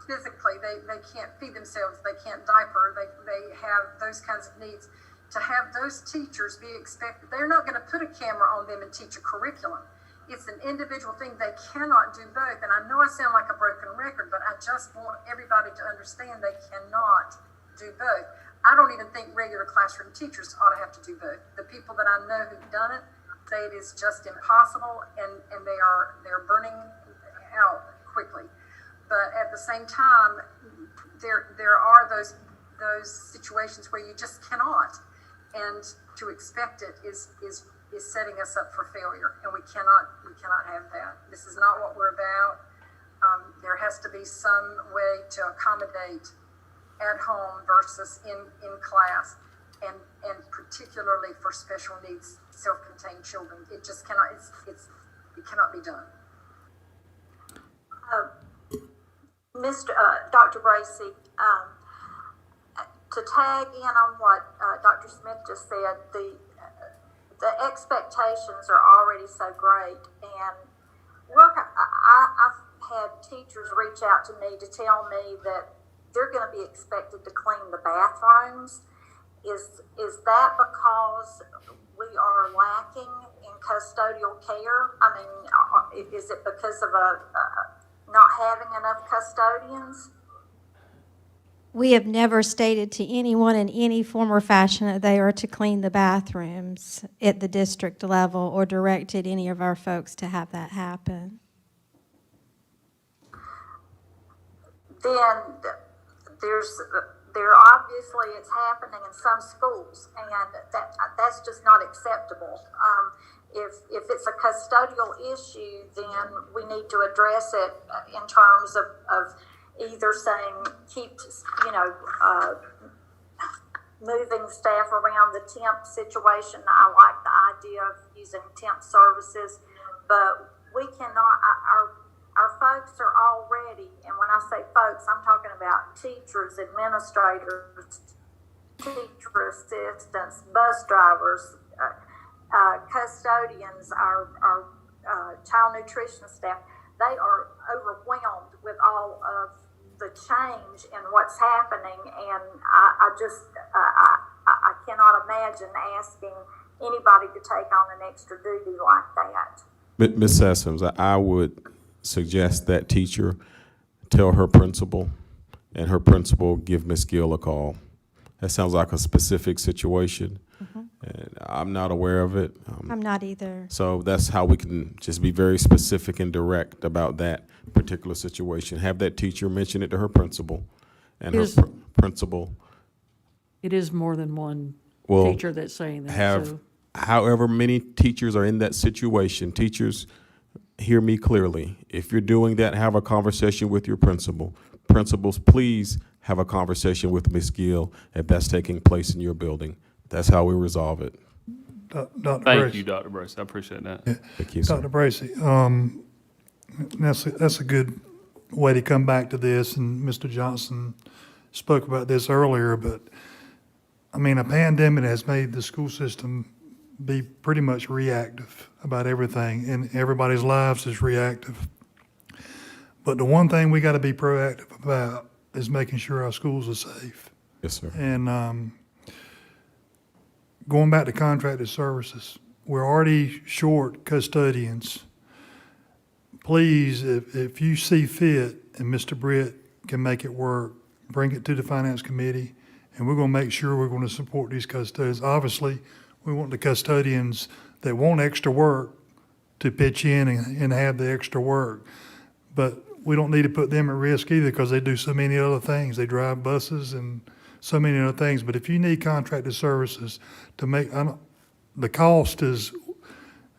physically. They can't feed themselves, they can't diaper, they have those kinds of needs. To have those teachers be expected, they're not going to put a camera on them and teach a curriculum. It's an individual thing. They cannot do both. And I know I sound like a broken record, but I just want everybody to understand they cannot do both. I don't even think regular classroom teachers ought to have to do both. The people that I know who've done it say it is just impossible, and they're burning out quickly. But at the same time, there are those situations where you just cannot, and to expect it is setting us up for failure, and we cannot have that. This is not what we're about. There has to be some way to accommodate at home versus in class, and particularly for special needs, self-contained children. It just cannot, it cannot be done. Dr. Bracy, to tag in on what Dr. Smith just said, the expectations are already so great, and I've had teachers reach out to me to tell me that they're going to be expected to clean the bathrooms. Is that because we are lacking in custodial care? I mean, is it because of not having enough custodians? We have never stated to anyone in any form or fashion that they are to clean the bathrooms at the district level or directed any of our folks to have that happen. Then there obviously it's happening in some schools, and that's just not acceptable. If it's a custodial issue, then we need to address it in terms of either saying keep, moving staff around the temp situation. I like the idea of using temp services, but we cannot, our folks are already, and when I say folks, I'm talking about teachers, administrators, teacher assistants, bus drivers, custodians, our child nutrition staff. They are overwhelmed with all of the change in what's happening, and I cannot imagine asking anybody to take on an extra duty like that. Ms. Sessoms, I would suggest that teacher tell her principal, and her principal give Ms. Gill a call. That sounds like a specific situation, and I'm not aware of it. I'm not either. So that's how we can just be very specific and direct about that particular situation. Have that teacher mention it to her principal, and her principal. It is more than one will teacher that's saying that. Have so. however many teachers are in that situation. Teachers, hear me clearly. If you're doing that, have a conversation with your principal. Principals, please have a conversation with Ms. Gill if that's taking place in your building. That's how we resolve it. Dr. Thank you, Dr. Bracy. I appreciate that. Yeah. Thank you, sir. Dr. Bracy, that's a good way to come back to this, and Mr. Johnson spoke about this earlier, but I mean, a pandemic has made the school system be pretty much reactive about everything, and everybody's lives is reactive. But the one thing we got to be proactive about is making sure our schools are safe. Yes, sir. And going back to contracted services, we're already short custodians. Please, if you see fit and Mr. Britt can make it work, bring it to the Finance Committee, and we're going to make sure we're going to support these custodians. Obviously, we want the custodians that want extra work to pitch in and have the extra work. But we don't need to put them at risk either, because they do so many other things. They drive buses and so many other things. But if you need contracted services to make, the cost is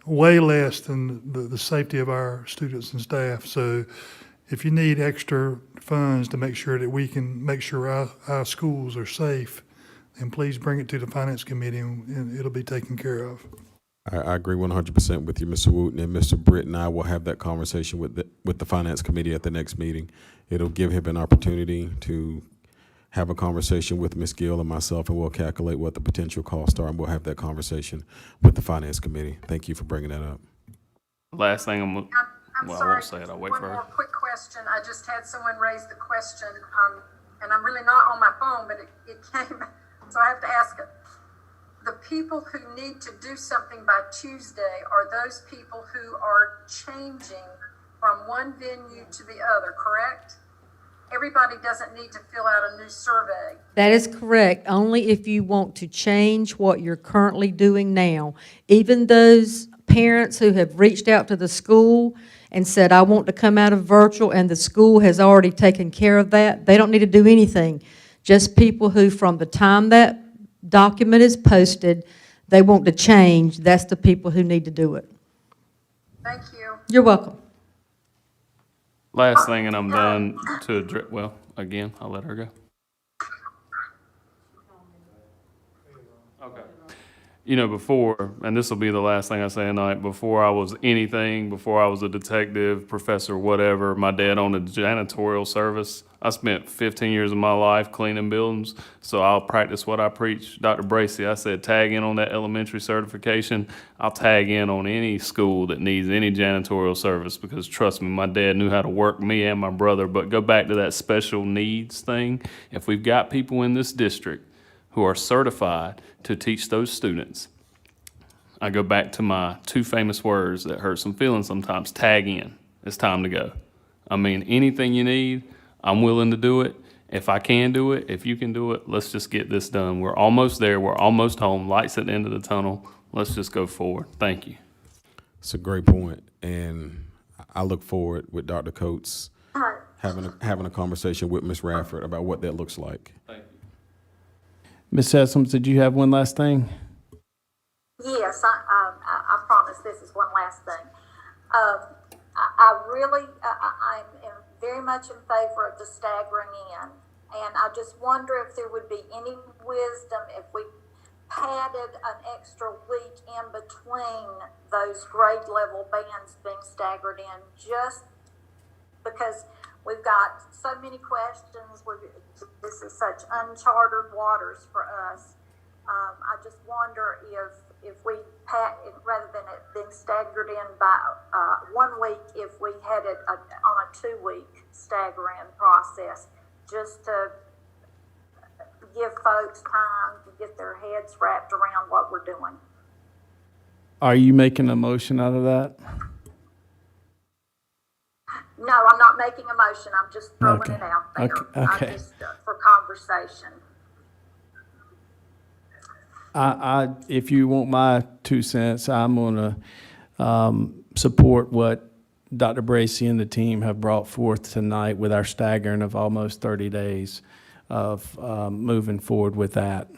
way less than the safety of our students and staff. So if you need extra funds to make sure that we can make sure our schools are safe, then please bring it to the Finance Committee, and it'll be taken care of. I agree 100% with you, Mr. Wooten, and Mr. Britt and I will have that conversation with the Finance Committee at the next meeting. It'll give him an opportunity to have a conversation with Ms. Gill and myself, and we'll calculate what the potential costs are, and we'll have that conversation with the Finance Committee. Thank you for bringing that up. Last thing I'm well, sorry, I won't say it. I'll wait for one her. more quick question. I just had someone raise the question, and I'm really not on my phone, but it came, so I have to ask it. The people who need to do something by Tuesday are those people who are changing from one venue to the other, correct? Everybody doesn't need to fill out a new survey. That is correct, only if you want to change what you're currently doing now. Even those parents who have reached out to the school and said, I want to come out of virtual, and the school has already taken care of that, they don't need to do anything. Just people who, from the time that document is posted, they want to change, that's the people who need to do it. Thank you. You're welcome. Last thing, and I'm done to address, well, again, I'll let her go. Okay. you know, before, and this will be the last thing I say tonight, before I was anything, before I was a detective, professor, whatever, my dad owned a janitorial service. I spent 15 years of my life cleaning buildings, so I'll practice what I preach. Dr. Bracy, I said, tag in on that elementary certification. I'll tag in on any school that needs any janitorial service, because trust me, my dad knew how to work me and my brother. But go back to that special needs thing. If we've got people in this district who are certified to teach those students, I go back to my two famous words that hurt some feelings sometimes: tag in. It's time to go. I mean, anything you need, I'm willing to do it. If I can do it, if you can do it, let's just get this done. We're almost there. We're almost home. Lights at the end of the tunnel. Let's just go forward. Thank you. It's a great point, and I look forward with Dr. Coates having a conversation with Ms. Radford about what that looks like. Thank you. Ms. Sessoms, did you have one last thing? Yes, I promise this is one last thing. I'm very much in favor of the staggering in, and I just wonder if there would be any wisdom if we padded an extra week in between those grade level bands being staggered in, just because we've got so many questions. This is such uncharted waters for us. I just wonder if we rather than it being staggered in by 1 week, if we had it on a 2-week stagger-in process, just to give folks time to get their heads wrapped around what we're doing. Are you making a motion out of that? No, I'm not making a motion. I'm just throwing it out there. Okay. I'm just for conversation. If you want my 2 cents, I'm going to support what Dr. Bracy and the team have brought forth tonight with our staggering of almost 30 days of moving forward with that.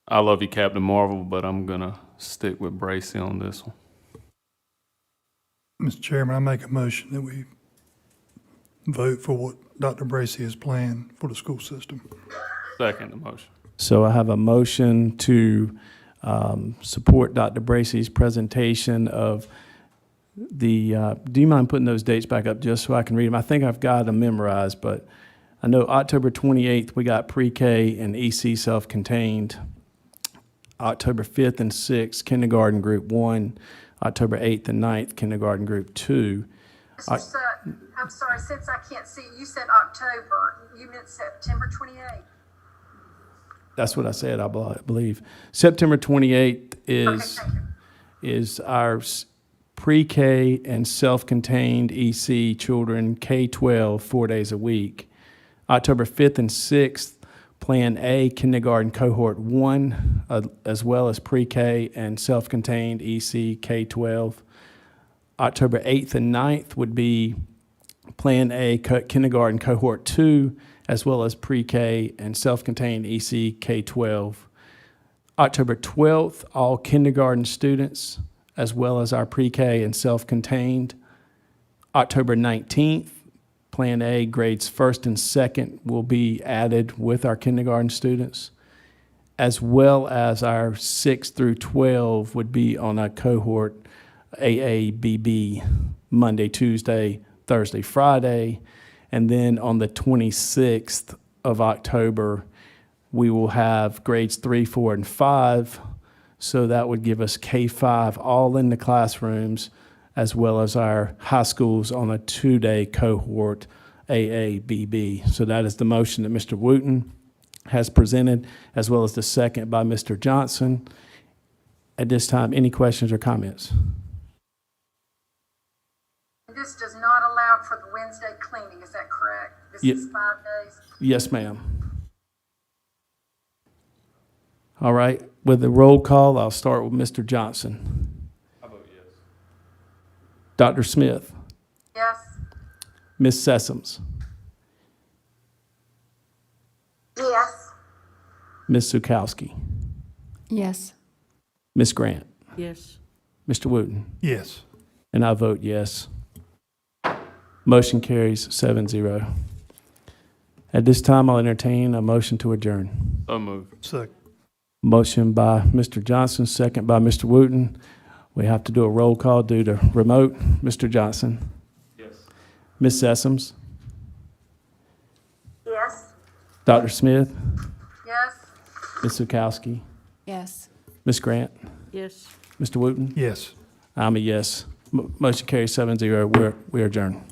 I love you, Captain Marvel, but I'm going to stick with Bracy on this one. Mr. Chairman, I make a motion that we vote for what Dr. Bracy has planned for the school system. Second the motion. So I have a motion to support Dr. Bracy's presentation of the, do you mind putting those dates back up just so I can read them? I think I've got them memorized, but I know October 28th, we got pre-K and EC self-contained. October 5th and 6th, kindergarten group 1. October 8th and 9th, kindergarten group 2. I'm sorry, since I can't see, you said October, you meant September 28th? That's what I said, I believe. September 28th is our pre-K and self-contained EC children, K-12, 4 days a week. October 5th and 6th, Plan A, kindergarten cohort 1, as well as pre-K and self-contained EC K-12. October 8th and 9th would be Plan A, kindergarten cohort 2, as well as pre-K and self-contained EC K-12. October 12th, all kindergarten students, as well as our pre-K and self-contained. October 19th, Plan A, grades 1st and 2nd will be added with our kindergarten students, as well as our 6th through 12 would be on a cohort AABB, Monday, Tuesday, Thursday, Friday. And then on the 26th of October, we will have grades 3, 4, and 5. So that would give us K-5 all in the classrooms, as well as our high schools on a 2-day cohort, AABB. So that is the motion that Mr. Wooten has presented, as well as the second by Mr. Johnson. At this time, any questions or comments? This does not allow for the Wednesday cleaning, is that correct? This is 5 days? Yes, ma'am. All right, with the roll call, I'll start with Mr. Johnson. I vote yes. Dr. Smith. Yes? Ms. Sessoms. Yes. Ms. Zukowski. Yes. Ms. Grant. Yes. Mr. Wooten. Yes. And I vote yes. Motion carries 7-0. At this time, I'll entertain a motion to adjourn. So moved. Second. Motion by Mr. Johnson, second by Mr. Wooten. We have to do a roll call due to remote. Mr. Johnson? Yes. Ms. Sessoms? Yes. Dr. Smith? Yes? Ms. Zukowski? Yes. Ms. Grant? Yes. Mr. Wooten? Yes. I'm a yes. Motion carries 7-0. We are adjourned.